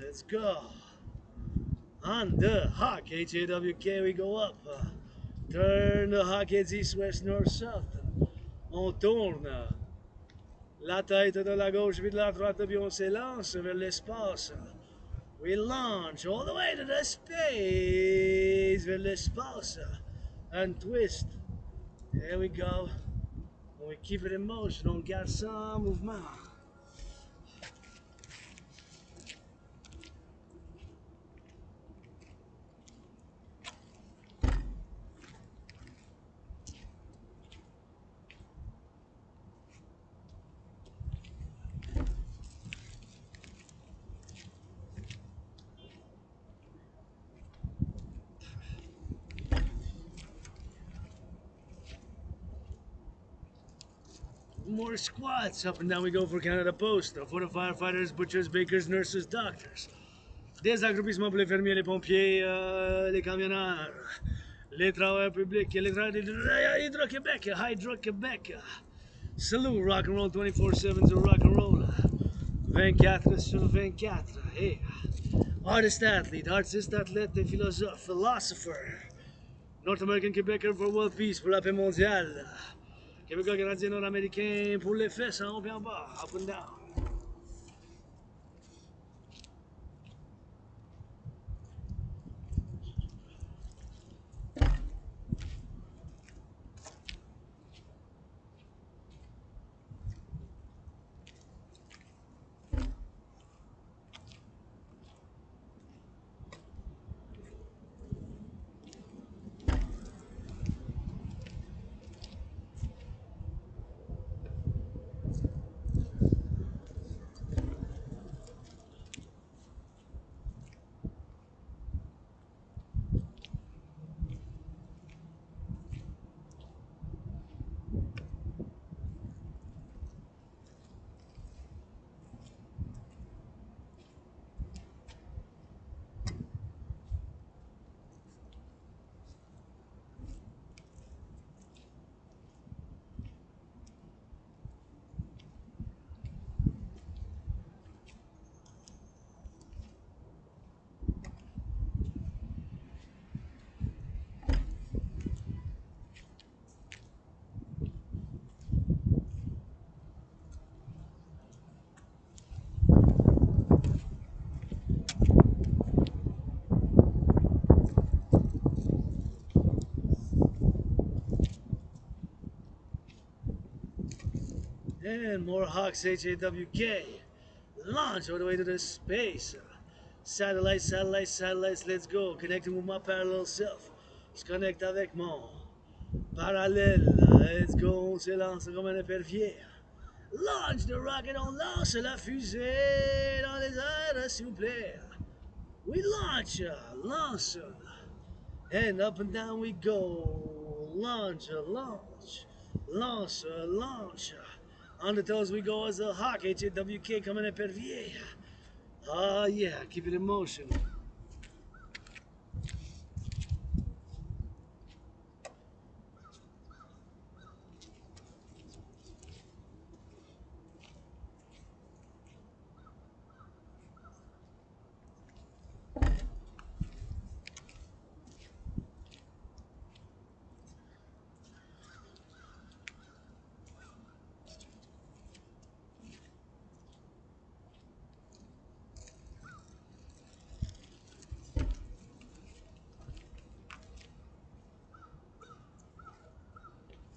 Let's go. On the hawk, H-A-W-K, we go up. Turn the hawk heads east, west, north, south. On tourne. La tête de la gauche puis de la droite, puis on s'élance vers l'espace. We launch all the way to the space, vers l'espace. And twist. There we go. And we keep it in motion. On garde ça en mouvement. More squats. Up and down we go for Canada Post. For the firefighters, butchers, bakers, nurses, doctors. Des accroupissements pour les fermiers, les pompiers, les camionneurs, les travailleurs publics, les travailleurs Hydro-Québec, Hydro-Québec. Salute, rock and roll 24/7 to rock and roll. 24 sur 24. Hey. Artist athlete, artiste athlète et philosophe, philosopher. North American Québécois for world peace, pour la paix mondiale. Québécois, Canadien, Nord-Américain, pour les fesses en haut et en bas, up and down. And more Hawks, H-A-W-K. Launch all the way to the space. Satellites, satellites, satellites, let's go. Connecting with my parallel self. se connecte avec mon parallèle. Let's go, on s'élance comme un épervier. Launch the rocket, on lance la fusée dans les airs, s'il vous plaît. We launch, lance, and up and down we go. Launch, launch, lance, launch. On the toes we go as a hawk, HAWK comme un épervier. Oh yeah, keep it in motion.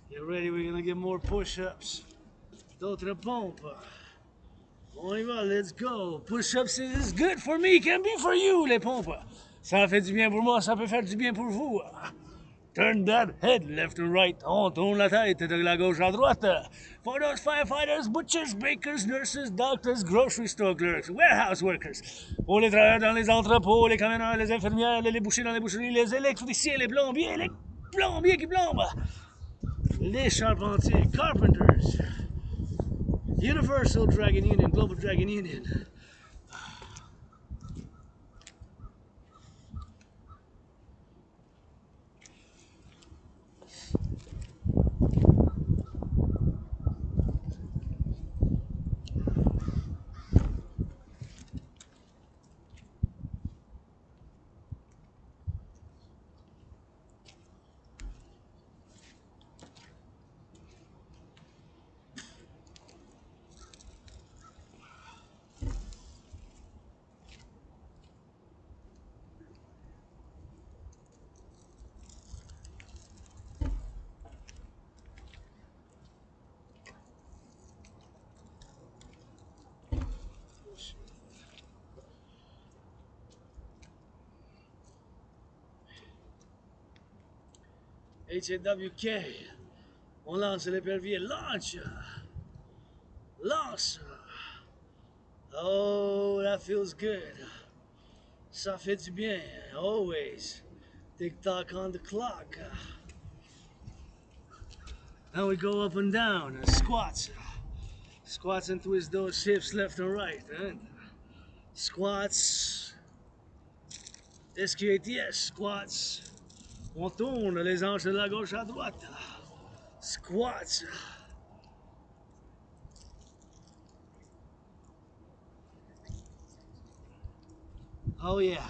Get ready, we're gonna get more push-ups. D'autres pompes. On y va, let's go. Push-ups is good for me, can be for you, les pompes. Ça fait du bien pour moi, ça peut faire du bien pour vous. Turn that head left and right. On tourne la tête de la gauche à droite. For those firefighters, butchers, bakers, nurses, doctors, grocery store clerks, warehouse workers. Pour les travailleurs dans les entrepôts, les camionneurs, les infirmières, les bouchers dans les boucheries, les électriciens, les plombiers qui plombent. Les charpentiers, carpenters. Universal Dragon Union, Global Dragon Union. HAWK. On lance l'épervier. Launch! Lance! Oh, that feels good. Ça fait du bien, always. Tick-tock on the clock. Now we go up and down, squats. Squats and twist those hips left and right. Squats. SQATS, squats. On tourne les hanches de la gauche à droite. Squats. Oh yeah.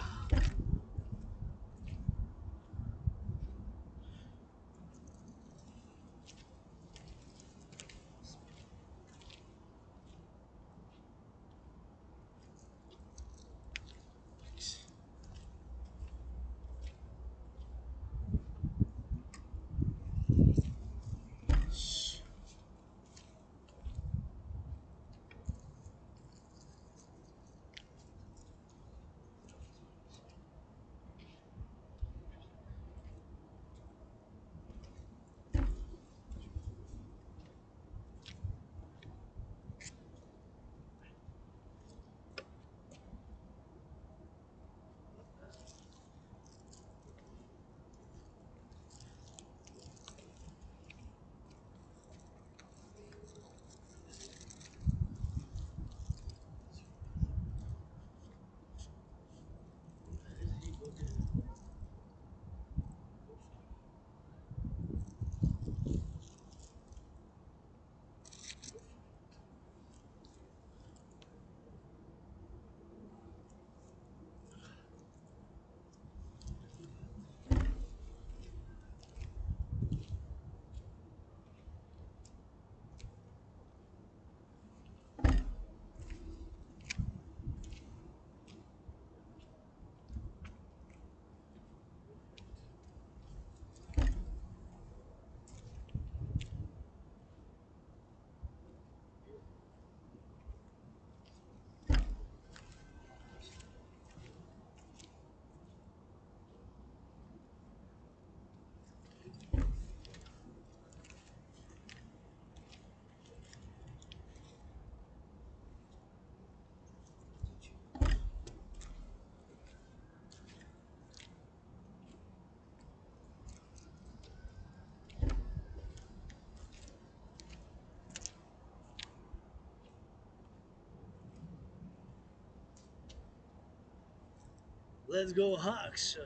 let's go Hawks.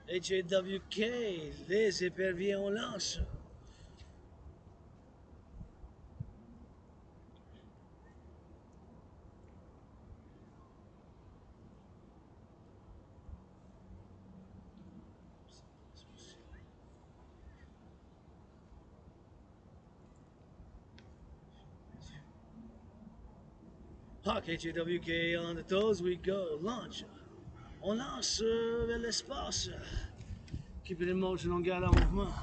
HAWK, les éperviers on lance. Hawk, HAWK, on the toes we go, launch. On lance vers l'espace. Keep it in motion, on garde en mouvement.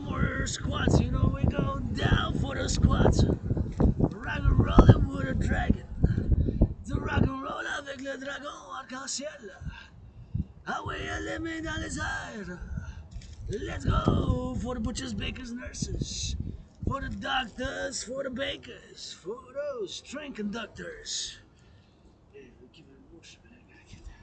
More squats, you know, we go down for the squats. Rock and roll with a dragon. The rock and roll avec le dragon arc-en-ciel. Ah oui, elle les mains dans les airs. Let's go for the butchers, bakers, nurses. For the doctors, for the bakers. For those train conductors. Yeah, we'll keep it in motion, man. I gotta get that.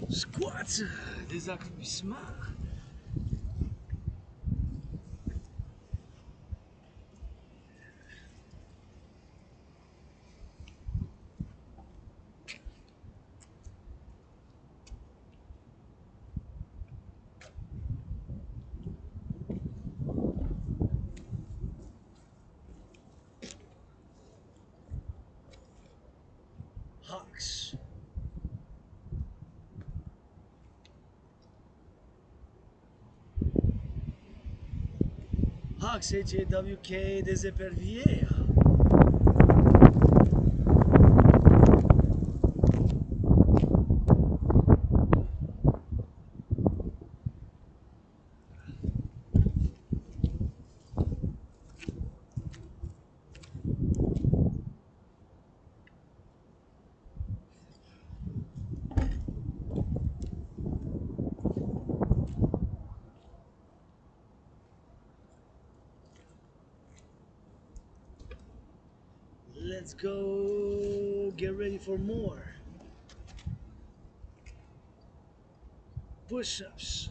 Squats, des accroupissements. Hawks. Hawks, HAWK, des éperviers. let's go get ready for more push-ups.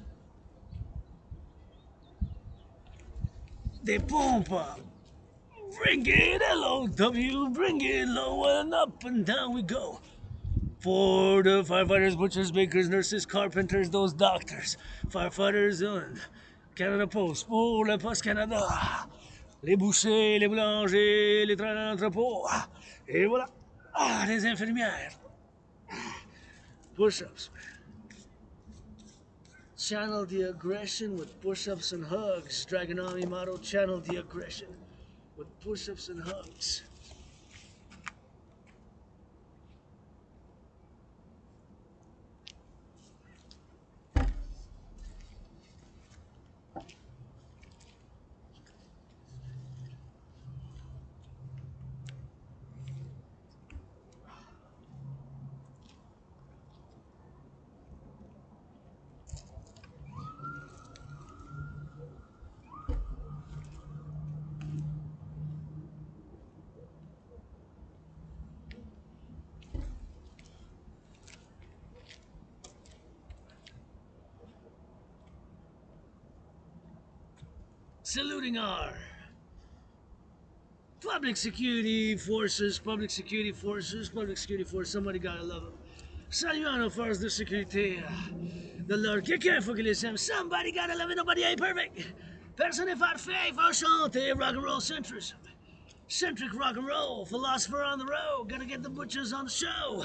Des pompes. Bring it L-O-W, bring it low and up and down we go. For the firefighters, butchers, bakers, nurses, carpenters, those doctors, firefighters and Canada Post, pour le Poste Canada, les bouchers, les boulangers, les travailleurs d'entrepôt, et voilà, les infirmières. Push-ups. Channel the aggression with push-ups and hugs. Dragon Army motto, channel the aggression with push-ups and hugs. Saluting our public security forces, somebody gotta love them. Saluant nos forces de sécurité de l'ordre. Quelqu'un faut qu'il les aime. Somebody gotta love it, nobody ain't perfect. Personne n'est parfait, faut chanter rock and roll centrism. Centric rock and roll, philosopher on the road, gotta get the butchers on the show.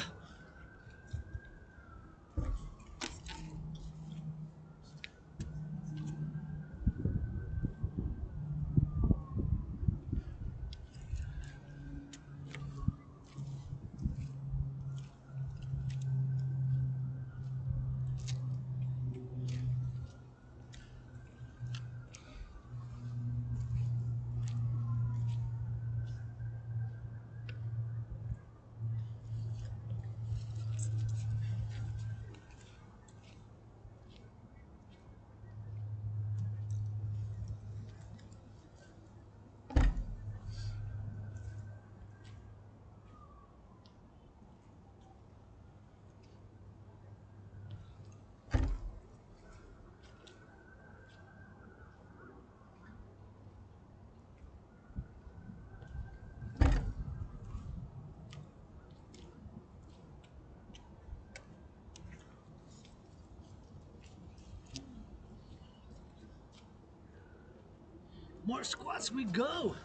More squats we go.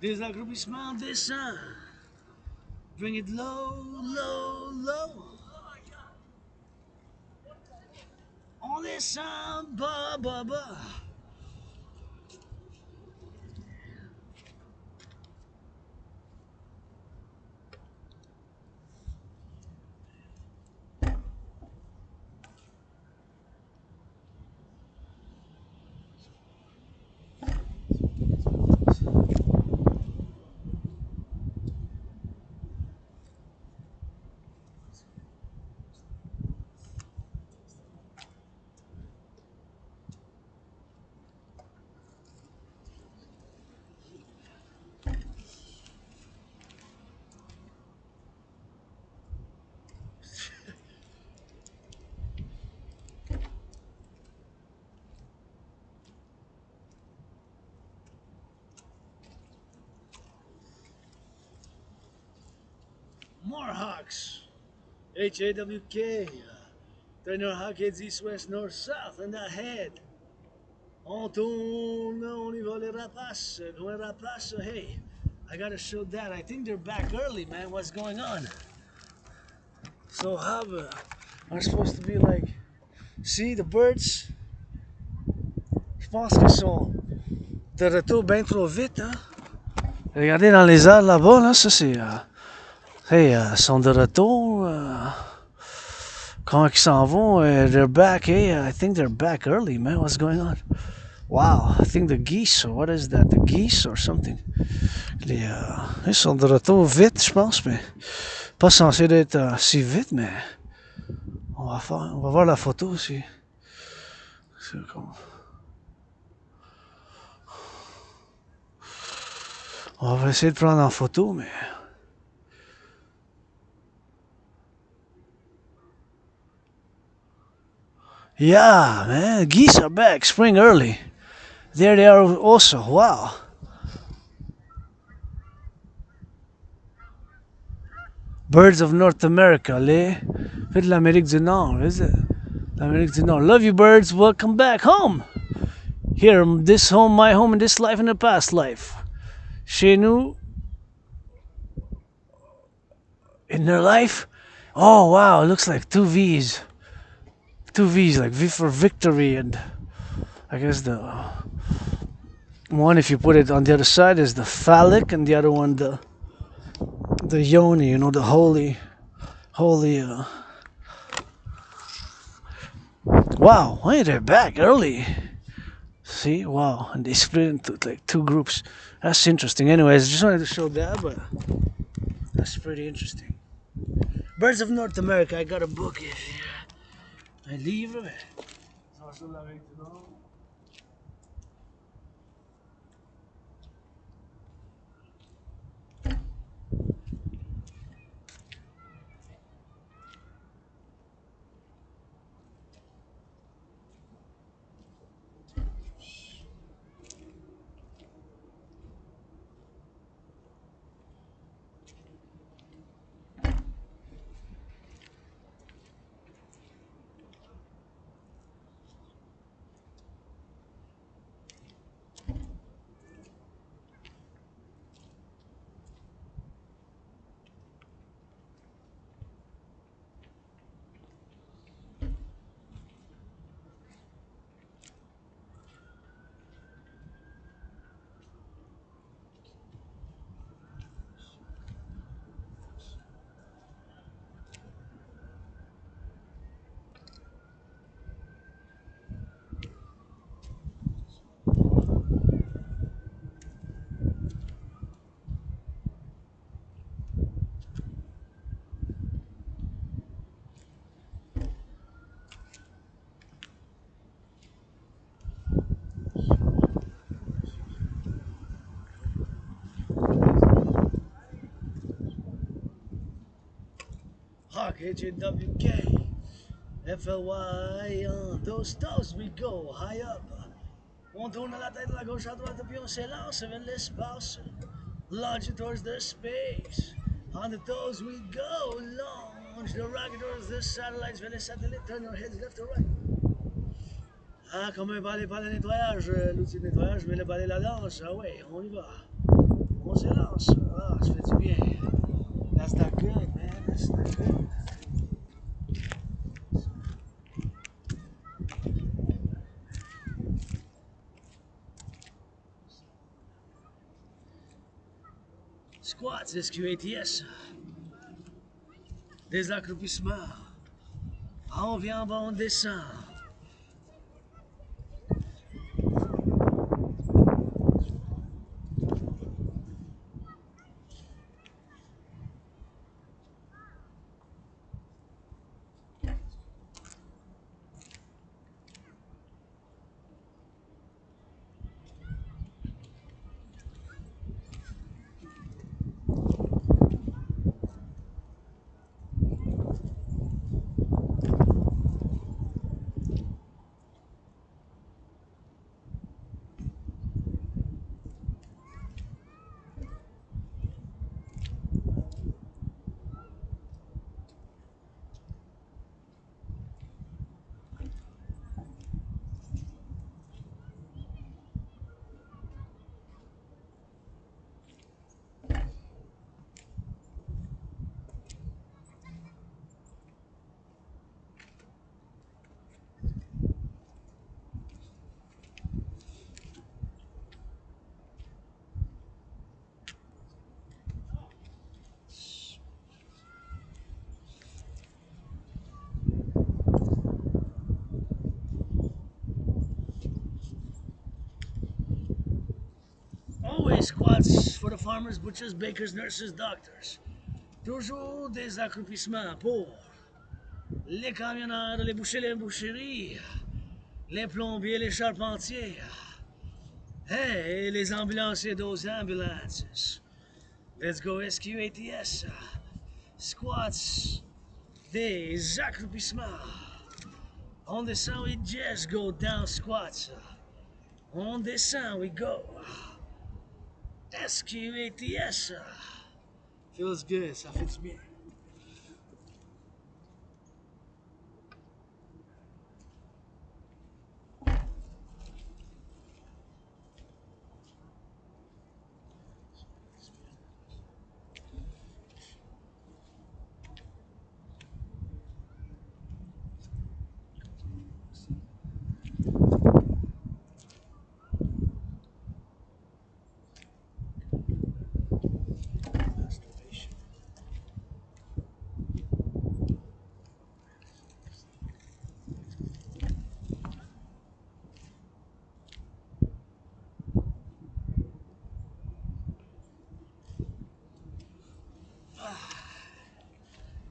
Des accroupissements descend. Bring it low, low, low. On descend, bas, bas, bas. More hawks. H-A-W-K. Turn your hawk heads east, west, north, south, and ahead. On tourne, on y va les rapaces. Comme un rapace, hey. I gotta show that. I think they're back early, man. What's going on? So how are supposed to be like... See, the birds? Je pense qu'ils sont de retour bien trop vite, hein? Regardez dans les airs là-bas, là, ça c'est... hey, ils sont de retour. Quand ils s'en vont, they're back. Hey, I think they're back early, man. What's going on? Wow, I think the geese, or what is that? The geese or something. Ils sont de retour vite, je pense, mais pas censé d'être si vite, mais on va voir la photo aussi. On va essayer de prendre en photo, mais Yeah, man, geese are back, spring early. There they are also, wow. Birds of North America, les. Fait de l'Amérique du Nord, is it? L'Amérique du Nord. Love you, birds. Welcome back home. Here, this home, my home, in this life, in the past life. Chez nous, in their life. Oh, wow, it looks like two V's. Two V's, like V for victory, and I guess the one, if you put it on the other side, is the phallic, and the other one, the yoni, you know, the holy. Wow, hey, they're back early. See, wow, and they split into like two groups. That's interesting. Anyways, just wanted to show that, but that's pretty interesting. Birds of North America. I got a book here. Un livre. Hawk, HAWK, FLY, those toes we go high up. On tourne la tête de la gauche à droite, puis on s'élance vers l'espace. Launch it towards the space. On the toes we go, launch the rocket towards the satellites, vers les satellites, turn your heads left or right. Ah, comme un balai par le nettoyage, l'outil de nettoyage, mais le balai la danse, ah ouais, on y va. On s'élance, ah, ça fait du bien. That's not good, man, that's not good. Squats, SQATS. Des accroupissements. On vient en bas, on descend. Always squats for the farmers, butchers, bakers, nurses, doctors. Toujours des accroupissements pour les camionneurs, les bouchers, les boucheries, les plombiers, les charpentiers. Hey, les ambulanciers, those ambulances. Let's go SQATS. Squats, des accroupissements. On the sound we just go down squats. On the sound we go. SQATS. Feels good, ça fait du bien.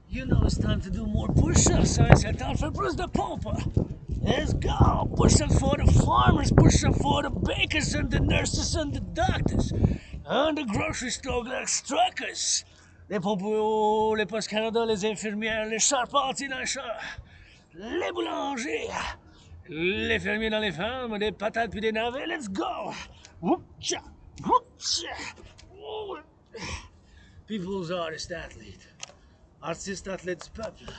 You know it's time to do more push-ups, so c'est temps de faire plus de pompe. Let's go! Push-up for the farmers, push-up for the bakers and the nurses and the doctors. And the grocery store truckers. Les pompes, les postes Canada, les infirmières, les charpentiers dans les chars. Les boulangers. Les fermiers dans les fermes, des patates puis des navets. Let's go! Whoop-cha! Whoop-cha! People's artist athlete. Artiste athlète du peuple.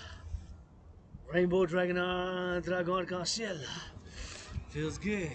Rainbow Dragon, dragon arc-en-ciel. Feels good.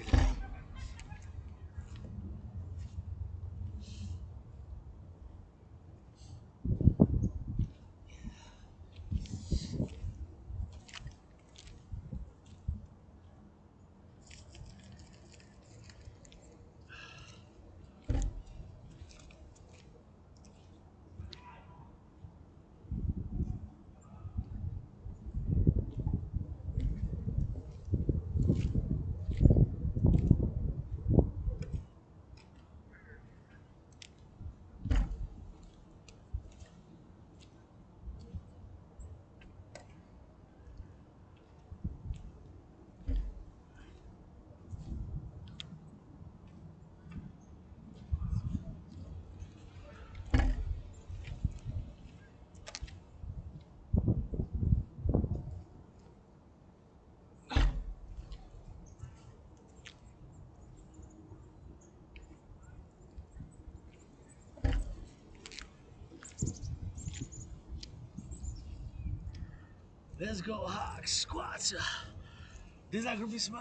Let's go hawk, squats. Désagrupissement.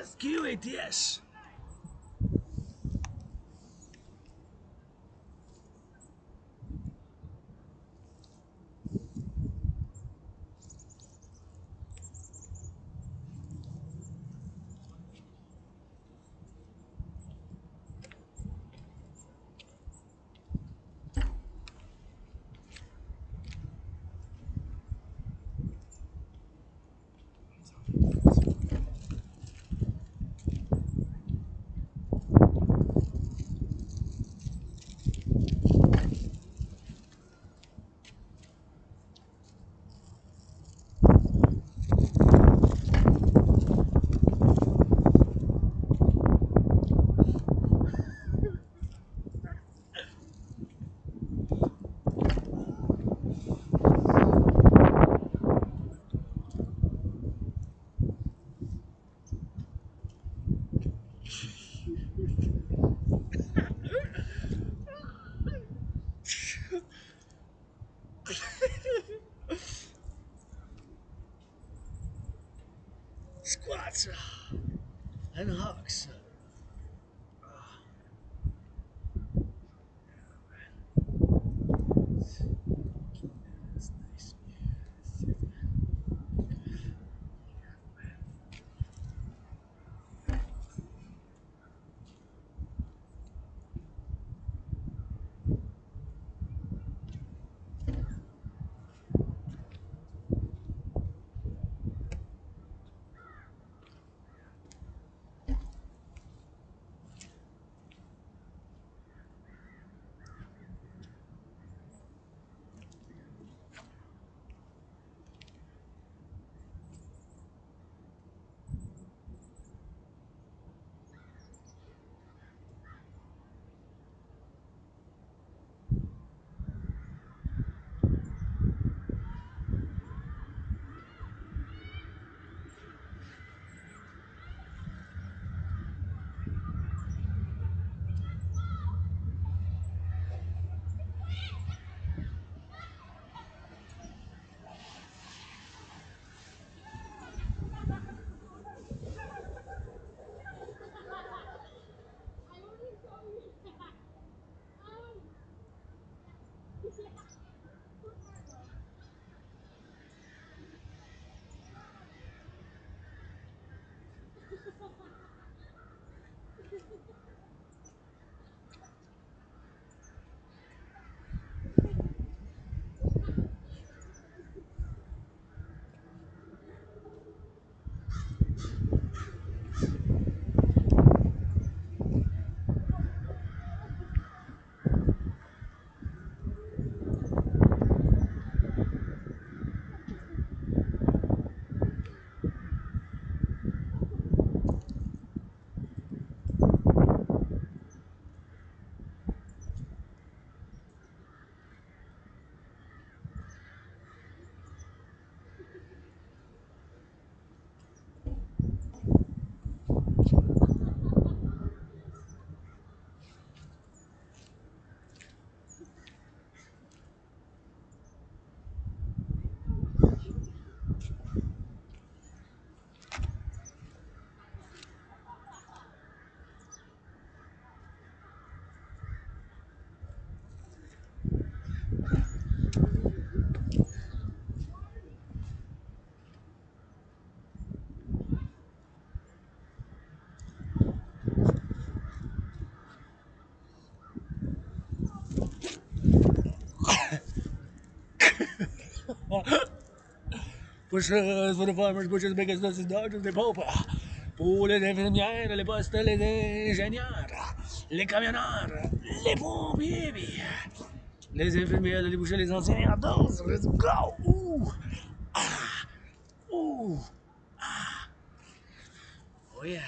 SQATS. Squats and hawks. Pushers for the farmers, butchers, bakers, nurses, doctors, les pauvres. Pour les infirmières, les postes, les ingénieurs, les camionneurs, les pompiers, les infirmières, les bouchers, les enseignants, tous, let's go! Ouh! Ah! Ouh! Oh yeah!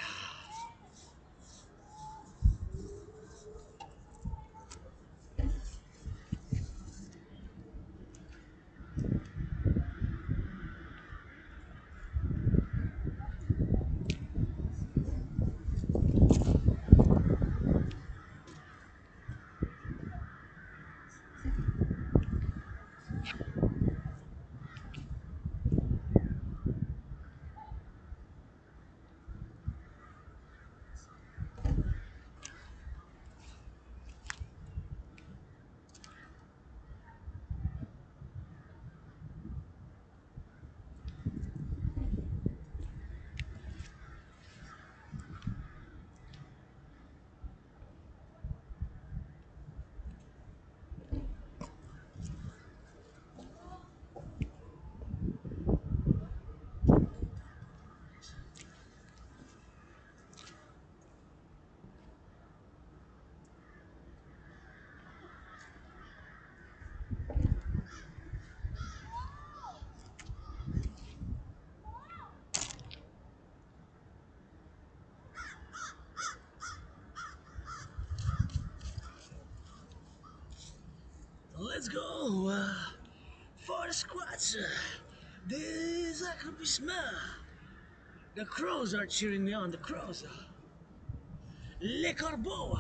Let's go! For the squats! Des accomplishments! The crows are cheering me on, the crows! Les corbeaux!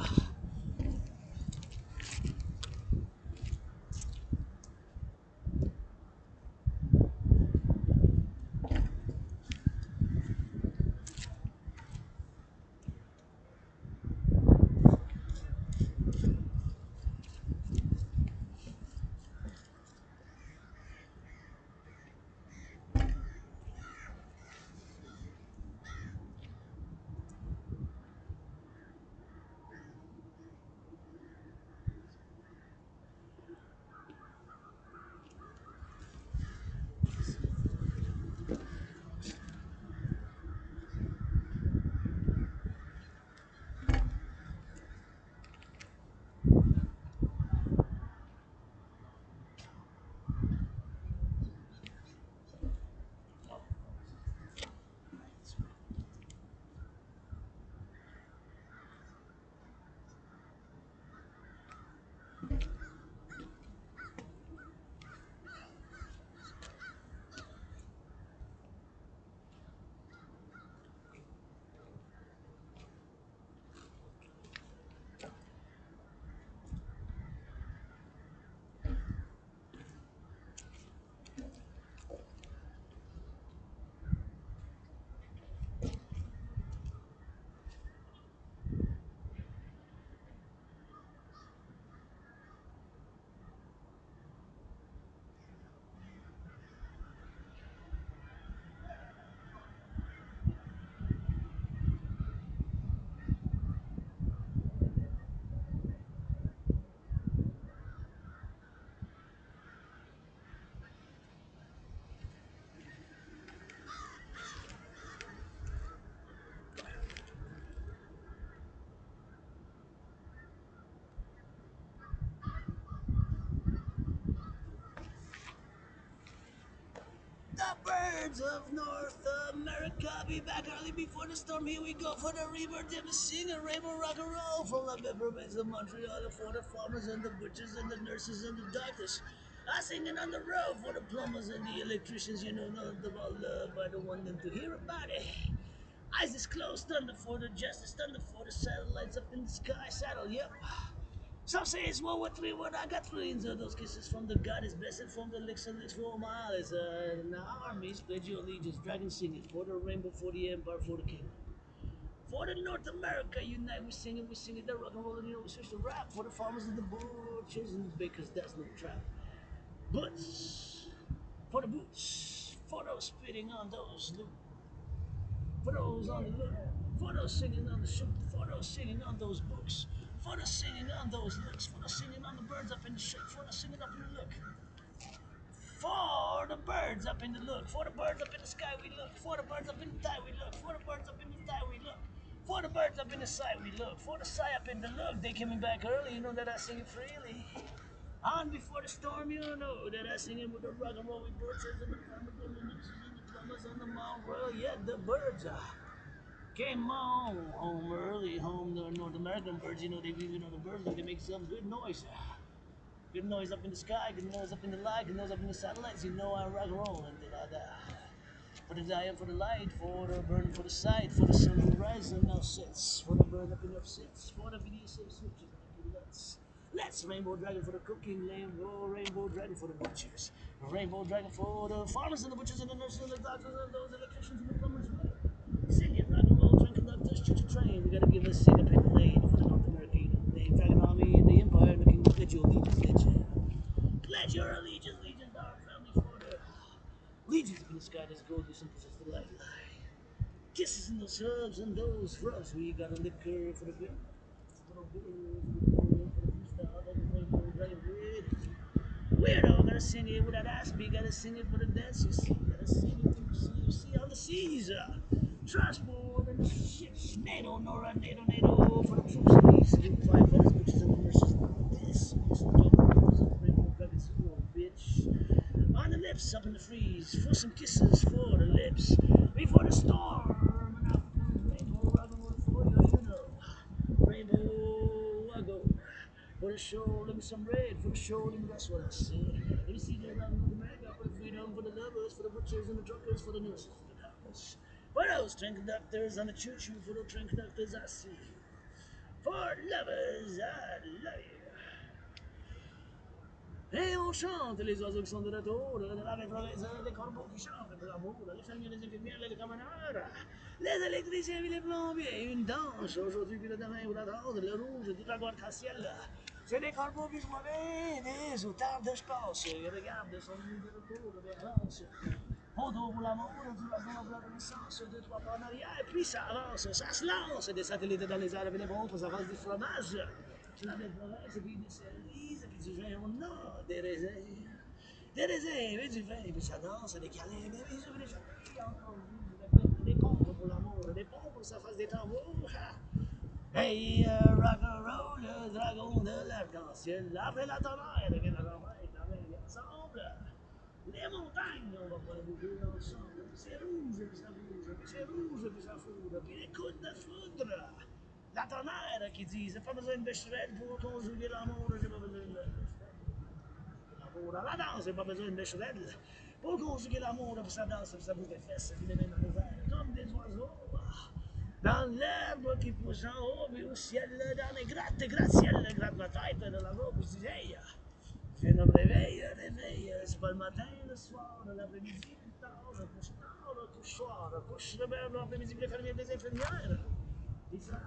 The birds of North America be back early before the storm. Here we go for the rebirth. Them sing a rainbow rock and roll from the peppermints of Montreal for the farmers and the butchers and the nurses and the doctors. I singing on the road for the plumbers and the electricians. You know nothing about love. I don't want them to hear about it. Eyes is closed, thunder for the justice, thunder for the satellites up in the sky. Saddle, yep. Some say it's World War III, but I got trillions of those kisses from the goddess, blessed from the licks and licks for my eyes. Now armies pledge your allegiance, dragon singing for the rainbow, for the empire, for the kingdom. For the North America unite, we sing it, the rock and roll, and we switch to rap. For the farmers and the butchers and the bakers, that's no trap. Boots, for the boots, for those spitting on those loot, for those on the look, for those singing on the shoot, for those singing on those books, for those singing on those looks, for those singing on the birds up in the ship, for those singing up in the look. For the birds up in the look, for the birds up in the sky we look, for the birds up in the sky we look, for the birds up in the sky we look, for the birds up in the sky we look, for the sky up in the look, they coming back early, you know that I sing it freely. On before the storm, you know that I sing it with the rock and roll with birches and the drummers and the mount royal, yeah, the birds came on home early, home the North American birds, you know, the birds, they make some good noise. Good noise up in the sky, good noise up in the light, good noise up in the satellites, you know I rock and roll and da. For the desire, for the light, for the burn, for the sight, for the sun who rises and now sets, for the burn up in the sits, for the video save switches and let's rainbow dragon for the cooking, rainbow dragon for the butchers, rainbow dragon for the farmers and the butchers and the nurses and the doctors and those electricians and the plumbers. Sing it, rock and roll, train conductors, choo-choo train. We gotta give us sing up in the lane for the North American, the Dragon Army and the Empire and the Kingdom. Pledge your allegiance, pledge your allegiance, legions, our family for the legions in the sky. Let's go do some possess the light. Kisses in those herbs and those rubs. We got a liquor for the beer. For the freestyle, like the rainbow dragon bread. Weirdo, gotta sing it with that ass beat, gotta sing it for the dance, you see, gotta sing it for the sea on the seas, transport and the ships, NATO, NORA, NATO, for the troops, the firefighters, butchers, and the nurses, this, bitch, on the lips, up in the freeze, for some kisses for the lips, before the storm, rainbow, rock and roll for you know, rainbow, I go. For the show, let me some red. For the show, let me that's what I said. Let me see the around North America for the freedom, for the lovers, for the butchers and the truckers, for the nurses, for the doctors. For those train conductors on the choo-choo, for the train conductors I see you. For lovers, I love you. Et on chante les oiseaux qui sont de retour, de la rétrovaison, les corbeaux qui chantent de l'amour, les fermiers, les infirmières, les camarades, les électriciens et les plombiers, une danse aujourd'hui puis le demain ou la danse, le rouge du dragon arc-en-ciel. C'est des corbeaux qui se mobilisent, des outardes de passe, ils regardent son lieu de retour, de vacances. Photo pour l'amour, du wagon pour la renaissance, deux, trois partenariats, et puis ça avance, ça se lance, des satellites dans les airs avec les montres, ça avance du fromage. C'est la belle province, et puis des cerises, et puis du vin, on a des raisins, et du vin, et puis ça danse, des câlins, des bisous, des jolis, encore des pompes pour l'amour, des pompes pour que ça fasse des tambours. Hey, rock and roll, le dragon de l'arc-en-ciel, après la tonnerre, vient la tempête, la mer ensemble. Les montagnes, on va pas les bouger ensemble. C'est rouge, puis ça bouge, puis c'est rouge, puis ça foudre, puis les coups de foudre. La tonnerre qui dit, j'ai pas besoin de bécherelle pour conjuguer l'amour, j'ai pas besoin de l'amour. Dans la danse, j'ai pas besoin de bécherelle pour conjuguer l'amour, puis ça danse, puis ça bouge les fesses, puis les mains dans les airs, comme des oiseaux. Dans l'herbe qui pousse en haut, puis au ciel, dans les gratte-ciel, gratte ma tête de là-bas, puis je dis, hey, je viens de me réveiller, c'est pas le matin, le soir, l'après-midi, plus tard, le couche soir, le couche le matin, l'après-midi, les fermiers, les infirmières, les frères,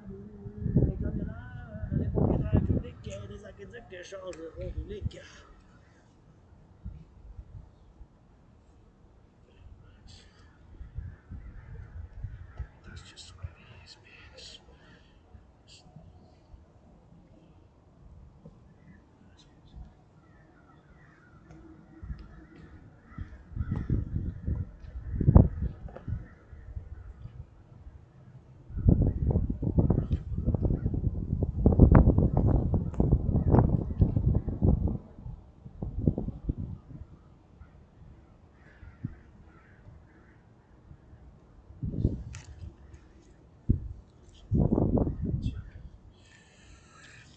les camionneurs, les propriétaires publics, les aqueducs qui changent le fond public. That's just what it is, man.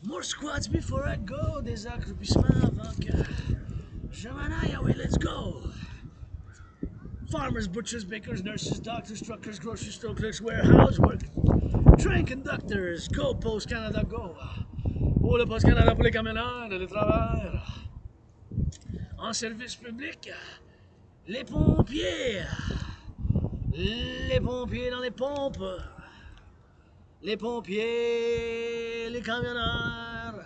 More squats before I go, des accroupissements avant que je m'en aille, away, let's go. Farmers, butchers, bakers, nurses, doctors, truckers, grocery store clerks, warehouse workers, train conductors, go Post Canada, go. Pour le Post Canada, pour les camionneurs, les travailleurs, en service public, les pompiers dans les pompes, les pompiers, les camionneurs,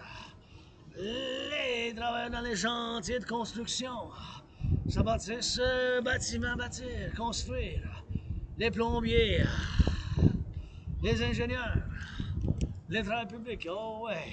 les travailleurs dans les chantiers de construction, ça bâtisse, bâtiment, bâtir, construire, les plombiers, les ingénieurs, les travailleurs publics, oh ouais.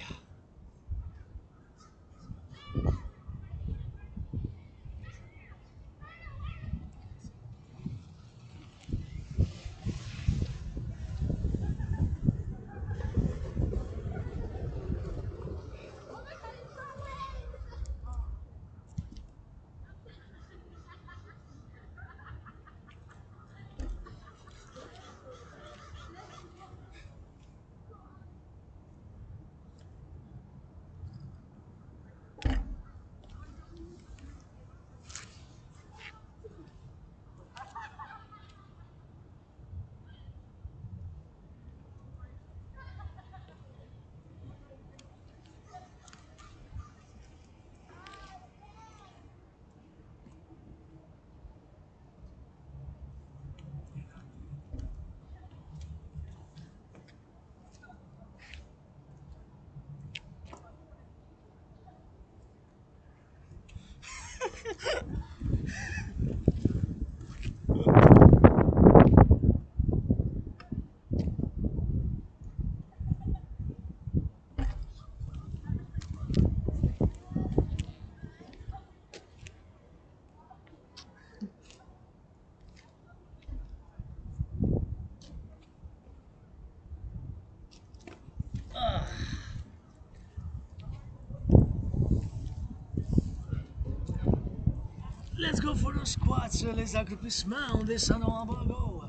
Let's go for those squats, les accroupissements, on descend en bas, go.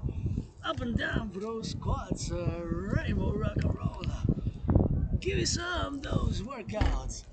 Up and down for those squats, rainbow rock and roll. Give me some of those workouts.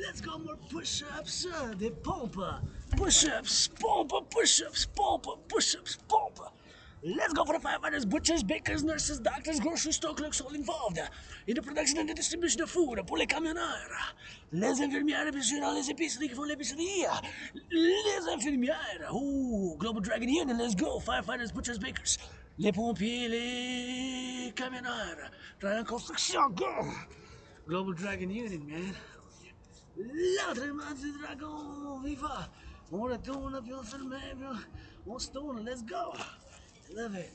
Let's go more push-ups, des pompes. Push-ups, pompe, push-ups, pompe, push-ups, pompe. Let's go for the firefighters, butchers, bakers, nurses, doctors, grocery store clerks all involved in the production and the distribution of food pour les camionneurs. Les infirmières, bien sûr, dans les épiceries qui font l'épicerie. Les infirmières. Ooh, Global Dragon Union, let's go. Firefighters, butchers, bakers. Les pompiers, les camionneurs. Travailleurs en construction, go. Global Dragon Union, man. L'entraînement du dragon, viva! On retourne, puis on se remet, puis on se tourne, let's go! Love it!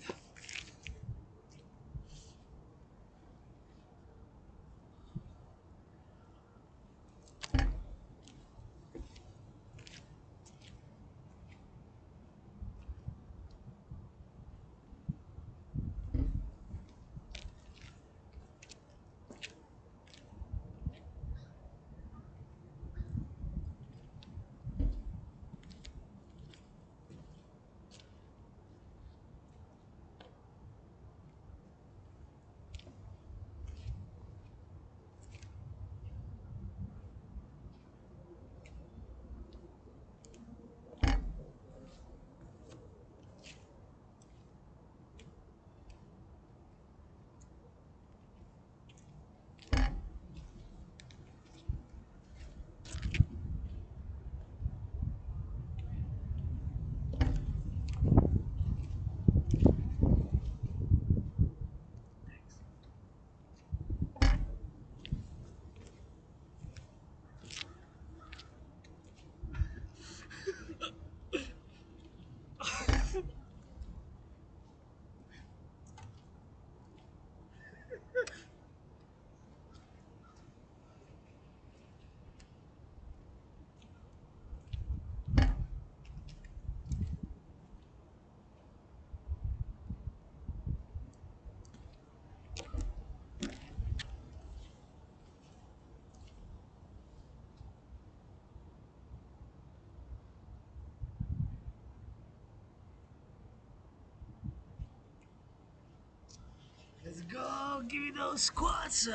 Let's go, give me those squats!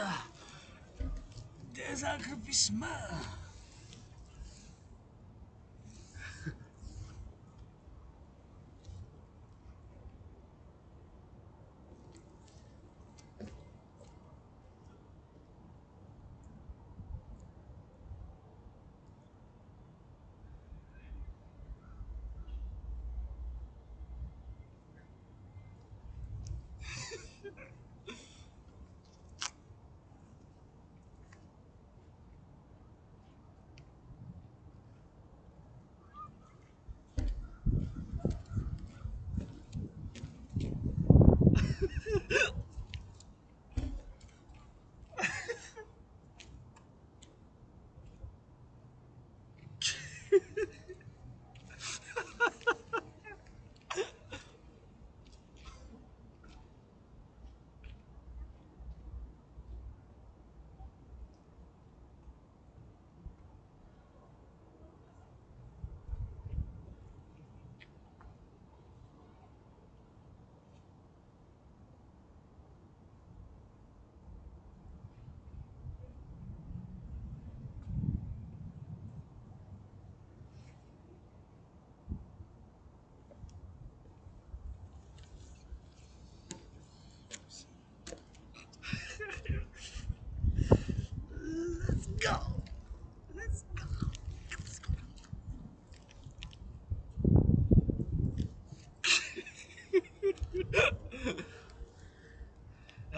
Des accroupissements!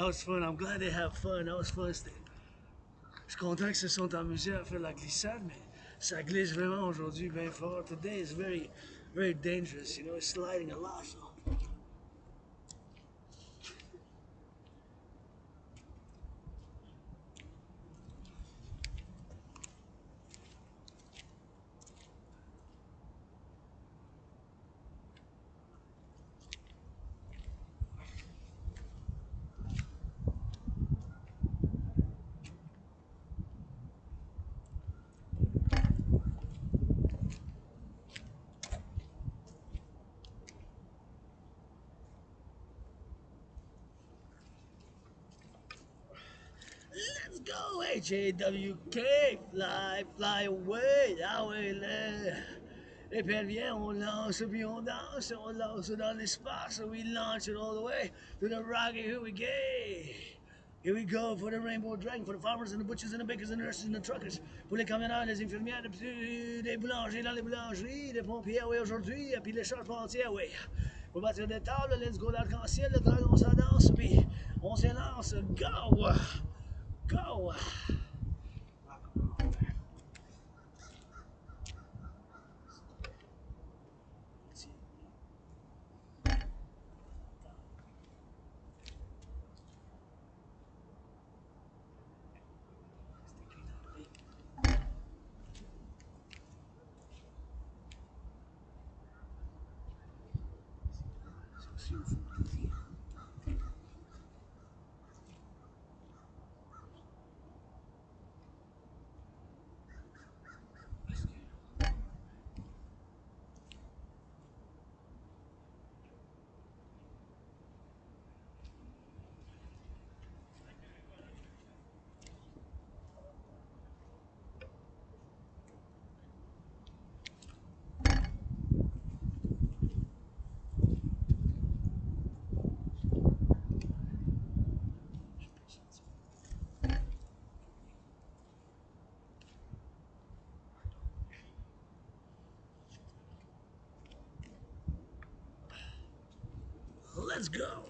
That was fun. I'm glad they have fun. That was fun. Je suis content qu'ils se sont amusés à faire la glissade, mais ça glisse vraiment aujourd'hui bien fort. Today is very, very dangerous. You know, it's sliding a lot. So. Let's go, H-A-W-K, fly, fly away, away, et puis viens, on lance, puis on danse, on lance dans l'espace, we launch it all the way to the rocket, here we go. Here we go for the rainbow dragon, for the farmers and the butchers and the bakers and the nurses and the truckers, pour les camionneurs, les infirmières, des boulangers dans les boulangeries, des pompiers, oui, aujourd'hui, et puis les charpentiers, oui. Pour bâtir des tables, let's go l'arc-en-ciel, le dragon, ça danse, puis on s'élance, go! Go! Let's go.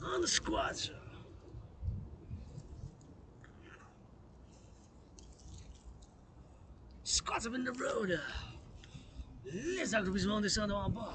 On the squats. Squats up in the road. Les accroupissements descendent en bas.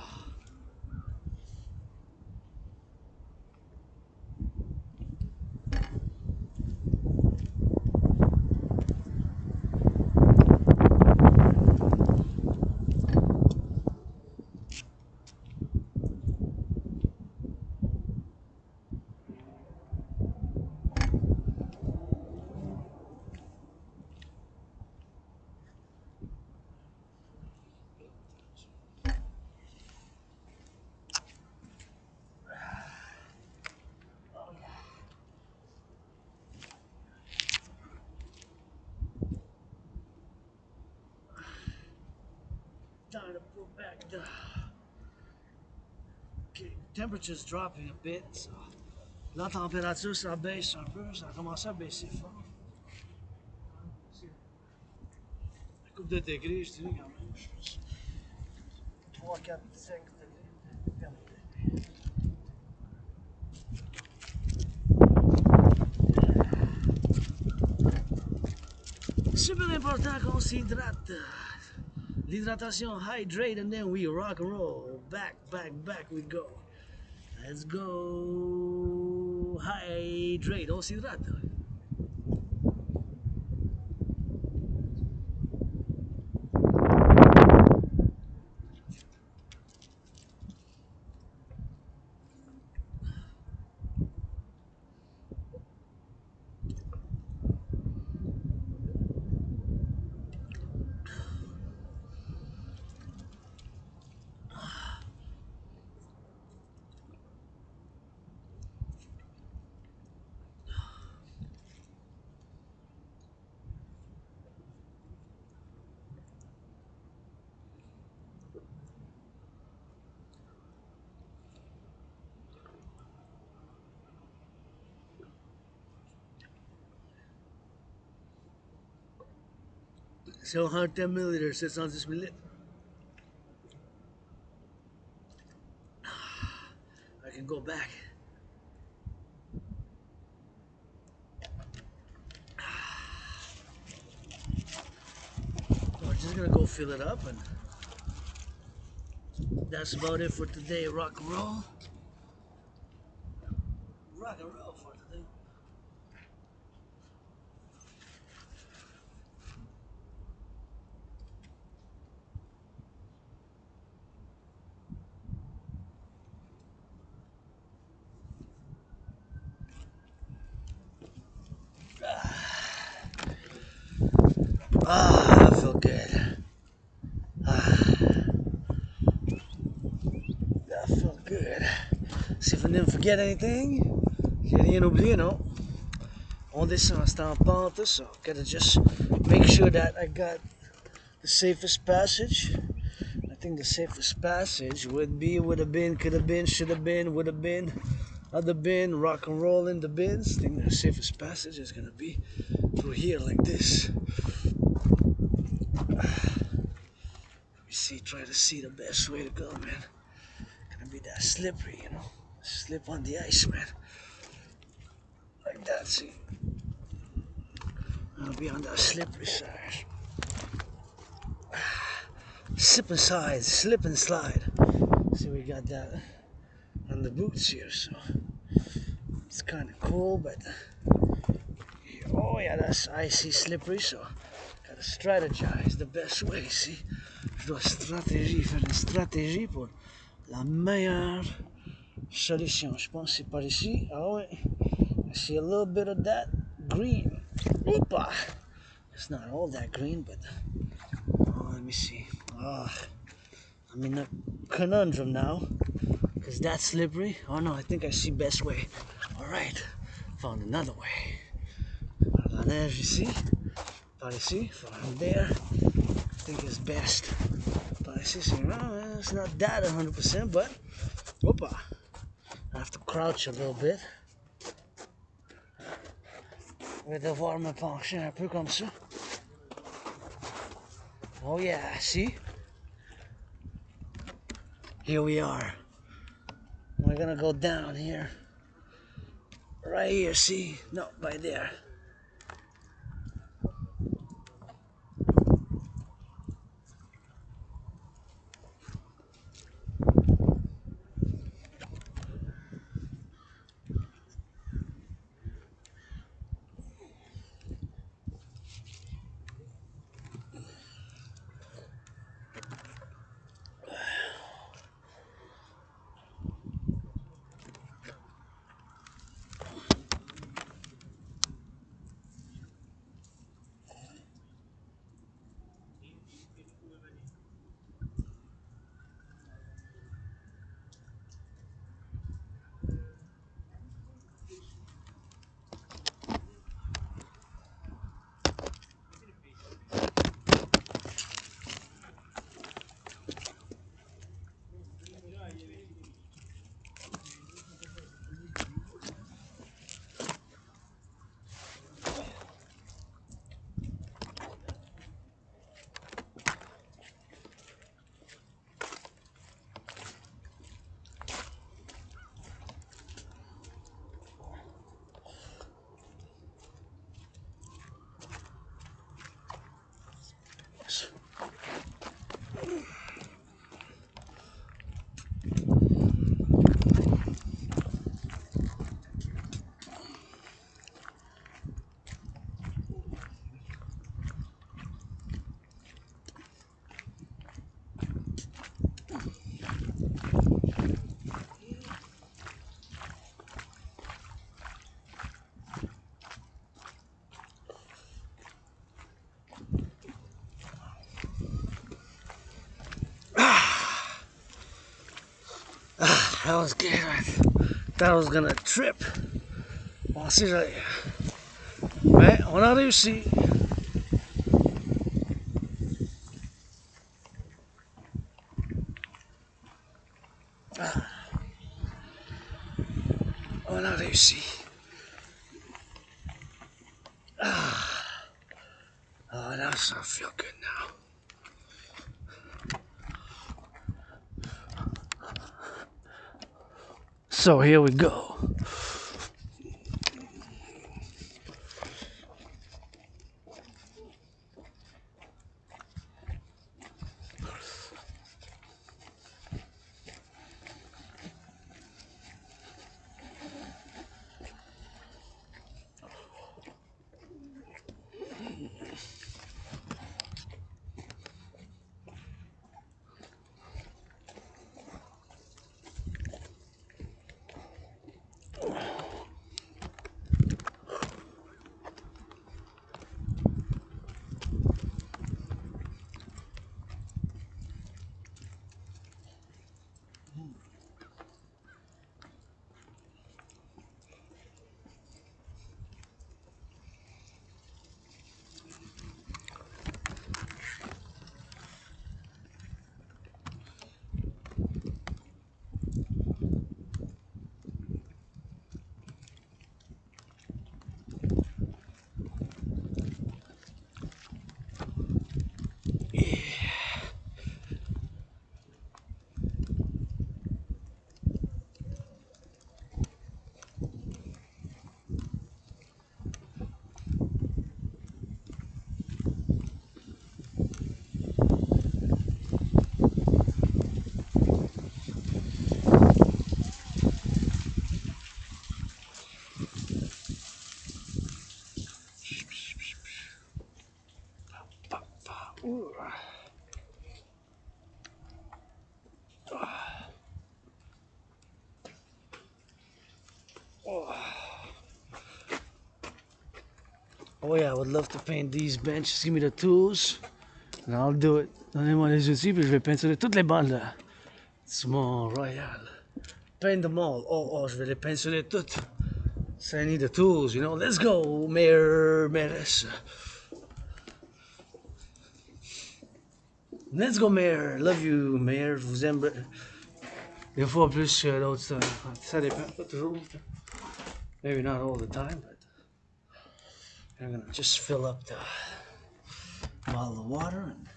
Time to pull back the okay, temperature's dropping a bit, so la température ça baisse un peu, ça a commencé à baisser fort. La coupe de degrés, je dirais quand même. 3, 4, 5 degrés. Super important qu'on s'hydrate. L'hydratation, hydrate, and then we rock and roll. Back, back, back we go. Let's go. Hydrate, on s'hydrate. C'est 110 milliliters, 710 millilitres. I can go back. just gonna go fill it up, and that's about it for today. Rock and roll. Rock and roll for today. I feel good. That felt good. See if I didn't forget anything. J'ai rien oublié, non? On descend, c'est en pente, so gotta just make sure that I got the safest passage. I think the safest passage would have been, could have been, should have been, would have been, other been, rock and roll in the bins. I think the safest passage is gonna be through here like this. Let me see, try to see the best way to go, man. Gonna be that slippery, you know? Slip on the ice, man. Like that, see? I'll be on that slippery side. Slip and slide. See, we got that on the boots here, so it's kind of cool, but oh yeah, that's icy, slippery, so gotta strategize the best way, see? Je dois faire une stratégie pour la meilleure solution. Je pense que c'est par ici. Ah ouais. I see a little bit of that green. Opa! It's not all that green, but oh, let me see. I'm in a conundrum now, because that's slippery. Oh no, I think I see best way. Alright, found another way. La neige ici, par ici, from there, I think it's best. Par ici, it's not that 100%, but, opa, I have to crouch a little bit. Je vais devoir me pencher un peu comme ça. Oh yeah, see? Here we are. We're gonna go down here. Right here, see? No, right there. That was good. I thought I was gonna trip. Bon, si j'allais. Mais on a réussi. On a réussi. Oh, that's I feel good now. So here we go. Ooh. Oh yeah, I would love to paint these benches. Give me the tools, and I'll do it. Donnez-moi les outils, puis je vais peinturer toutes les bandes là. C'est mon royal. Paint them all. Oh, je vais les peinturer toutes. So I need the tools, you know. Let's go, Mayor Menace. Let's go, Mayor. Love you, Mayor. Je vous aime. Des fois plus que d'autres. Ça dépend, pas toujours. Maybe not all the time, but I'm gonna just fill up the bottle of water, and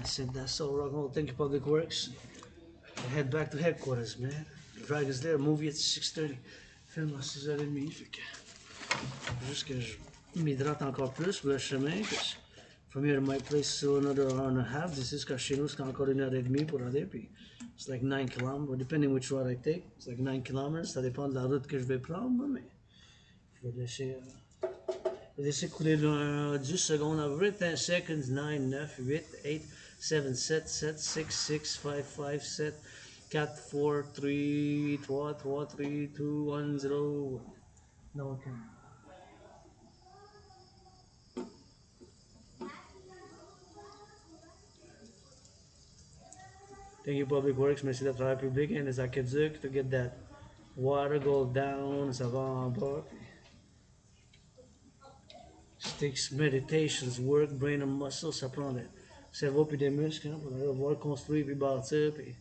I said that's all rock and roll. Thank you, Public Works. I head back to headquarters, man. The drag is there. Movie at 6:30. Film à 6h30. Fait que juste que je m'hydrate encore plus pour le chemin. From here to my place, so another hour and a half. This is chez nous, c'est encore 1h30 pour aller. Puis it's like 9 kilometers, depending which road I take. It's like 9 kilometers. Ça dépend de la route que je vais prendre, mais je vais laisser couler 10 secondes à peu près. 10 seconds, 9, 9, 8, 8, 7, 7, 7, 6, 6, 5, 5, 7, 4, 4, 3, 3, 3, 3, 2, 1, 0. No one can. Thank you, Public Works. Merci de travail public. Et les aqueducs to get that water go down. Ça va en bas. Sticks, meditations, work, brain and muscle. Ça prend le cerveau puis des muscles hein, pour pouvoir construire puis bâtir. Puis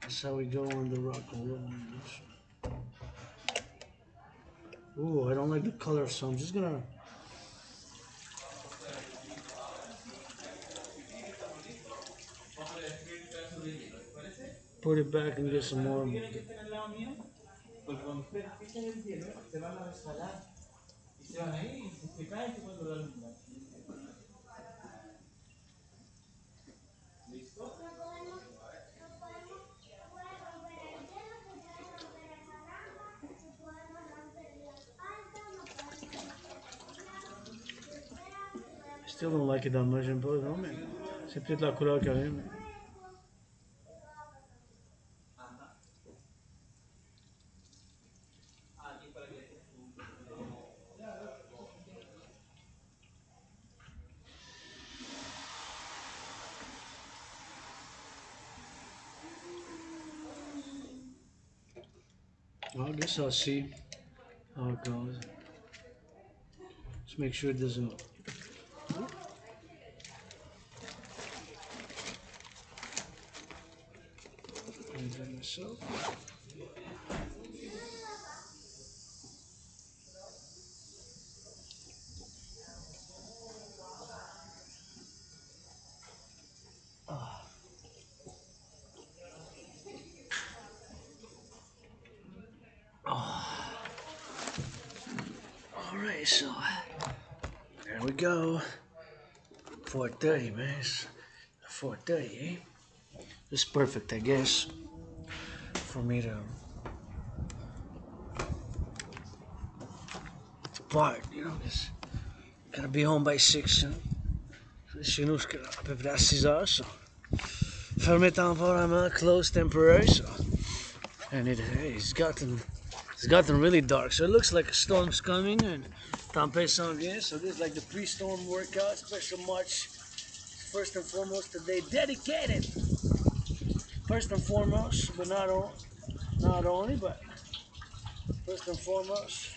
that's how we go on the rock and roll. Ooh, I don't like the color, so I'm just gonna. Put it back and get some more. Still don't like it that much, j'aime pas, non, mais c'est peut-être la couleur quand même. I guess I'll see how it goes. Just make sure it doesn't. Myself. Alright, so there we go. 4:30, man. 4:30, eh? It's perfect, I guess, for me to part, you know, because gotta be home by 6, you know. Chez nous, c'est à peu près à 6 heures, so. Fermé temporairement, closed temporary, so. And it's gotten really dark, so it looks like a storm's coming, and tempête s'en vient, so this is like the pre-storm workout, special march, first and foremost today, dedicated, first and foremost, but not only, but first and foremost,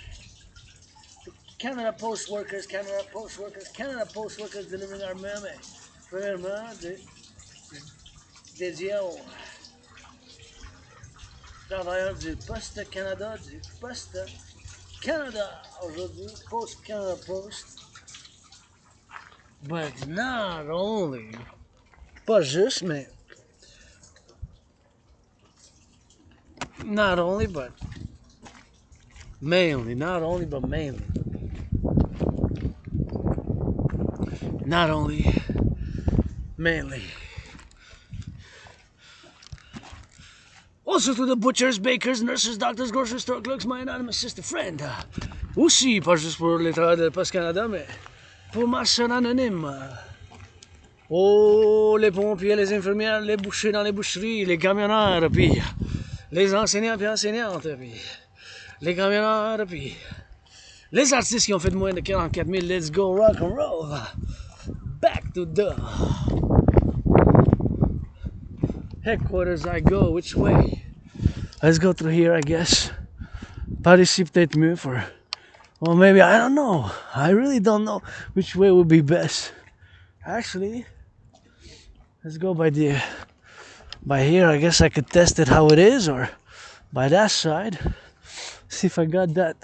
Canada Post workers, delivering our mail, premièrement, dédié aux travailleurs du Poste Canada, aujourd'hui, Post Canada Post. But not only, pas juste, mais not only, but mainly, not only, but mainly. Not only, mainly. Also to the butchers, bakers, nurses, doctors, grocery store clerks, my anonymous sister friend. Aussi, pas juste pour les travailleurs de Post Canada, mais pour ma soeur anonyme. Oh, les pompiers, les infirmières, les bouchers dans les boucheries, les camionneurs, puis les enseignants puis enseignantes, puis les camionneurs, puis les artistes qui ont fait de moins de 44 000. Let's go rock and roll. Back to the headquarters I go. Which way? Let's go through here, I guess. Par ici peut-être mieux for... Well, maybe, I don't know. I really don't know which way would be best. Actually, let's go by here. I guess I could test it how it is, or by that side. See if I got that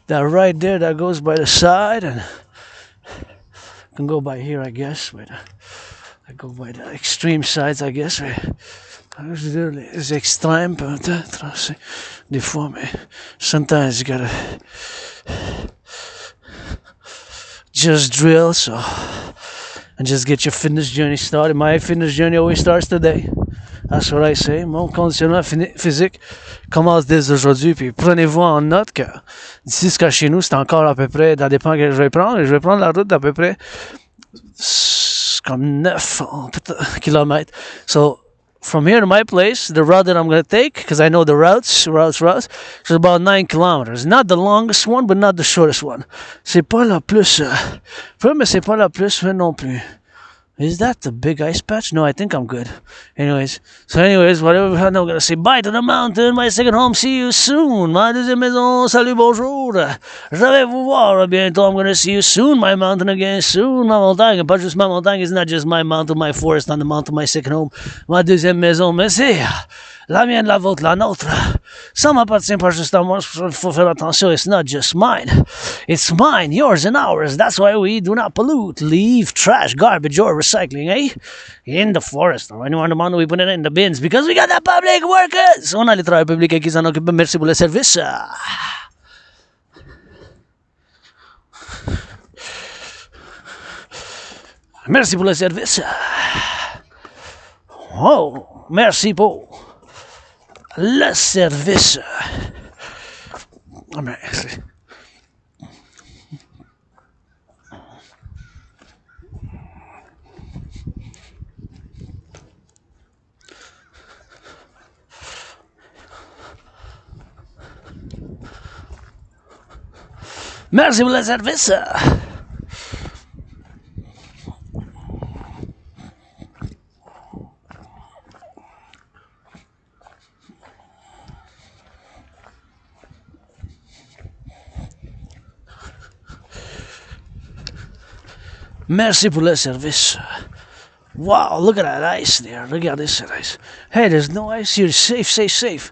right there that goes by the side, and I can go by here, I guess. But I go by the extreme sides, I guess. Les extrêmes peut-être. Des fois, mais sometimes you gotta just drill, so and just get your fitness journey started. My fitness journey always starts today. That's what I say. Mon conditionnement physique commence dès aujourd'hui. Puis prenez-vous en note que d'ici jusqu'à chez nous, c'est encore à peu près, ça dépend que je vais prendre. Je vais prendre la route d'à peu près comme 9 kilomètres. So from here to my place, the route that I'm going to take, because I know the routes, is about 9 kilometers. Not the longest one, but not the shortest one. C'est pas la plus, mais c'est pas la plus non plus. Is that the big ice patch? No, I think I'm good. Anyways, whatever, I'm going to say bye to the mountain, my second home, see you soon. Ma deuxième maison, salut, bonjour. Je vais vous voir bientôt. I'm going to see you soon, my mountain again, soon. Ma montagne, pas juste ma montagne, it's not just my mountain, my forest, on the mountain, my second home. Ma deuxième maison, mais c'est la mienne, la vôtre, la nôtre. Ça m'appartient pas juste à moi, il faut faire attention, it's not just mine. It's mine, yours and ours. That's why we do not pollute, leave trash, garbage, or recycling, in the forest. Or anyone demande, we put it in the bins because we got the public workers. On a les travailleurs publics qui s'en occupent. Merci pour le service. Merci pour le service. Oh, merci pour le service. Merci. Merci pour le service. Merci pour le service. Wow, look at that ice there. Look at this ice. Hey, there's no ice here. Safe.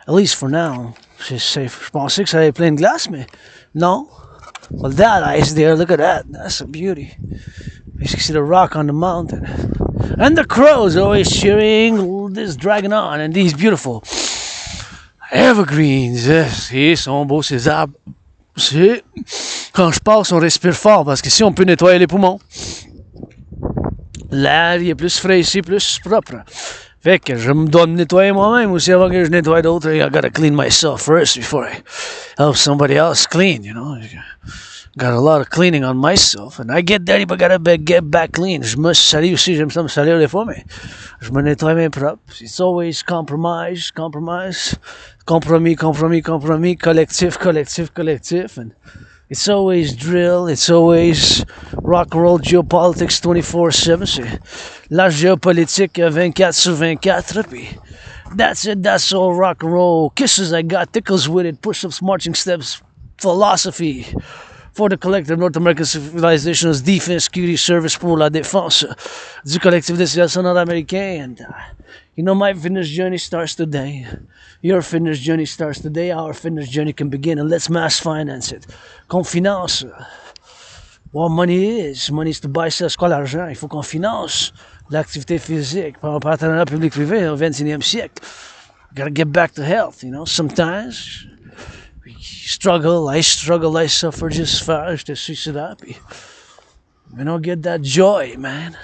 At least for now. It's safe. Je pensais que ça avait plein de glace, mais no. Well, that ice there, look at that. That's a beauty. You can see the rock on the mountain. And the crows always cheering this dragon on. And these beautiful evergreens. Yes, ils sont beaux ces arbres. C'est... Quand je passe, on respire fort parce que si on peut nettoyer les poumons, l'air il est plus frais ici, plus propre. Fait que je dois me nettoyer moi-même aussi avant que je nettoie d'autres. I gotta clean myself first before I help somebody else clean, you know. Got a lot of cleaning on myself. And I get dirty, but gotta get back clean. Je me salis aussi, j'aime ça me salir des fois, mais je me nettoie bien propre. It's always compromise. Compromis. Collectif. And it's always drill, it's always rock and roll geopolitics 24/7. C'est la géopolitique 24/24. Puis that's it, that's all rock and roll. Kisses I got, tickles with it, push-ups, marching steps, philosophy. For the collective North American Civilisation, defense, security, service pour la défense du collectif de Civilisation Americain. And you know, my fitness journey starts today. Your fitness journey starts today. Our fitness journey can begin, and let's mass finance it. Qu'on finance what money is. Money is to buy, sell. C'est quoi l'argent? Il faut qu'on finance l'activité physique par un partenariat public-privé au 21e siècle. Gotta get back to health, you know. Sometimes I suffer just far. Je te suis ça, puis we don't get that joy, man.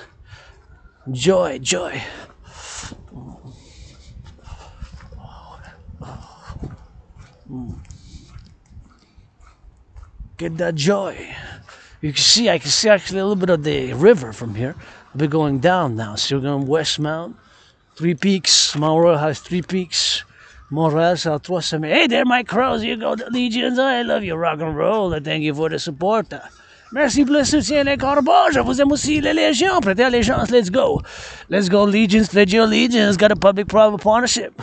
Joy. Get that joy. You can see, I can see actually a little bit of the river from here. I'll be going down now. So we're going west mount. 3 peaks. Mount Royal has 3 peaks. Montreal, South Trois Sommets. Hey there, my crows. You go to Legions. I love you, rock and roll. I thank you for the support. Merci pour le soutien des corbeaux. Je vous aime aussi les légions. Prêtez allégeance. Let's go. Let's go, Legions. Pledge your allegiance. Got a public-private partnership.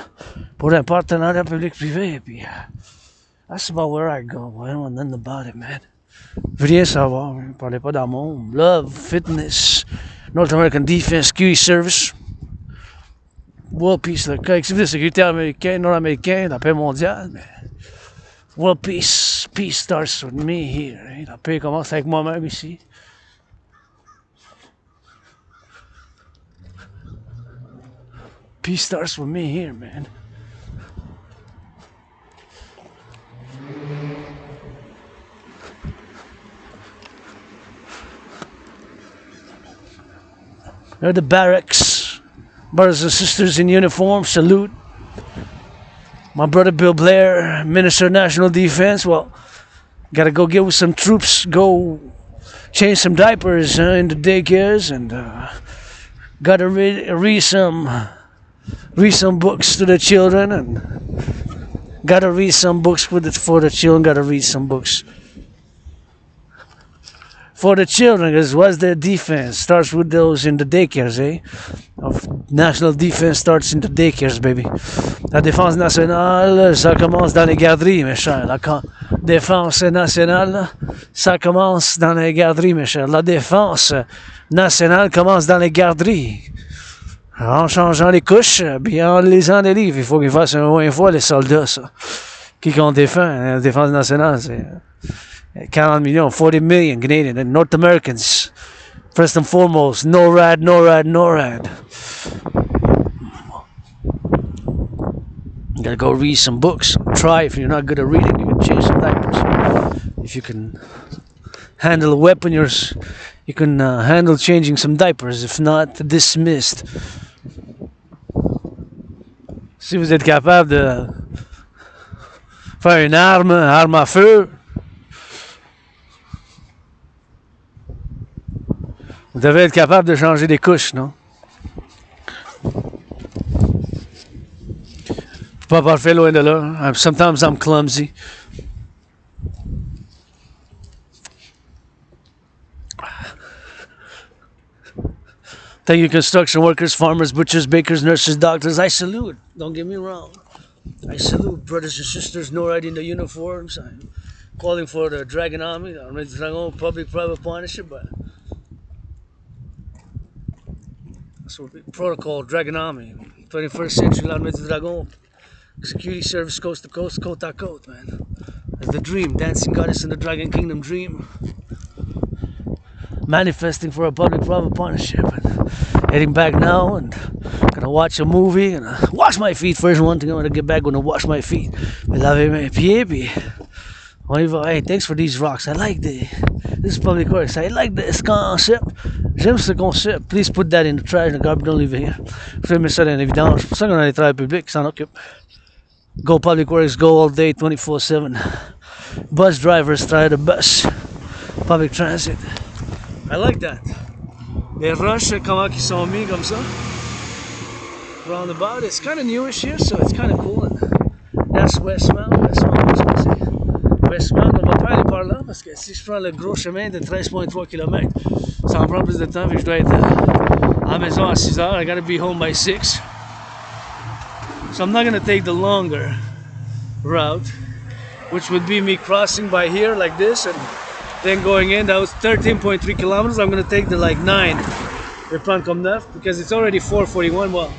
Pour un partenariat public-privé. Puis, that's about where I go. I don't know nothing about it, man. Rien savoir. Ne parlez pas d'amour. Love, fitness, North American Defense, Security Service. World Peace, le collectif de sécurité américain, nord-américain, la paix mondiale. Mais World Peace, peace starts with me here. La paix commence avec moi-même ici. Peace starts with me here, man. They're the barracks. Brothers and sisters in uniform, salute. My brother Bill Blair, Minister of National Defense. Well, gotta go get with some troops, go change some diapers in the daycares, and gotta read some books to the children, and gotta read some books for the children. Gotta read some books for the children, because what's their defense? Starts with those in the daycares, eh? Of national defense starts in the daycares, baby. La défense nationale, ça commence dans les garderies, mes chers. La défense nationale, ça commence dans les garderies, mes chers. La défense nationale commence dans les garderies. En changeant les couches, bien en lisant les livres. Il faut qu'ils fassent au moins une fois les soldats, ça. Qui qu'on défend? La défense nationale, c'est 40 millions, 40 million Canadian and North Americans. First and foremost, NORAD, NORAD, NORAD. You gotta go read some books. Try, if you're not good at reading, you can change some diapers. If you can handle a weapon, you can handle changing some diapers. If not, dismissed. Si vous êtes capable de faire une arme à feu, vous devez être capable de changer des couches, non? Pas parfait, loin de là. Sometimes I'm clumsy. Thank you, construction workers, farmers, butchers, bakers, nurses, doctors. I salute. Don't get me wrong. I salute brothers and sisters, NORAD in the uniforms. I'm calling for the Dragon Army, the Dragon public-private partnership, but that's what protocol, Dragon Army, 21st century, l'armée du dragon, security service, coast to coast, côte à côte, man. That's the dream, dancing goddess in the Dragon Kingdom dream. Manifesting for a public-private partnership. And heading back now and gonna watch a movie and wash my feet. First one thing I'm gonna get back, gonna wash my feet. Laver mes pieds, puis on y va. Hey, thanks for these rocks. I like this is public works. I like this concept. J'aime ce concept. Please put that in the trash, the garbage, don't leave it here. Je mets ça dans l'évidence. C'est pour ça qu'on a les travailleurs publics qui s'en occupent. Go public works, go all day, 24/7. Bus drivers, try the bus. Public transit. I like that. Les roches, comment ils sont mis comme ça. Roundabout. It's kind of newish here, so it's kind of cool. And that's Westmount. Westmount, on va pas aller par là parce que si je prends le gros chemin de 13,3 km, ça en prend plus de temps et je dois être à la maison à 6 heures. I gotta be home by 6. So I'm not gonna take the longer route, which would be me crossing by here like this and then going in. That was 13.3 kilometers. I'm gonna take the like 9. Je vais prendre comme 9 because it's already 4:41. Well,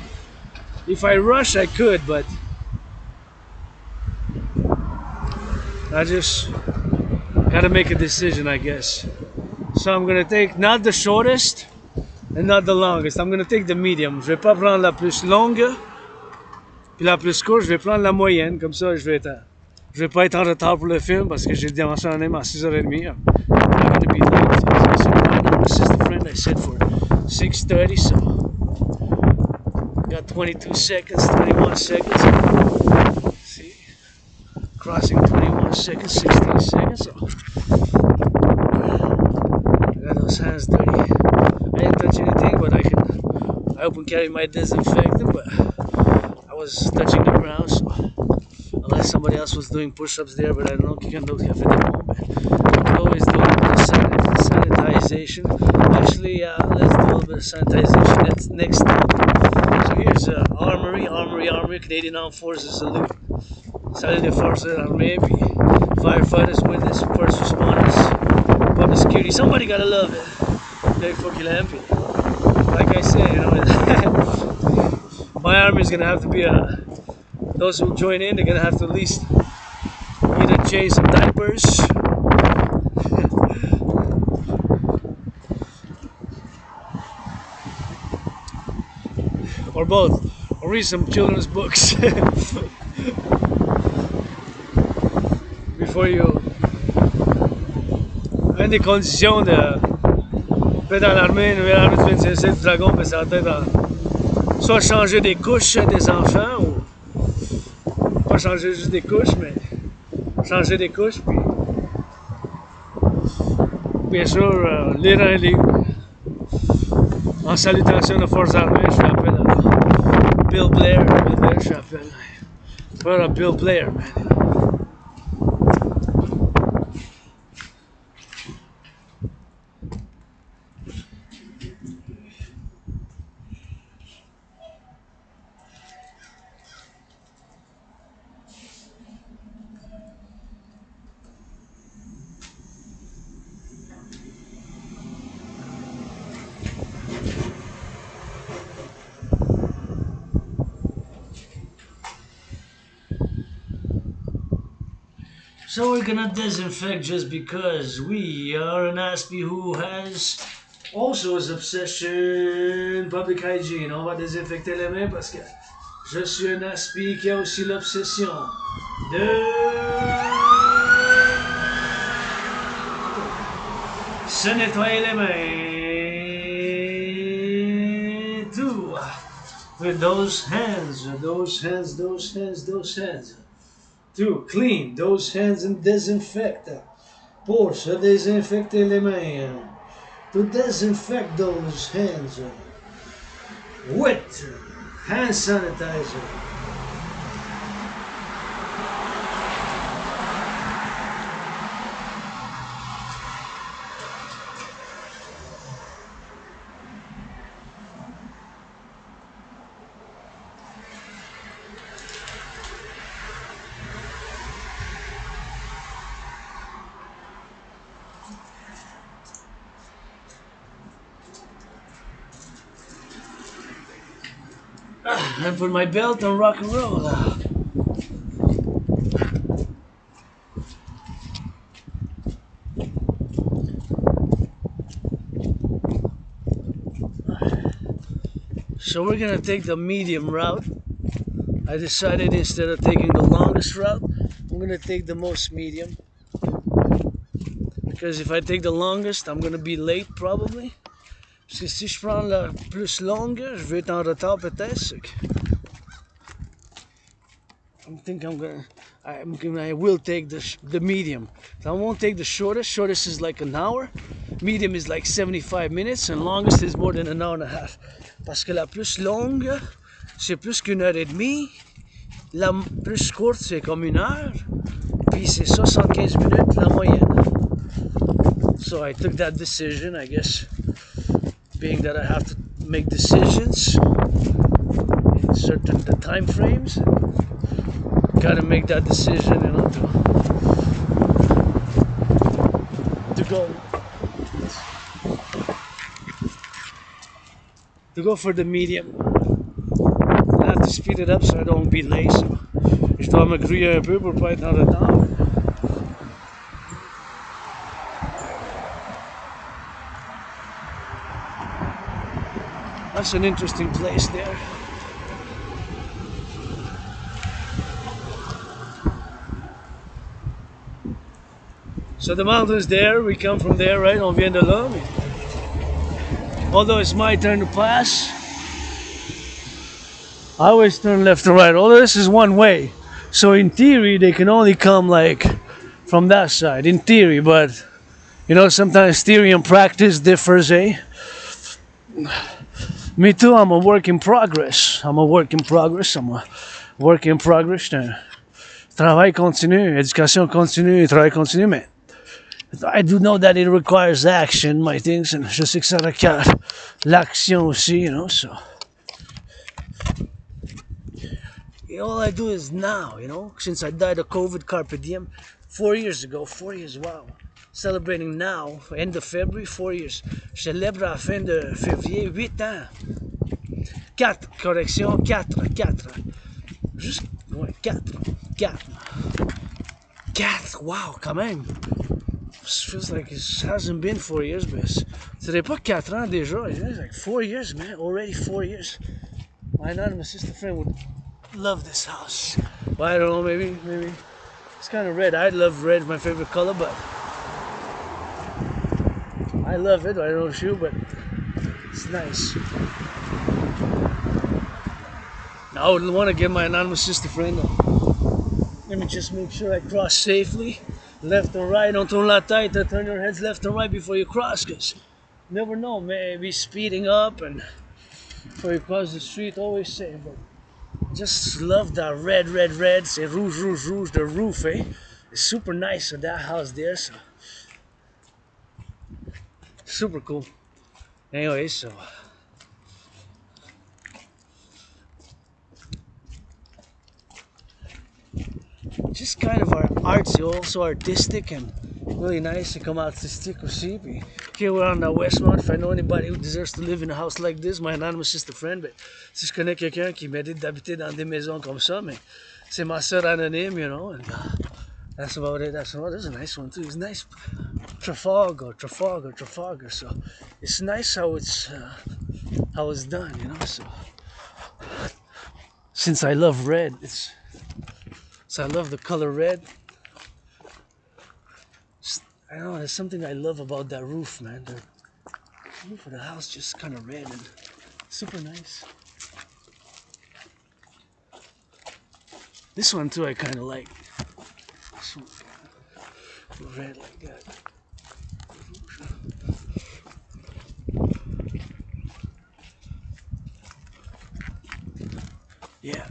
if I rush, I could, but I just gotta make a decision, I guess. So I'm gonna take not the shortest and not the longest. I'm gonna take the medium. Je vais pas prendre la plus longue puis la plus courte. Je vais prendre la moyenne. Comme ça, je vais pas être en retard pour le film parce que j'ai dimanche anonyme à 6h30. I'm not gonna be late. I'm gonna assist a friend. I said for 6:30, so got 22 seconds, 21 seconds. See, crossing 21 seconds, 16 seconds. So I got those hands dirty. I didn't touch anything, but I open carry my disinfectant, but I was touching the ground, so unless somebody else was doing push-ups there, but I don't know quelqu'un d'autre qui a fait des pompes. We could always do a little bit of sanitization. Actually, let's do a little bit of sanitization. That's next step. So here's Armory, Canadian Armed Forces salute. Salut des forces armées, puis firefighters, witness, first responders, public security. Somebody gotta love it. Very fucking lampy. Like I said, you know, my army is gonna have to be those who join in, they're gonna have to at least either change some diapers, or both, or read some children's books before you. Une des conditions de être dans l'armée, une nouvelle armée du 25e du Dragon, ben, ça va être soit changer des couches des enfants, ou pas changer juste des couches, mais changer des couches, puis bien sûr lire un livre. En salutation aux forces armées, je fais appel à Bill Blair, je fais appel à Bill Blair, man. So we're gonna disinfect just because we are an Aspie who has also his obsession public hygiene. On va désinfecter les mains parce que je suis un Aspie qui a aussi l'obsession de se nettoyer les mains. Tout with those hands. To clean those hands and disinfect. Pour se désinfecter les mains. To disinfect those hands with hand sanitizer. And put my belt on rock and roll. So we're gonna take the medium route. I decided instead of taking the longest route, I'm gonna take the most medium. Because if I take the longest, I'm gonna be late probably. Parce que si je prends la plus longue, je vais être en retard peut-être. I will take the medium. So I won't take the shortest. Shortest is like an hour. Medium is like 75 minutes. And longest is more than an hour and a half. Parce que la plus longue, c'est plus qu'une heure et demie. La plus courte, c'est comme une heure. Puis c'est 75 minutes la moyenne. So I took that decision, I guess. Being that I have to make decisions in certain time frames, gotta make that decision, you know, to go for the medium. I have to speed it up so I don't be late. So je dois me grouiller un peu pour pas être en retard. That's an interesting place there. So the mountain's there, we come from there, right? On vient de là. Although it's my turn to pass, I always turn left and right. Although this is one way. So in theory, they can only come like from that side. In theory, but you know, sometimes theory and practice differs, eh? Me too. I'm a work in progress. I'm a work in progress. I'm a work in progress. Travail continu, éducation continue, travail continu, mais I do know that it requires action, my things, and je sais que ça requiert l'action aussi, you know, so. All I do is now, you know, since I died of COVID, carpe diem, 4 years ago, 4 years, wow. Celebrating now, end of February, 4 years. Je célèbre à la fin de février, 8 ans. 4, correction, 4. Juste, ouais, 4. 4, wow, quand même. It feels like it hasn't been 4 years, but c'était pas 4 ans déjà. It's like 4 years, man, already 4 years. My anonymous sister friend would love this house. Well, I don't know, maybe it's kind of red. I love red, my favorite color, but I love it. I don't know, but it's nice. I would want to get my anonymous sister friend. Let me just make sure I cross safely. Left and right, don't turn la tête, turn your heads left and right before you cross, because you never know, maybe speeding up and before you cross the street, always say, but just love that red, c'est rouge, the roof, eh? It's super nice on that house there, so super cool. Anyway, so just kind of artsy, also artistic and really nice to come artistic aussi. Puis here we're on the Westmount. If I know anybody who deserves to live in a house like this, my anonymous sister friend, ben, si je connais quelqu'un qui mérite d'habiter dans des maisons comme ça, mais c'est ma soeur anonyme, you know, and that's about it. There's a nice one too. It's nice. Trafalgar. So it's nice how it's done, you know. So since I love red, I love the color red. I don't know, there's something I love about that roof, man. The roof of the house just kind of red and super nice. This one too I kind of like. This one, red like that. Yeah.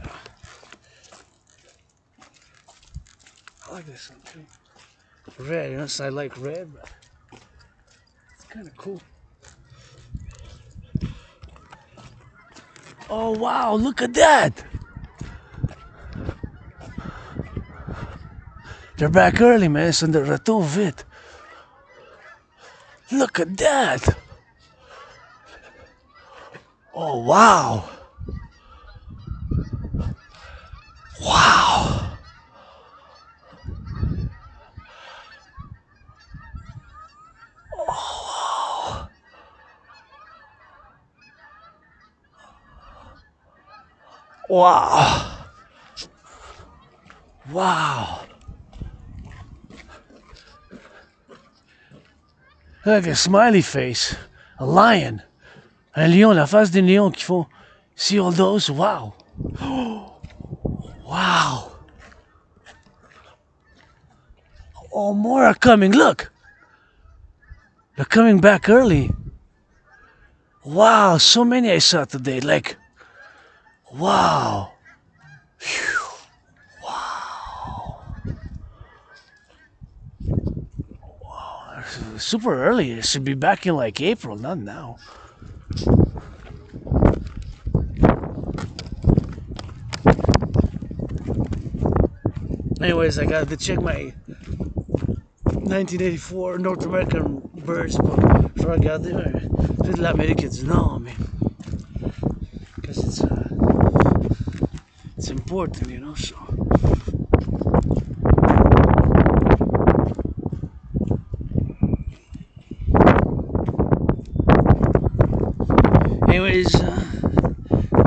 I like this one too. Red, you know, so I like red, but it's kind of cool. Oh wow, look at that! They're back early, man, so the retour vite. Look at that! Oh wow! Wow! Wow! Wow! Look, a smiley face, a lion, un lion, la face d'un lion qui font. See all those? Wow! Wow! Oh, more are coming. Look, they're coming back early. Wow, so many I saw today. Like, wow! Phew. Super early. It should be back in like April, not now. Anyways, I got to check my 1984 North American birds book. So I got there. It's Americans. No, man. Because it's important, you know, so. Anyways,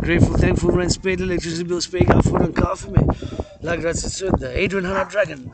grateful, thankful, rent paid, electricity bills paid, got food and coffee, man. La gratitude, the Adrian Hunter Dragon.